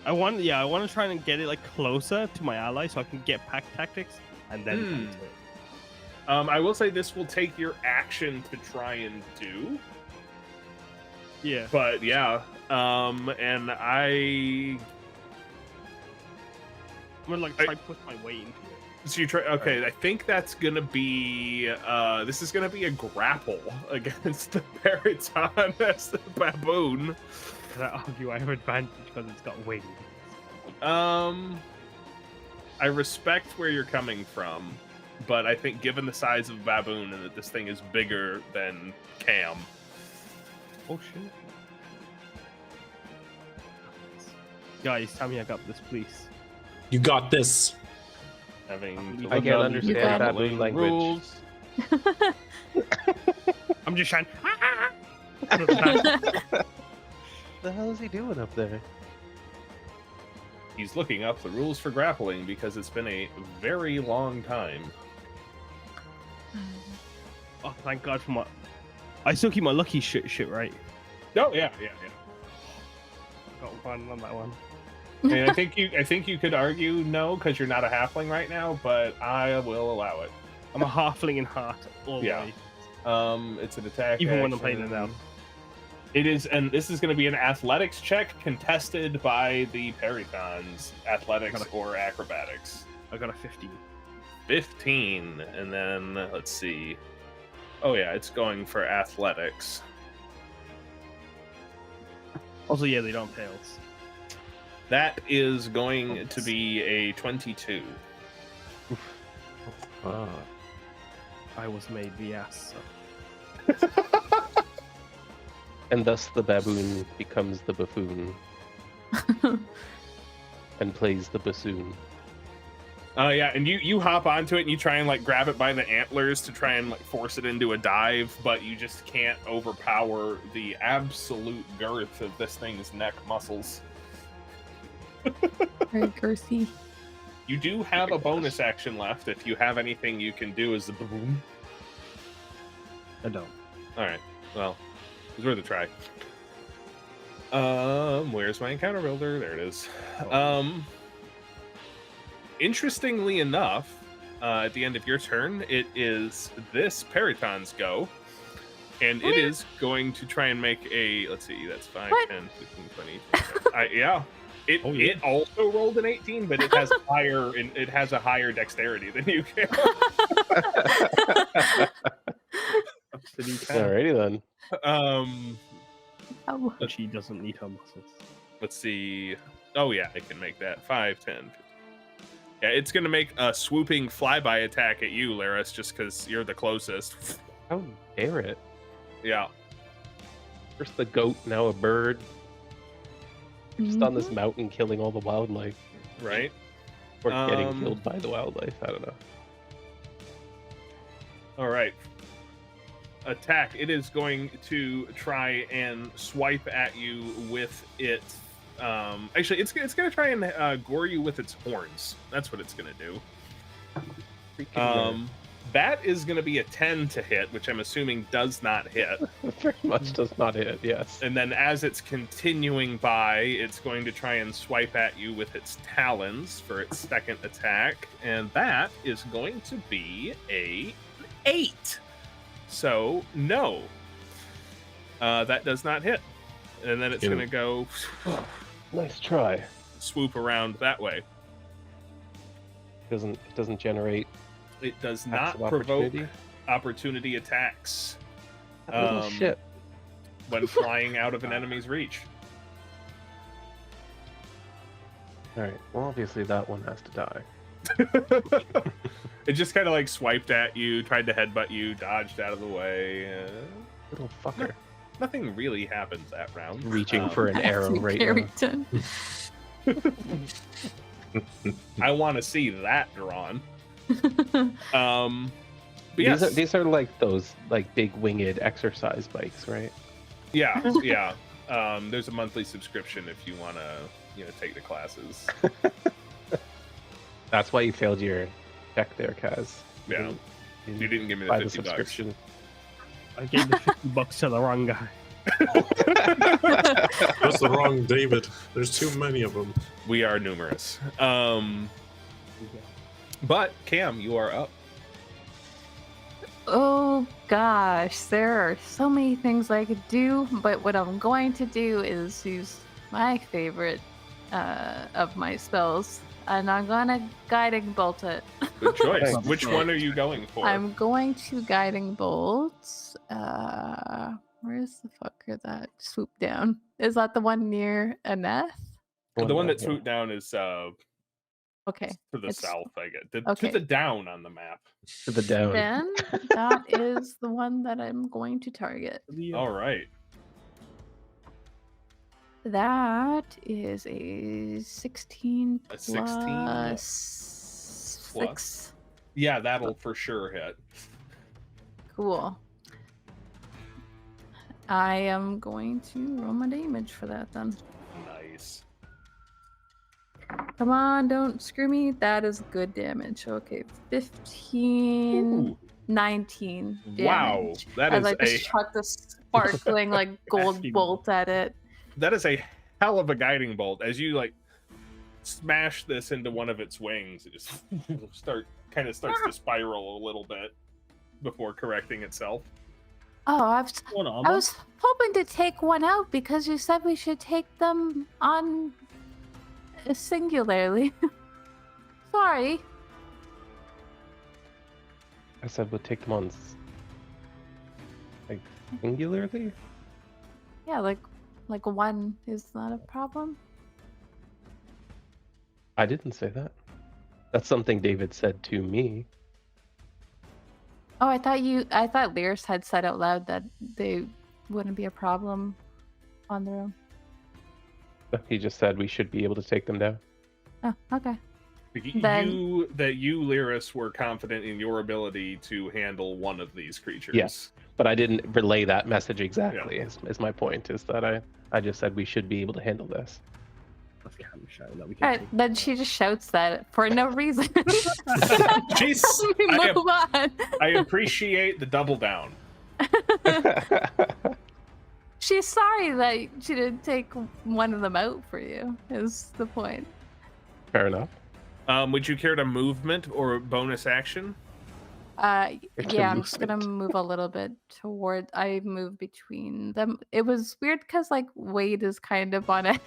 I want to try and get it like closer to my ally so I can get pack tactics and then bite it. I will say this will take your action to try and do. Yeah. But yeah, and I'm gonna like try to push my weight into it. so you try. Okay, I think that's gonna be. This is gonna be a grapple against the Periton as the baboon. Can I argue I have advantage because it's got wings? I respect where you're coming from, but I think given the size of Baboon and that this thing is bigger than Cam. Oh shit. Guys, tell me I got this, please. You got this. Having I can't understand Baboon language. rules. I'm just trying. What the hell is he doing up there? He's looking up the rules for grappling because it's been a very long time. Oh, thank God for my. I still keep my lucky shit right. Oh yeah. Got one on that one. And I think you could argue no because you're not a halfling right now, but I will allow it. I'm a halfling in heart all Yeah. way. It's an attack. Even when I'm action. playing it out. It is, and this is going to be an athletics check contested by the Peritons, athletics or acrobatics. I got a 15. 15, and then let's see. Oh yeah, it's going for athletics. Also, yeah, they don't tails. That is going to be a 22. I was made the ass. And thus the baboon becomes the buffoon and plays the bassoon. Yeah, and you hop onto it and you try and like grab it by the antlers to try and like force it into a dive, but you just can't overpower the absolute girth of this thing's neck muscles. Very girthy. You do have a bonus action left if you have anything you can do as the baboon. I don't. Alright, well, it's worth a try. Where's my encounter builder? There it is. Interestingly enough, at the end of your turn, it is this Periton's go. And it is going to try and make a, let's see, that's 5, What? 10, 15, 20. Yeah. It also rolled an 18, but it has a higher dexterity than you can. Alrighty then. Oh. But she doesn't need her muscles. Let's see. Oh yeah, I can make that 5, 10, 15. Yeah, it's gonna make a swooping flyby attack at you, Laris, just because you're the closest. How dare it? Yeah. First the goat, now a bird. Just on Mm-hmm. this mountain killing all the wildlife. Right. Or getting killed by the wildlife, I don't know. All right. Attack. It is going to try and swipe at you with its. Actually, it's gonna try and gore you with its horns. That's what it's gonna do. That is gonna be a 10 to hit, which I'm assuming does not hit. Very much does not hit, yes. And then as it's continuing by, it's going to try and swipe at you with its talons for its second attack, and that is going to be a 8. So no, that does not hit. And then it's going to go Nice try. swoop around that way. It doesn't generate. It does Attacks not of provoke opportunity? opportunity attacks Oh shit. when flying out of an enemy's reach. Alright, well obviously that one has to die. It just kind of like swiped at you, tried to headbutt you, dodged out of the way. Little fucker. Nothing really happens that round. Reaching for an arrow right now. Carrington. I want to see that drawn. But yes, These are like those like big winged exercise bikes, right? yeah. There's a monthly subscription if you want to, take the classes. That's why you failed your check there, Kaz. Yeah, you didn't give me the buy 50 bucks. subscription. I gave the $50 to the wrong guy. That's the wrong David. There's too many of them. We are numerous. But Cam, you are up. Oh gosh, there are so many things I could do, but what I'm going to do is use my favorite of my spells, and I'm gonna Guiding Bolt it. Good choice. Thanks. Which one are you going for? I'm going to Guiding Bolt. Where's the fucker that swooped down? Is that the one near Aneth? The one that swooped down is okay. to the south, I guess. Okay. To the down on the map. To the down. Then that is the one that I'm going to target. All right. That is a 16 A 16 plus 6. Yeah, that'll for sure hit. Cool. I am going to roll my damage for that then. Nice. Come on, don't screw me. That is good damage. Okay, 15, Ooh. 19 damage. Wow, that As is I just chuck the sparkling like gold bolt at it. That is a hell of a guiding bolt. As you like smash this into one of its wings, it just starts to spiral a little bit before correcting itself. Oh, I was hoping to take one out because you said we should take them on singularly. Sorry. I said we'll take them on like singularly? Yeah, like one is not a problem. I didn't say that. That's something David said to me. Oh, I thought Lyris had said out loud that they wouldn't be a problem on their own. He just said we should be able to take them down. Oh, okay. You, Lyris, were confident in your ability to handle one of these creatures. Yes, but I didn't relay that message exactly. Yeah. Is my point, is that I just said we should be able to handle this. Alright, then she just shouts that for no reason. I appreciate the double down. She's sorry that she didn't take one of them out for you, is the point. Fair enough. Would you care to movement or bonus action? Yeah, I'm just gonna move a little bit toward. I move between them. It was weird because like Wade is kind of on a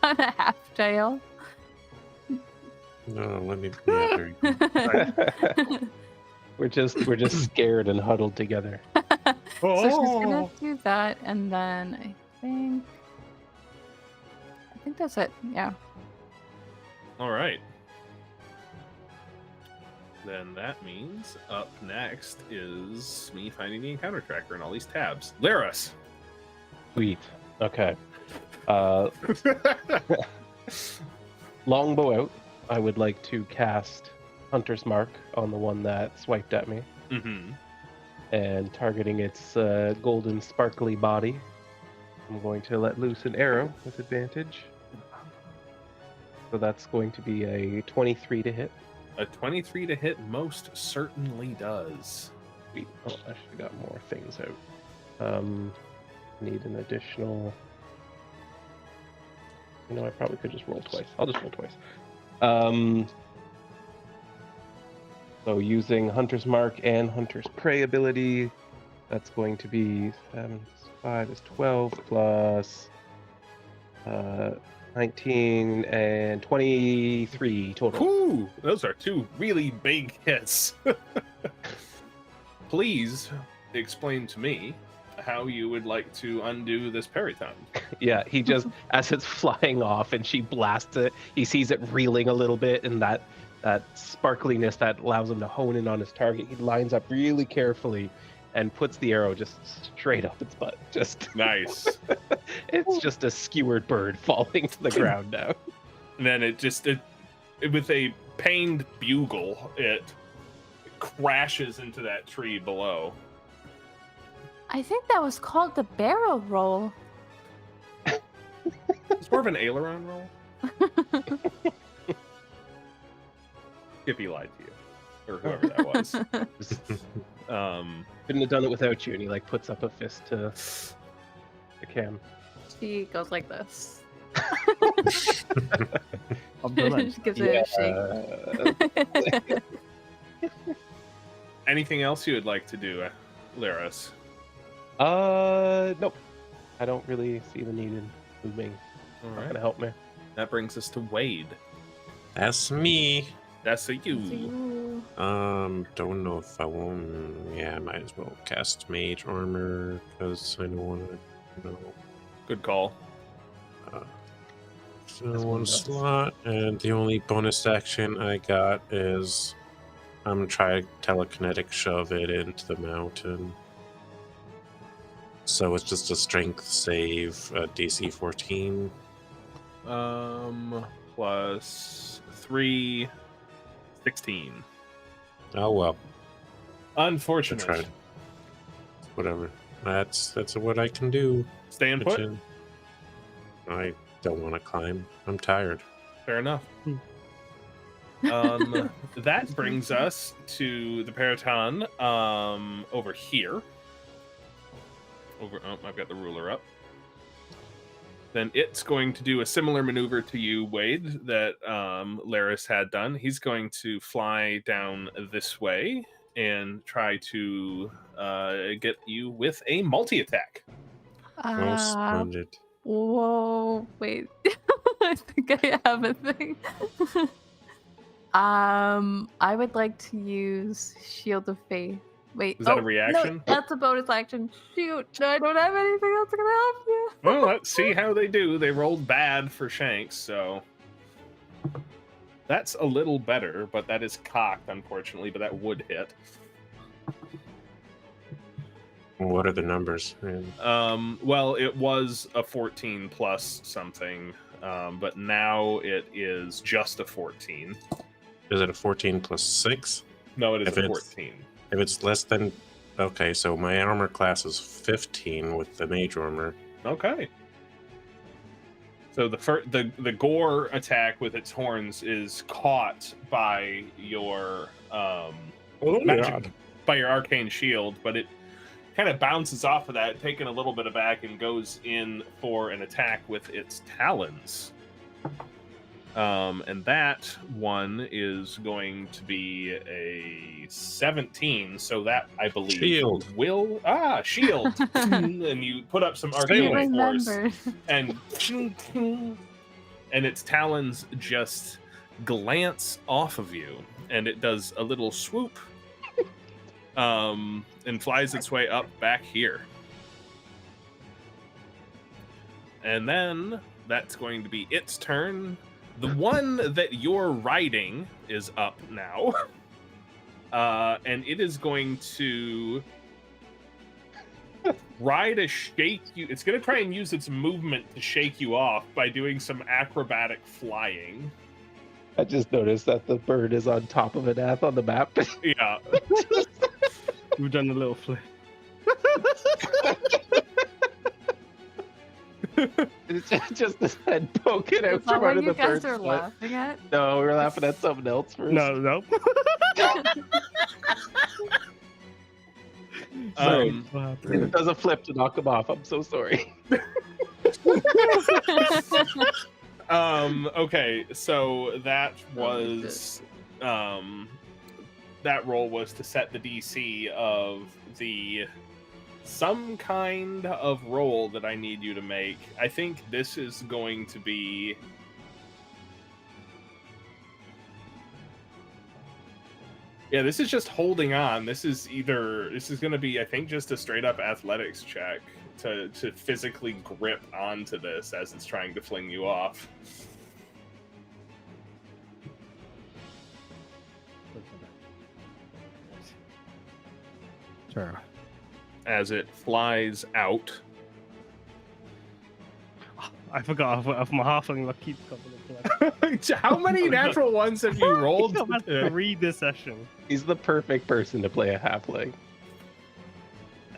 on a half tail. No, let me. Yeah, we're just scared and huddled together. So she's gonna do that, and then I think that's it. Yeah. All right. Then that means up next is me finding the encounter tracker and all these tabs. Lyris. Sweet. Okay. Longbow out. I would like to cast Hunter's Mark on the one that swiped at me. Mm-hmm. And targeting its golden sparkly body, I'm going to let loose an arrow with advantage. So that's going to be a 23 to hit. A 23 to hit most certainly does. Sweet. Oh, I should have got more things out. Need an additional... You know, I probably could just roll twice. I'll just roll twice. So using Hunter's Mark and Hunter's Prey ability, that's going to be 7 plus 5 is 12 plus 19 and 23 total. Ooh, those are two really big hits. Please explain to me how you would like to undo this periton. Yeah, he just, as it's flying off and she blasts it, he sees it reeling a little bit, and that sparkliness that allows him to hone in on his target, he lines up really carefully and puts the arrow just straight up its butt. Just nice. It's just a skewered bird falling to the ground now. And then it with a pained bugle, it crashes into that tree below. I think that was called the barrel roll. It's more of an aileron roll. Skippy lied to you, or whoever that was. Couldn't have done it without you. And he like puts up a fist to the cam. She goes like this. She gives it a shake. Anything else you would like to do, Lyris? Nope. I don't really see the need in moving. All Not right. gonna help me. That brings us to Wade. That's me. That's a you. Don't know if I won't. Yeah, I might as well cast Mage Armor because I don't want to. Good call. So one slot, and the only bonus action I got is I'm gonna try to telekinetic shove it into the mountain. So it's just a strength save, DC 14. Plus 3, 16. Oh well. Unfortunate. I tried. Whatever. That's what I can do. Staying put. I don't want to climb. I'm tired. Fair enough. That brings us to the Periton over here. I've got the ruler up. Then it's going to do a similar maneuver to you, Wade, that Laris had done. He's going to fly down this way and try to get you with a multi-attack. Oh, splendid. Whoa, wait. I think I have a thing. I would like to use Shield of Faith. Wait, is that a reaction? No, that's a bonus action. Shoot, I don't have anything else gonna help you. Well, let's see how they do. They rolled bad for Shanks, so that's a little better, but that is cocked, unfortunately, but that would hit. What are the numbers? Well, it was a 14 plus something, but now it is just a 14. Is it a 14 plus 6? No, it is a 14. If it's less than... Okay, so my armor class is 15 with the mage armor. Okay. So the gore attack with its horns is caught by your magic, by your arcane shield, but it kind of bounces off of that, taking a little bit of back, and goes in for an attack with its talons. And that one is going to be a 17, so that, I believe, shield. Will... shield! And you put up some arcane force, and its talons just glance off of you, and it does a little swoop, and flies its way up back here. And then that's going to be its turn. The one that you're riding is up now. And it is going to try to shake you. It's going to try and use its movement to shake you off by doing some acrobatic flying. I just noticed that the bird is on top of Anath on the map. Yeah. We've done a little flip. It's just this head poking out from under the bird's foot. Is that what you guys are laughing at? No, we were laughing at something else first. No. It does a flip to knock him off. I'm so sorry. Okay, so that was that roll was to set the DC of the some kind of roll that I need you to make. I think this is going to be this is just holding on. This is going to be, I think, just a straight up athletics check to physically grip onto this as it's trying to fling you off. Sure. As it flies out. I forgot if my halfling luck keeps coming. How many natural ones have you rolled? Read this session. He's the perfect person to play a halfling.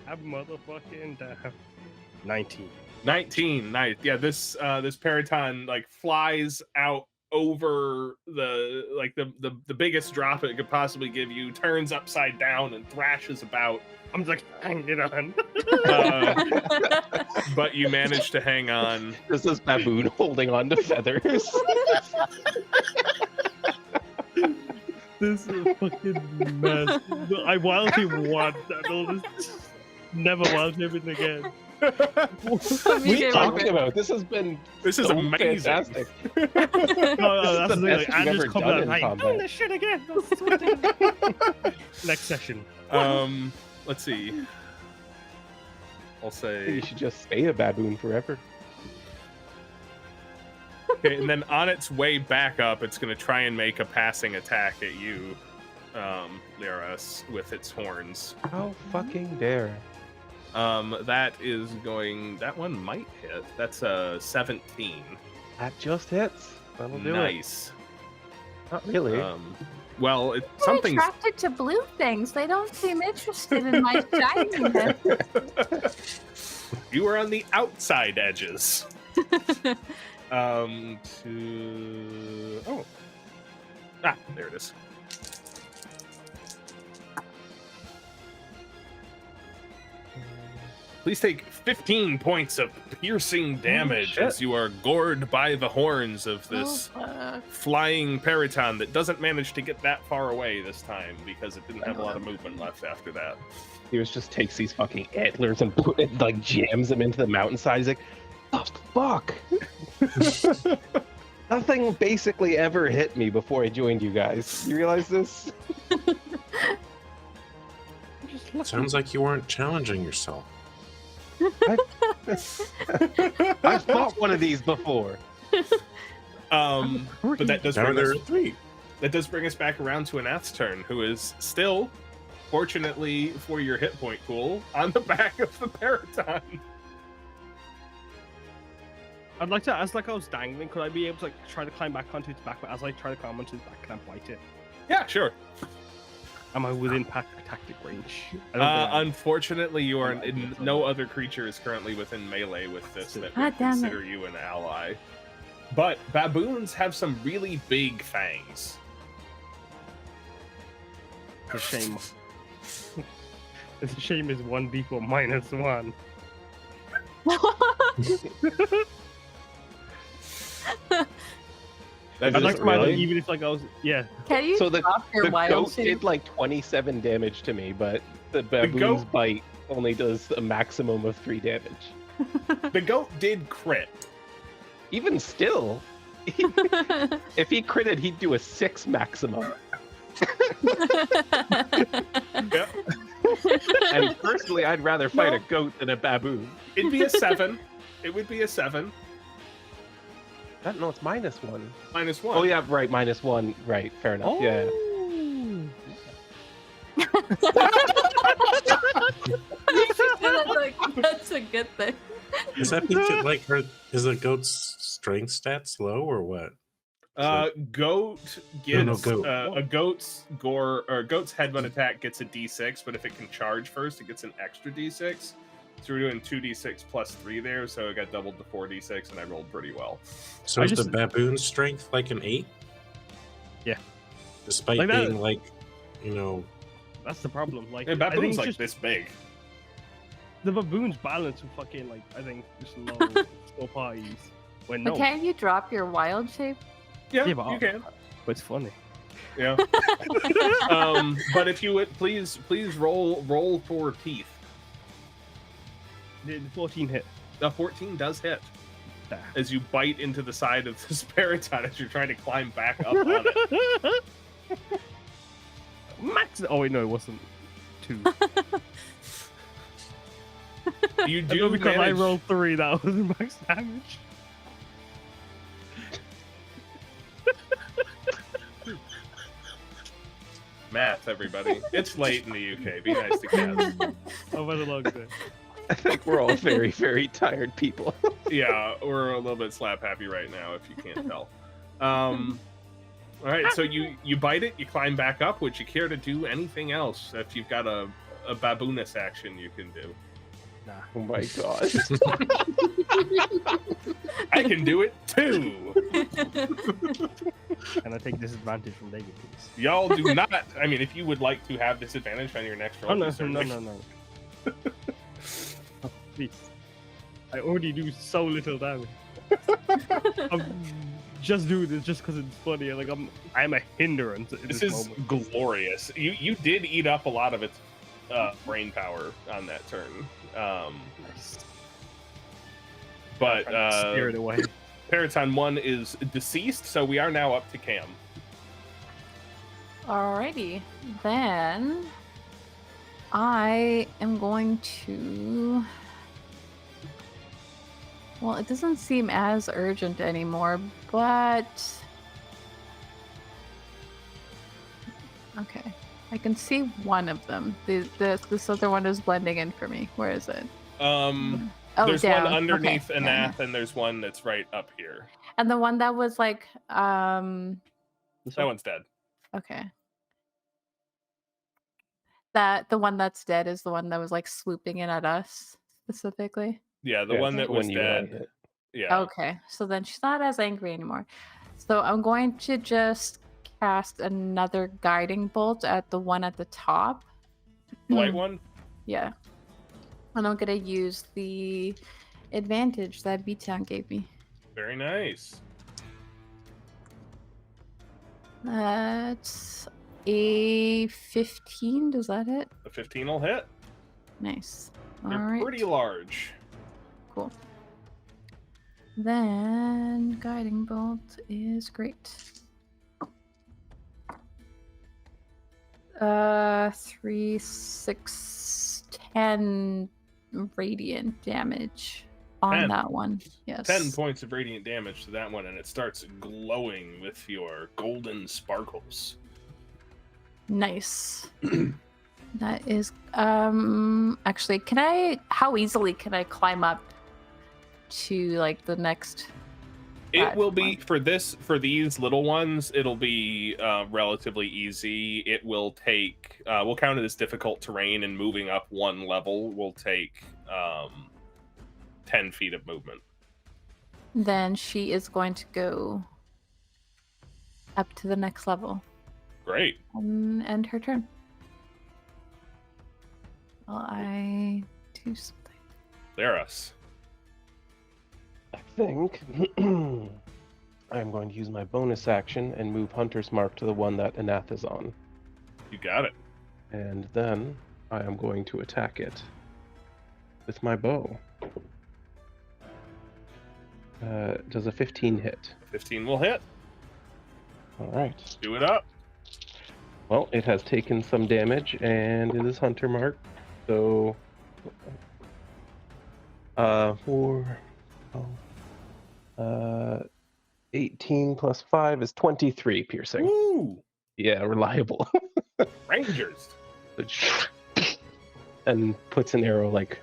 That motherfucking damn. 19. 19. Nice. Yeah, this Periton flies out over the biggest drop it could possibly give you, turns upside down and thrashes about. I'm just hanging on. But you manage to hang on. This is baboon holding on to feathers. This is a fucking mess. I wildly want that. Never wild him again. What are you talking about? This is so amazing. Fantastic. No, that's the thing. Best I you've just ever come done down in like, combat. this shit again. Next session. Let's see. I'll say You should just stay a baboon forever. Okay, and then on its way back up, it's going to try and make a passing attack at you, Lyris, with its horns. How fucking dare. That one might hit. That's a 17. That just hits. That'll do it. Nice. Not really. Well, They're something's attracted to blue things. They don't seem interested in my shininess. You were on the outside edges. There it is. Please take 15 points of piercing damage as you are gored by the horns of this flying periton that doesn't manage to get that far away this time because it didn't have a lot of movement left after that. He just takes these fucking antlers and like jams them into the mountainside. He's like, the fuck? Nothing basically ever hit me before I joined you guys. You realize this? Sounds like you weren't challenging yourself. I've fought one of these before. But that does Now bring there us, are 3. that does bring us back around to Anath's turn, who is still, fortunately for your hit point pool, on the back of the periton. I'd like to, as like I was dangling, could I be able to like try to climb back onto its back? But as I try to climb onto its back, can I bite it? Yeah, sure. Am I within tactic range? Unfortunately, you are no other creature is currently within melee with this that would consider you an ally. But baboons have some really big fangs. It's a shame. It's a shame it's 1d4 minus 1. I'd like to imagine even if like I was Can you So the drop your wild goat shape? did like 27 damage to me, but the baboon's bite only does a maximum of 3 damage. The goat did crit. Even still, if he critted, he'd do a 6 maximum. Yep. And personally, I'd rather fight a goat than a baboon. It'd be a 7. It would be a 7. No, it's -1. -1. Oh yeah, right, -1. Right, fair enough. Yeah. That's a good thing. Is that because like is the goat's strength stats low or what? Goat gets goat. a goat's gore or goat's headbutt attack gets a d6, but if it can charge first, it gets an extra d6. So we're doing 2d6 plus 3 there, so it got doubled to 4d6, and I rolled pretty well. So is the baboon's strength like an 8? Yeah. Despite like being that, like, you know, that's the problem. Like and I think baboon's like just, this big. The baboon's balance with fucking like I think just low slow pies. When But can't you drop your wild shape? Yeah, but you can. But it's funny. Yeah. But if you would please roll for teeth. The 14 hit. The 14 does hit. As you bite into the side of this periton as you're trying to climb back up on it. Max. Oh wait, no, it wasn't 2. You do because I manage... rolled 3. That was max damage. Math, everybody. It's late in the UK. Be nice to Kaz. I've had a long day. I think we're all very, very tired people. Yeah, we're a little bit slap happy right now, if you can't tell. All right, so you bite it, you climb back up. Would you care to do anything else if you've got a baboonus action you can do? Nah. Oh my god. I can do it too. Can I take disadvantage from David, please? Y'all do not. I mean, if you would like to have disadvantage on your next roll, Oh no, you certainly- no. Oh, please. I already do so little damage. I'm just doing this just because it's funny. Like I'm a hindrance. This is moment. glorious. You did eat up a lot of its brain power on that turn. Nice. But Steer it away. Periton 1 is deceased, so we are now up to Cam. Alrighty, then I am going to Well, it doesn't seem as urgent anymore, but... Okay. I can see one of them. This other one is blending in for me. Where is it? There's down. one underneath Okay. Anath, and there's one that's right up here. And the one that was like, That one's dead. Okay. The one that's dead is the one that was like swooping in at us specifically. Yeah, the one that was dead. Yeah. Okay, so then she's not as angry anymore. So I'm going to just cast another guiding bolt at the one at the top. The white one? Yeah. And I'm gonna use the advantage that B-Town gave me. Very nice. That's a 15. Does that hit? The 15 will hit. Nice. They're All right. pretty large. Cool. Then guiding bolt is great. 3, 6, 10 radiant damage on 10. that one. Yes. 10 points of radiant damage to that one, and it starts glowing with your golden sparkles. Nice. That is actually, how easily can I climb up to like the next? It will be for these little ones, it'll be relatively easy. It will take we'll count it as difficult terrain, and moving up one level will take 10 feet of movement. Then she is going to go up to the next level. Great. And end her turn. Well, I do something. Theros. I think I'm going to use my bonus action and move Hunter's Mark to the one that Anath is on. You got it. And then I am going to attack it with my bow. Does a 15 hit? 15 will hit. All right. Do it up. Well, it has taken some damage, and it is Hunter Mark. So, 18 plus 5 is 23 piercing. Woo! Yeah, reliable. Rangers. And puts an arrow like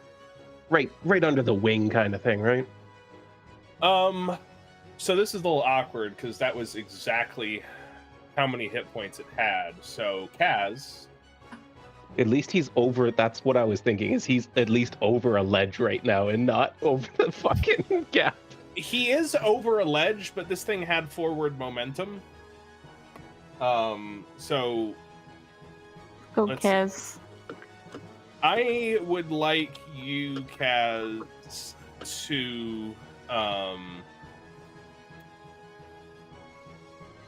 right under the wing kind of thing, right? So this is a little awkward because that was exactly how many hit points it had. So Kaz. At least he's over. That's what I was thinking. Is he's at least over a ledge right now and not over the fucking gap. He is over a ledge, but this thing had forward momentum. So Go, Kaz. I would like you, Kaz, to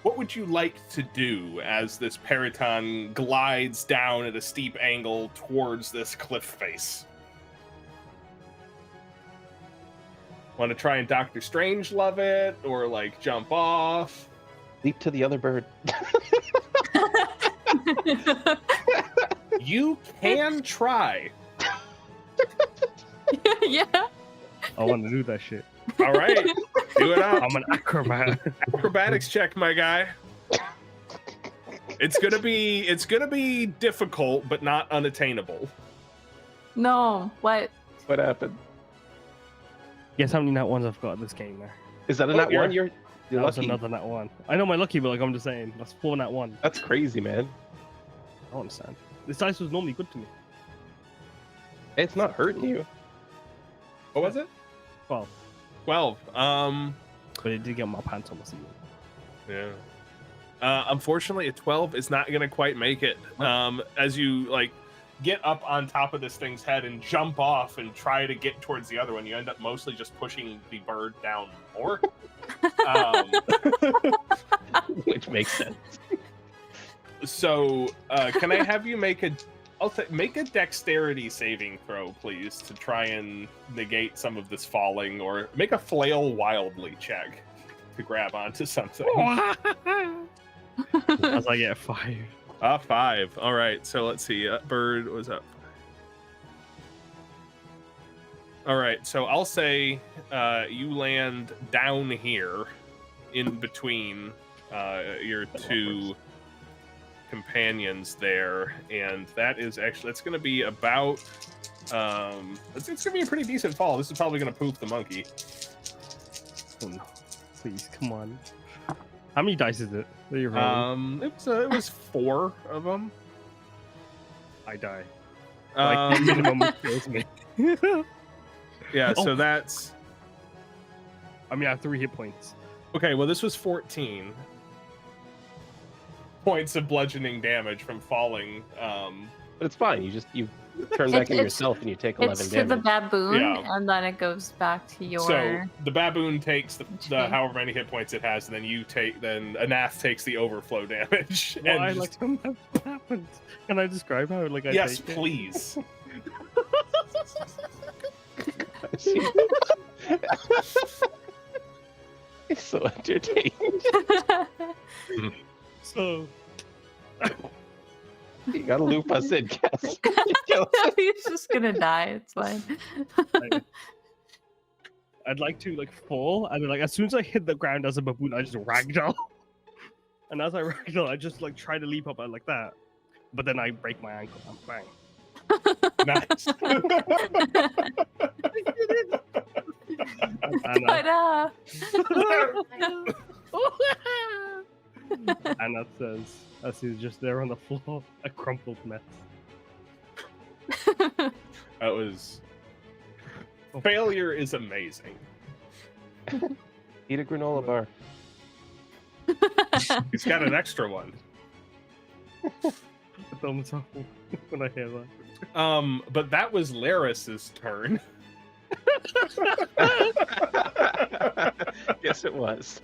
what would you like to do as this Periton glides down at a steep angle towards this cliff face? Want to try and Doctor Strange love it, or like jump off? Leap to the other bird. You can try. Yeah. I want to do that shit. All right, do it up. I'm an acrobat. Acrobatics check, my guy. It's gonna be difficult, but not unattainable. No. What? What happened? Guess how many nat ones I've got in this game there? Is that a nat one? You're That was lucky. another nat one. I know my lucky, but like I'm just saying, that's 4 nat 1. That's crazy, man. I don't understand. This dice was normally good to me. It's not hurting you. What was it? 12. 12. But it did get my pants on my ceiling. Yeah. Unfortunately, a 12 is not gonna quite make it. As you like get up on top of this thing's head and jump off and try to get towards the other one, you end up mostly just pushing the bird down more. Which makes sense. So, can I have you make a dexterity saving throw, please, to try and negate some of this falling, or make a flail wildly check to grab onto something. As I get a 5. 5. All right. So let's see. Bird was up. All right, so I'll say you land down here in between your two companions there, and that is actually, that's going to be about it's going to be a pretty decent fall. This is probably going to poof the monkey. Oh no! Please, come on. How many dice is it that you're rolling? It was 4 of them. I die. Like the minimum kills me. Yeah, Oh. so that's I mean, I have 3 hit points. okay. Well, this was 14 points of bludgeoning damage from falling. But it's fine. You turn back into yourself and you take 11 It's to damage. the baboon, Yeah. and then it goes back to your. So the baboon takes the Okay. however many hit points it has, and then Anath takes the overflow damage. Why, and like, what happened? Can I describe how, like, I yes, take it? please. It's so entertaining. So, You gotta loop us in, Cass. He's just gonna die. It's fine. I'd like to, like, fall, and then, like, as soon as I hit the ground as a baboon, I just ragdoll. And as I ragdoll, I just, like, try to leap up like that. But then I break my ankle and bang. Nice. And But Anna says, as he's just there on the floor, a crumpled mess. That was failure is amazing. Eat a granola bar. He's got an extra one. It's almost awful when I hear that. But that was Laris's turn. Yes, it was.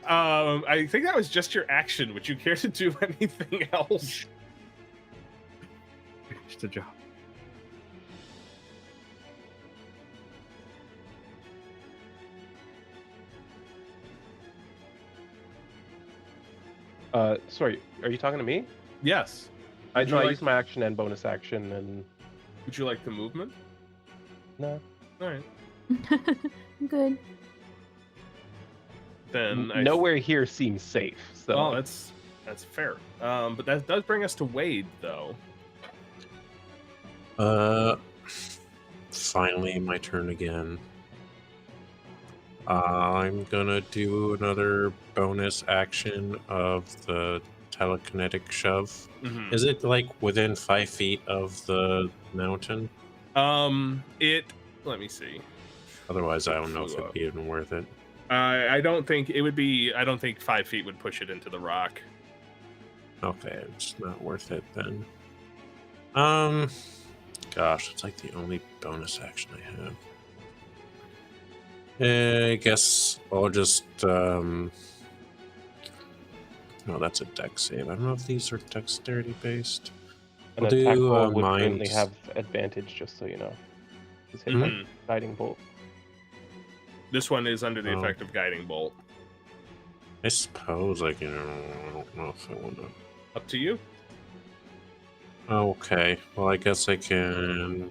I think that was just your action. Would you care to do anything else? Finish the job. Sorry, are you talking to me? Yes. I Would you know I like- used my action and bonus action, and Would you like the movement? no. All right. Good. Then Nowhere here seems safe. So Well, that's fair. But that does bring us to Wade, though. Finally, my turn again. I'm gonna do another bonus action of the telekinetic shove. Mhm. Is it like within 5 feet of the mountain? Let me see. Otherwise, I don't know if it'd be even worth it. I don't think it would be. I don't think 5 feet would push it into the rock. Okay, it's not worth it then. Gosh, it's like the only bonus action I have. I guess I'll just no, that's a dex save. I don't know if these are dexterity based. an I'll attack do roll would currently mind. have advantage, just so you know. He's hit Mhm. by guiding bolt. This one is under the Oh. effect of guiding bolt. I suppose I can. I don't know if I want to. Up to you. Okay, well, I guess I can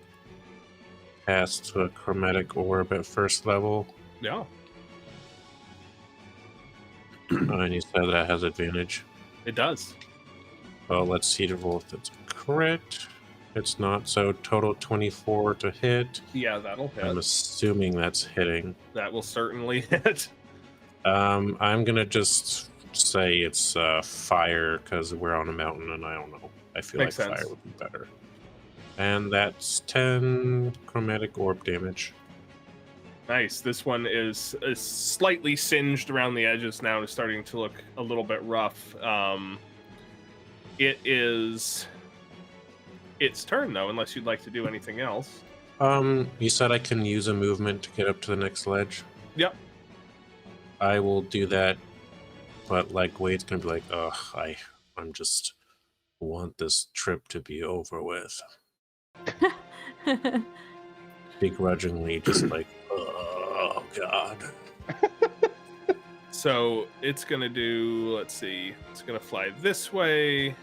cast a chromatic orb at first level. Yeah. And you said that has advantage. It does. Well, let's see to roll if it's correct. It's not, so total 24 to hit. Yeah, that'll hit. I'm assuming that's hitting. That will certainly hit. I'm gonna just say it's fire because we're on a mountain and I don't know. I feel Makes like sense. fire would be better. And that's 10 chromatic orb damage. Nice. This one is slightly singed around the edges now and is starting to look a little bit rough. It is its turn, though, unless you'd like to do anything else. You said I can use a movement to get up to the next ledge. Yep. I will do that, but like Wade's gonna be like, ugh, I'm just want this trip to be over with. Begrudgingly, just like, oh god. So it's going to do, let's see, it's going to fly this way.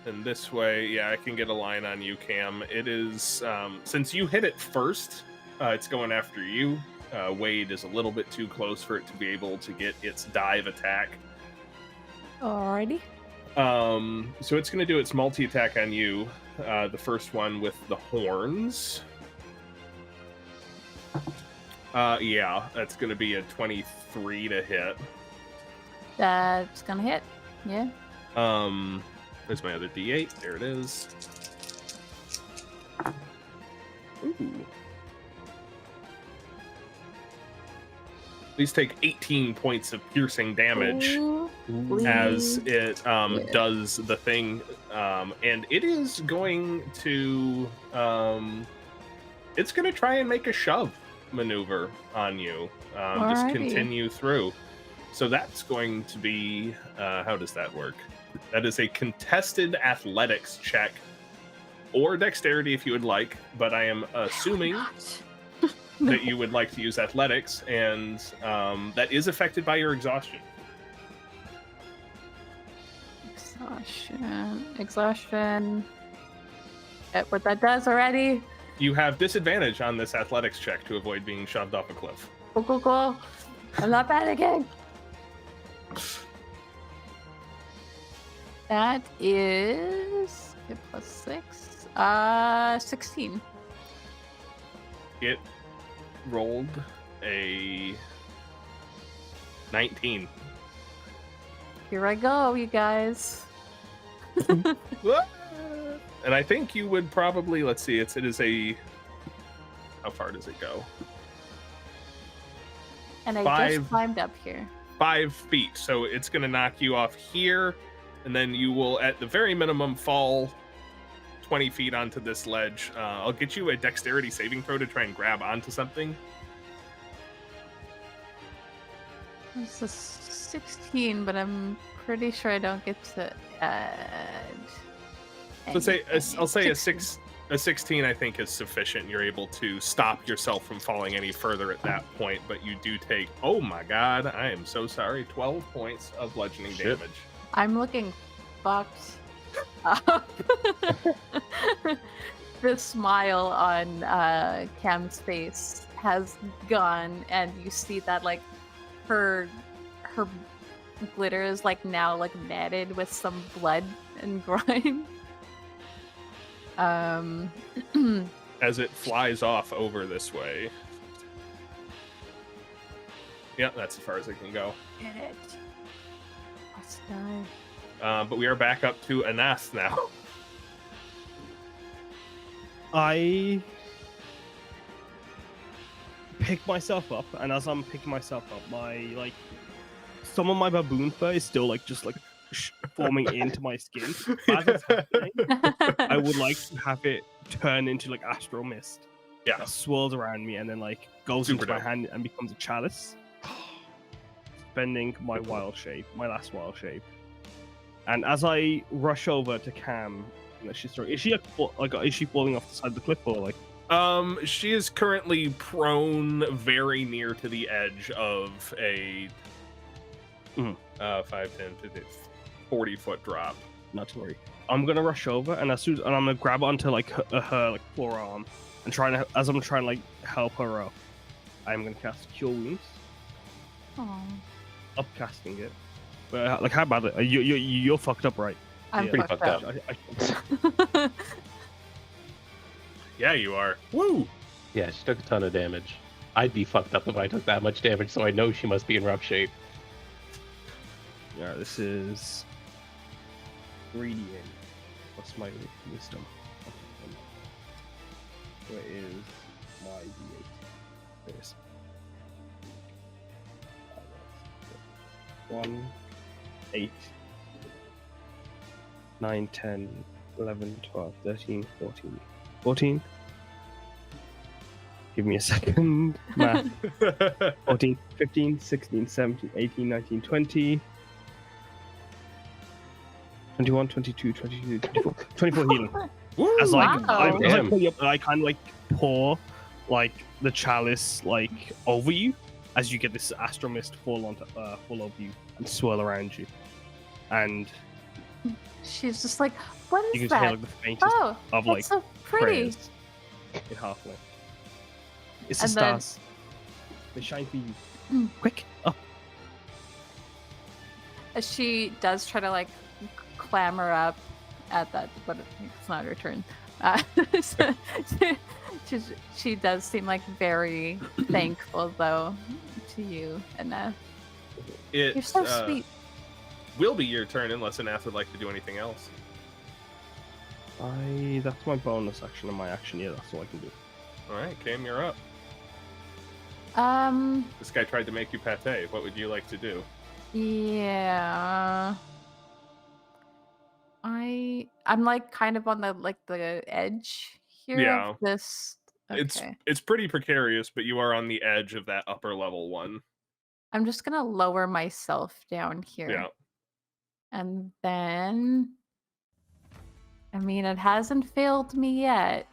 And this way, yeah, I can get a line on you, Cam. It is, since you hit it first, it's going after you. Wade is a little bit too close for it to be able to get its dive attack. Alrighty. So it's going to do its multi-attack on you. The first one with the horns. Yeah, that's going to be a 23 to hit. That's gonna hit. Yeah. There's my other D8. There it is. Ooh. Please take 18 points of piercing damage as it does the thing. And it is going to... it's going to try and make a shove maneuver on you. Just continue through. So that's going to be... how does that work? That is a contested athletics check. Or dexterity if you would like. But I am assuming... that you would like to use athletics, and that is affected by your exhaustion. Exhaustion. Get what that does already. You have disadvantage on this athletics check to avoid being shoved off a cliff. Cool. I'm not panicking. That is +6. 16. It rolled a 19. Here I go, you guys. And I think you would probably, let's see, it is a, how far does it go? And I just climbed up here. 5 feet, so it's going to knock you off here, and then you will, at the very minimum, fall 20 feet onto this ledge. I'll get you a dexterity saving throw to try and grab onto something. It's a 16, but I'm pretty sure I don't get to add. Let's say I'll say 16. a 16 I think is sufficient. You're able to stop yourself from falling any further at that point, but you do take, oh my god, I am so sorry, 12 points of bludgeoning damage. I'm looking fucked. The smile on Cam's face has gone, and you see that like her glitter is like now like matted with some blood and grime. As it flies off over this way. Yeah, that's as far as it can go. Get it. Let's die. But we are back up to Anath now. I pick myself up, and as I'm picking myself up, some of my baboon fur is still forming into my skin. As it's happening, I would like to have it turn into like astral mist. Yeah, that swirls around me and then like goes into my hand and becomes a chalice. Spending my last wild shape. And as I rush over to Cam, is she falling off the side of the cliff or like? She is currently prone, very near to the edge of a 5, 10, 15, 40-foot drop. Not to worry. I'm gonna rush over, and I'm gonna grab onto like her like forearm, and as I'm trying to like help her up, I'm gonna cast Cure Wounds. Aww. Upcasting it. But like, how bad? You're fucked up, right? I'm pretty fucked up. Yeah, you are. Woo! Yeah, she took a ton of damage. I'd be fucked up if I took that much damage, so I know she must be in rough shape. Yeah, this is 3d8 plus my wisdom. Where is my d8? There it is. 1, 8, 9, 10, 11, 12, 13, 14. 14. Give me a second. Math. 14, 15, 16, 17, 18, 19, 20. 21, 22, 23, 24. 24 healing. As like, wow. I kind of like pour like the chalice like over you as you get this astral mist fall over you and swirl around you. And She's just like, what You is can hear that? like the faintest Oh, of it's like so pretty. prayers in halfway. It's the And then- stars. They shine for you. Mm. Quick! Oh, She does try to like clamber up at that, but it's not her turn. So she does seem like very thankful though to you, Anath. It You're so sweet. will be your turn unless Anath would like to do anything else. that's my bonus action and my action. Yeah, that's all I can do. All right, Cam, you're up. This guy tried to make you pate. What would you like to do? Yeah. I'm like kind of on the edge here Yeah. of this. Okay. It's pretty precarious, but you are on the edge of that upper level one. I'm just gonna lower myself down here. Yeah. And then I mean it hasn't failed me yet.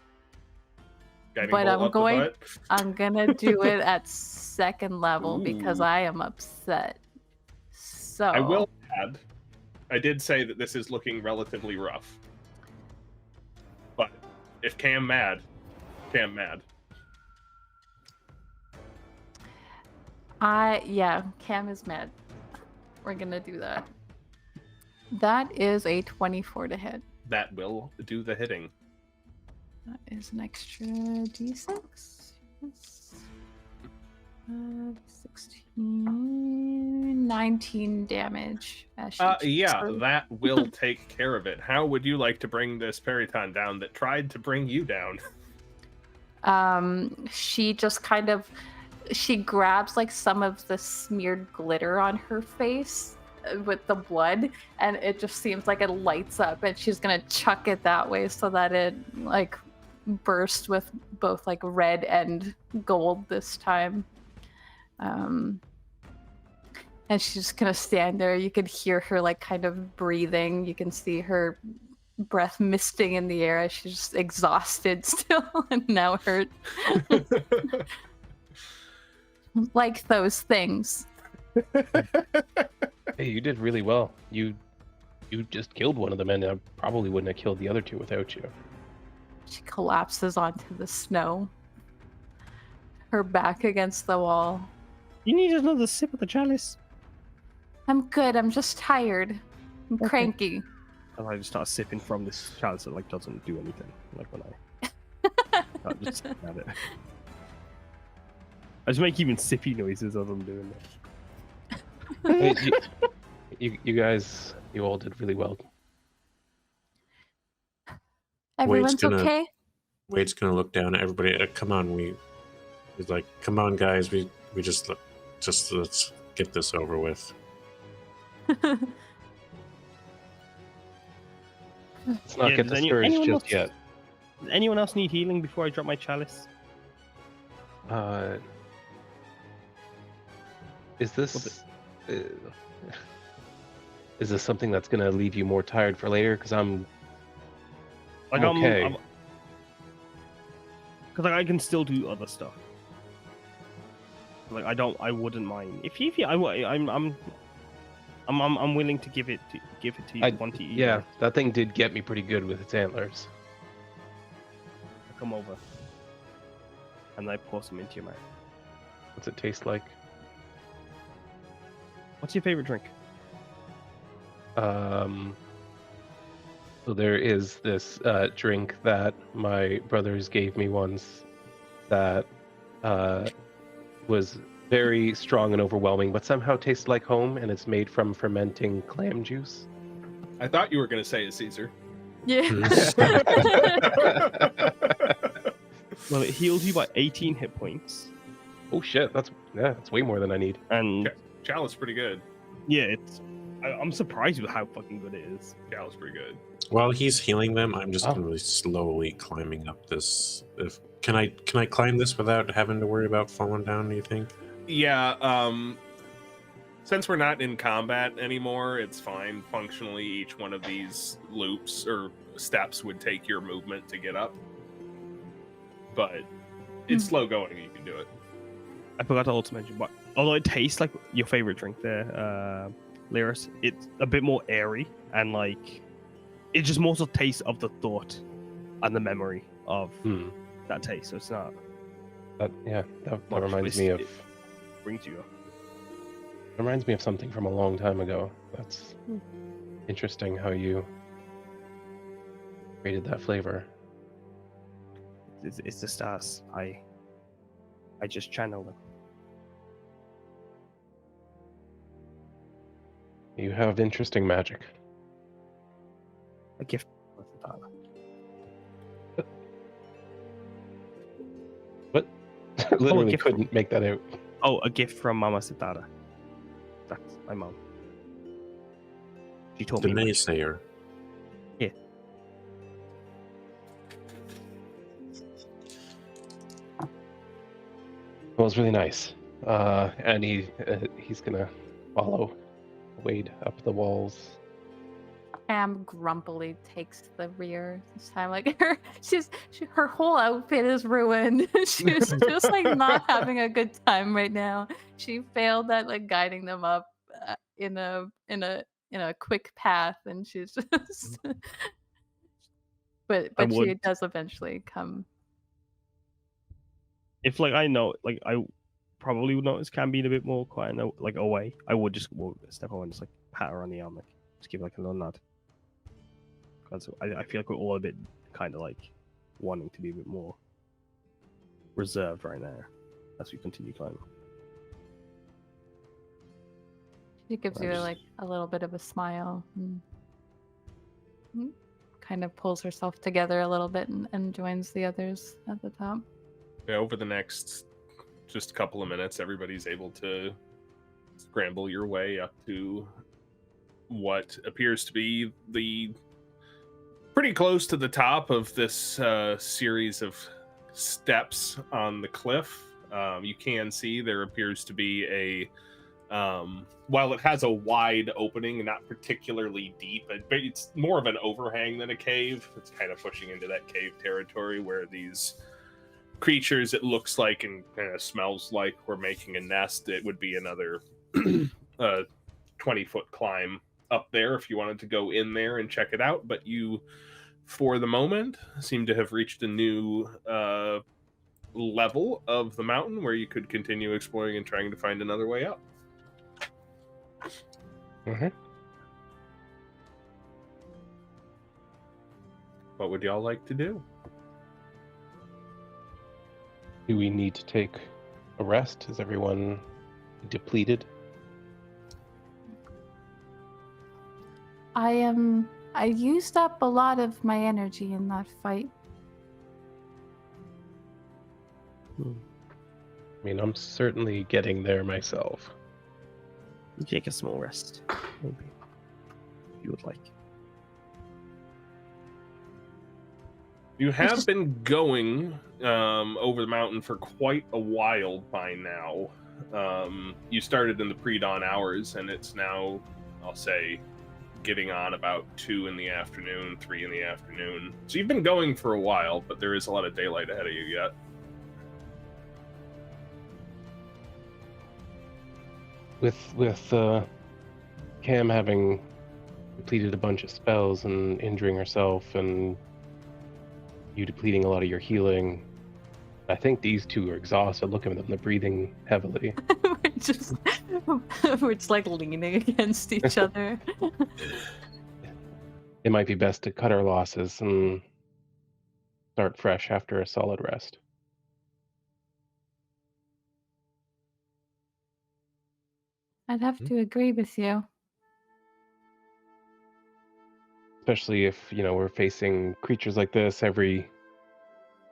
Guiding But bolt up the butt. I'm gonna do it at second level because Ooh. I am upset. So I will add, I did say that this is looking relatively rough. But if Cam mad. Yeah, Cam is mad. We're gonna do that. That is a 24 to hit. That will do the hitting. That is an extra d6. Yes. 16, 19 damage. As she Yeah, so- that will take care of it. How would you like to bring this Periton down that tried to bring you down? She just kind of she grabs like some of the smeared glitter on her face with the blood, and it just seems like it lights up, and she's gonna chuck it that way so that it like burst with both like red and gold this time. And she's just gonna stand there. You could hear her like kind of breathing. You can see her breath misting in the air as she's just exhausted still and now hurt. Like those things. Hey, you did really well. You just killed one of them, and I probably wouldn't have killed the other two without you. She collapses onto the snow, her back against the wall. You need another sip of the chalice. I'm good. I'm just tired. I'm Okay. cranky. And I just start sipping from this chalice that like doesn't do anything. Like when I just sip at it. I just make even sippy noises as I'm doing it. Hey, you guys, you all did really well. Everyone's gonna- okay? Wade's gonna look down at everybody. Come on, he's like, come on, guys. We just let's get this over with. Let's not Yeah, get does discouraged anyone just else- yet. Does anyone else need healing before I drop my chalice? Is this is this something that's gonna leave you more tired for later? Because I'm Like okay. Because like I can still do other stuff. Like I wouldn't mind if I'm willing to give it to you. One to you. yeah, that thing did get me pretty good with its antlers. I come over and I pour some into your mouth. What's it taste like? What's your favorite drink? So there is this drink that my brothers gave me once that was very strong and overwhelming, but somehow tastes like home, and it's made from fermenting clam juice. I thought you were going to say a Caesar. Yeah. Well, it heals you by 18 hit points, Oh shit, that's way more than I need. and Okay. Chalice pretty good. yeah, I'm surprised with how fucking good it is. Chalice pretty good. While he's healing them, I'm just Oh. gonna be slowly climbing up this. Can I climb this without having to worry about falling down? Do you think? Yeah, since we're not in combat anymore, it's fine. Functionally, each one of these loops or steps would take your movement to get up. But it's slow going, you can do it. I forgot to also mention, but although it tastes like your favorite drink there, Lyris. It's a bit more airy and like it just more so taste of the thought and the memory of that taste. So it's not. That reminds me of. It brings you. It reminds me of something from a long time ago. That's interesting how you created that flavor. It's the stars. I just channel them. You have interesting magic. A gift. What? Literally couldn't make that out. Oh, a gift from Mama Sitara. That's my mom. She told The me. The naysayer. Yeah. Well, it's really nice. And he's gonna follow Wade up the walls. Cam grumpily takes the rear this time. Like her whole outfit is ruined. She's just like not having a good time right now. She failed at like guiding them up in a quick path, and she's just. but she does eventually come. If like I know, like I probably would notice Cam being a bit more quiet, like away, I would just step over and just like pat her on the arm, like just give like a little nod. Because I feel like we're all a bit kind of like wanting to be a bit more reserved right now as we continue climbing. She gives you like a little bit of a smile and kind of pulls herself together a little bit and joins the others at the top. Yeah, over the next just a couple of minutes, everybody's able to scramble your way up to what appears to be the pretty close to the top of this series of steps on the cliff. You can see there appears to be a while it has a wide opening and not particularly deep, it's more of an overhang than a cave. It's kind of pushing into that cave territory where these creatures, it looks like and kind of smells like, we're making a nest. It would be another 20-foot climb up there if you wanted to go in there and check it out, but you, for the moment, seem to have reached a new level of the mountain where you could continue exploring and trying to find another way up. What would y'all like to do? Do we need to take a rest? Is everyone depleted? I used up a lot of my energy in that fight. I mean, I'm certainly getting there myself. You take a small rest, maybe, if you would like. You have been going over the mountain for quite a while by now. You started in the pre-dawn hours, and it's now, I'll say, getting on about 2 in the afternoon, 3 in the afternoon. So you've been going for a while, but there is a lot of daylight ahead of you yet. With Cam having depleted a bunch of spells and injuring herself, and you depleting a lot of your healing, I think these two are exhausted. Look at them, they're breathing heavily. We're just like leaning against each other. It might be best to cut our losses and start fresh after a solid rest. I'd have to agree with you. Especially if, we're facing creatures like this every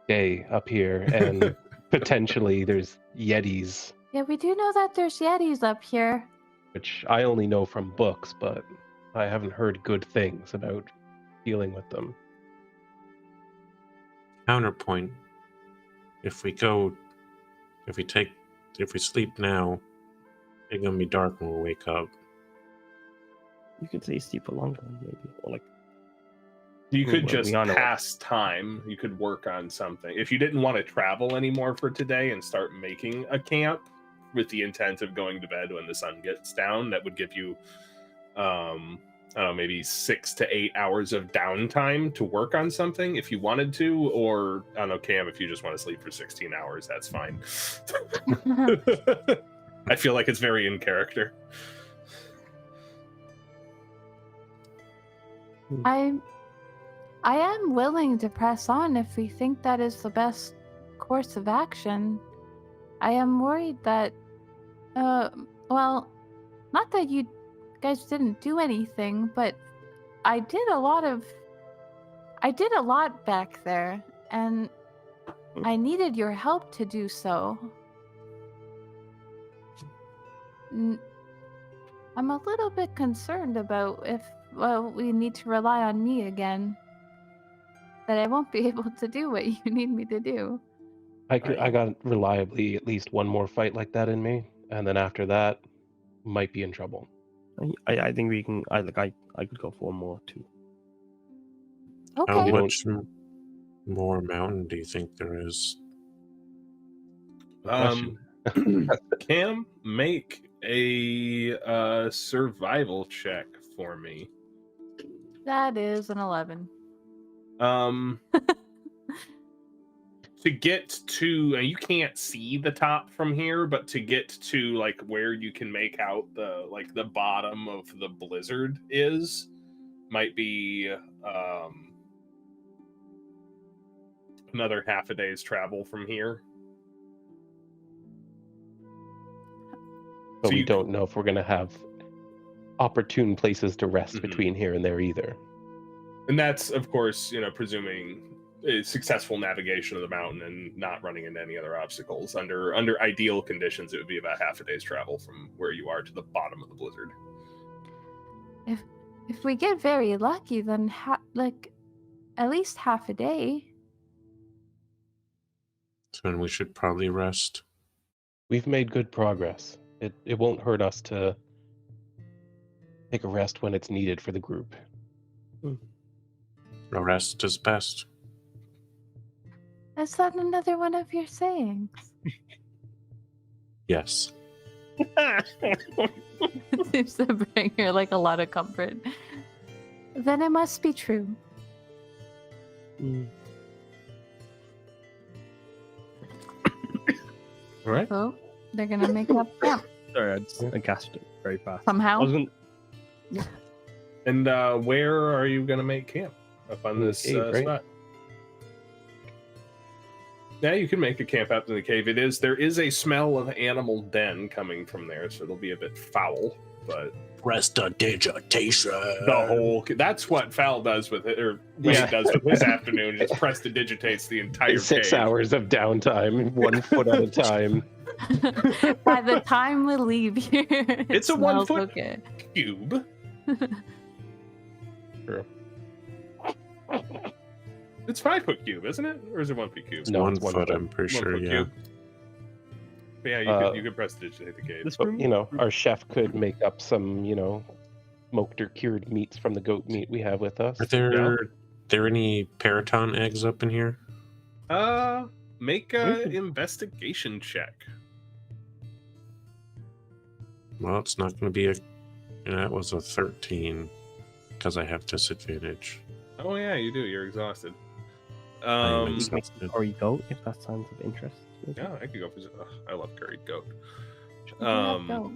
day up here, and potentially there's yetis. Yeah, we do know that there's yetis up here. Which I only know from books, but I haven't heard good things about dealing with them. Counterpoint. If we sleep now, it's gonna be dark when we wake up. You could stay asleep for longer, maybe, or like. You could just pass time. You could work on something. If you didn't want to travel anymore for today and start making a camp with the intent of going to bed when the sun gets down, that would give you I don't know, maybe 6 to 8 hours of downtime to work on something if you wanted to, or I don't know, Cam, if you just want to sleep for 16 hours, that's fine. I feel like it's very in character. I am willing to press on if we think that is the best course of action. I am worried that, well, not that you guys didn't do anything, but I did a lot back there, and I needed your help to do so. I'm a little bit concerned about if, well, we need to rely on me again. That I won't be able to do what you need me to do. I got reliably at least one more fight like that in me, and then after that, might be in trouble. I think we can. I could go for one more too. Okay. How much more mountain do you think there is? Cam, make a survival check for me. That is an 11. To get to, you can't see the top from here, but to get to like where you can make out the bottom of the blizzard is, might be another half a day's travel from here. But So we you- don't know if we're going to have opportune places to rest Mhm. between here and there either. And that's, of course, presuming a successful navigation of the mountain and not running into any other obstacles. Under ideal conditions, it would be about half a day's travel from where you are to the bottom of the blizzard. If we get very lucky, then at least half a day. Then we should probably rest. We've made good progress. It won't hurt us to take a rest when it's needed for the group. A rest is best. Is that another one of your sayings? Yes. Seems to bring her like a lot of comfort. Then it must be true. All right. So they're gonna make up camp Sorry, I cast it very fast. I somehow. was gonna. And where are you going to make camp? Up on this cave, right? spot? Yeah, you can make a camp out in the cave. There is a smell of animal den coming from there, so it'll be a bit foul, but Prestidigitation. the whole that's what Foul does with it, or Wade does with his afternoon, just prestidigitates the entire 6 cave. hours of downtime, 1 foot at a time. By the time we leave here, It's a smells 1 foot okay. cube. True. It's 5 foot cube, isn't it? Or is it 1 foot cube? No, 1 it's 1 foot, foot. I'm pretty 1 sure, foot yeah. cube. But yeah, you could prestidigitate the cave. This But, room, our chef could make up some, smoked or cured meats from the goat meat we have with us. Are there any periton eggs up in here? Make a investigation check. Well, it's not going to be that was a 13 because I have disadvantage. Oh yeah, you do. You're exhausted. I'm exhausted. or you go if that sounds of interest. Yeah, I could go for. I love curried goat. Yeah, go.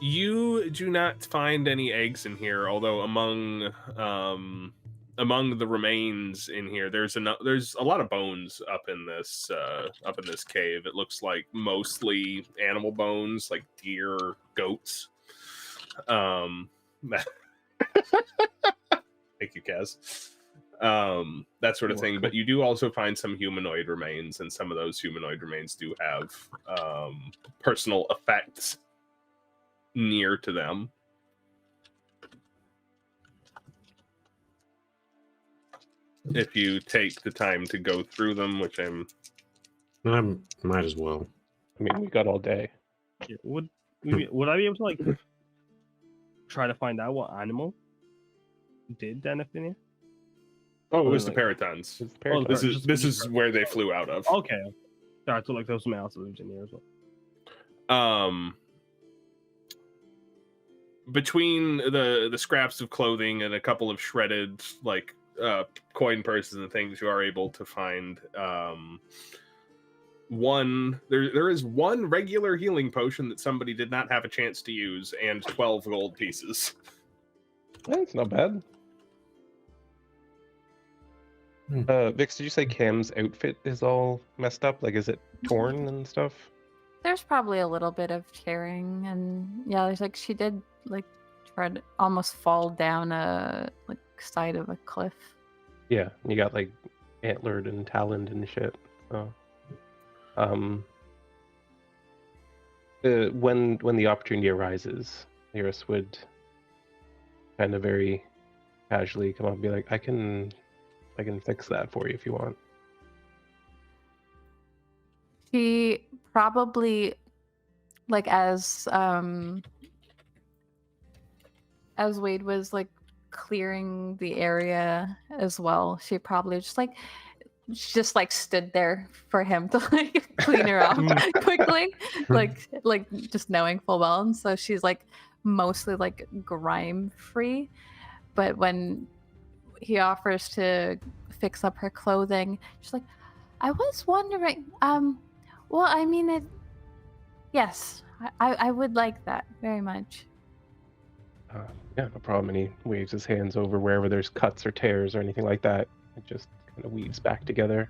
You do not find any eggs in here, although among the remains in here, there's a lot of bones up in this cave. It looks like mostly animal bones, like deer, goats. Thank you, Kaz. That sort of thing. But you do also find some humanoid remains, and some of those humanoid remains do have personal effects near to them. If you take the time to go through them, which I might as well. I mean, we got all day. Yeah, would I be able to try to find out what animal did anything here? Oh, it was the like- Paratons. It's Paratons. This is where they flew out of. Okay. Sorry, I thought there was something else that lives in here as well. between the scraps of clothing and a couple of shredded coin purses and things, you are able to find there is one regular healing potion that somebody did not have a chance to use, and 12 gold pieces. That's not bad. Vix, did you say Cam's outfit is all messed up? Like, is it torn and stuff? There's probably a little bit of tearing, and yeah, there's like she did like try to almost fall down a side of a cliff. Yeah, you got like antlered and taloned and shit. So, when the opportunity arises, Lyris would kind of very casually come up and be like, I can fix that for you if you want. She probably, like, as Wade was like clearing the area as well, she probably just stood there for him to like clean her up quickly, like just knowing full well. And so she's like mostly like grime free, but when he offers to fix up her clothing, she's like, I was wondering, well, I mean, yes, I would like that very much. Yeah, no problem. And he waves his hands over wherever there's cuts or tears or anything like that. It just kind of weaves back together.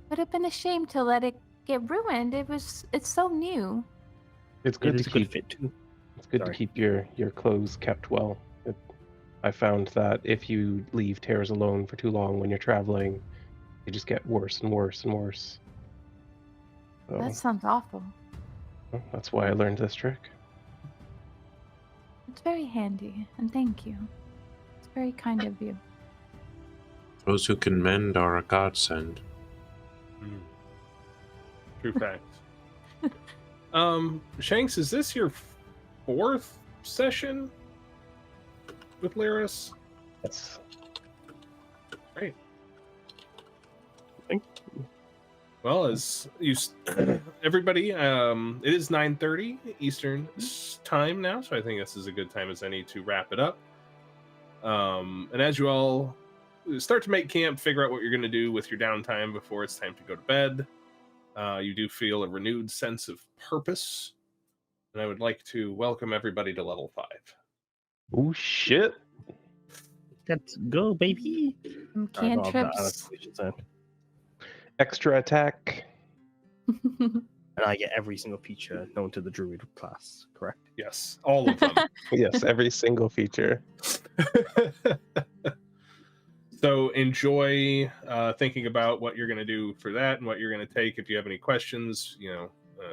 Would have been a shame to let it get ruined. It's so new. It's good to keep fit too. It's good to keep your clothes kept well. I found that if you leave tears alone for too long when you're traveling, they just get worse and worse and worse. So, That sounds awful. well, that's why I learned this trick. It's very handy, and thank you. It's very kind of you. Those who can mend are a godsend. True facts. Shanks, is this your 4th session with Lyris? Yes. Great. Well, as you, everybody, it is 9:30 Eastern time now, so I think this is a good time as any to wrap it up. And as you all start to make camp, figure out what you're going to do with your downtime before it's time to go to bed, you do feel a renewed sense of purpose, and I would like to welcome everybody to level 5. Oh shit! Let's go, baby. Some cantrips. Extra attack. And I get every single feature known to the druid class, correct? Yes, all of them. Yes, every single feature. So enjoy thinking about what you're going to do for that and what you're going to take. If you have any questions,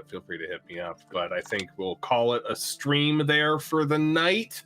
feel free to hit me up. But I think we'll call it a stream there for the night.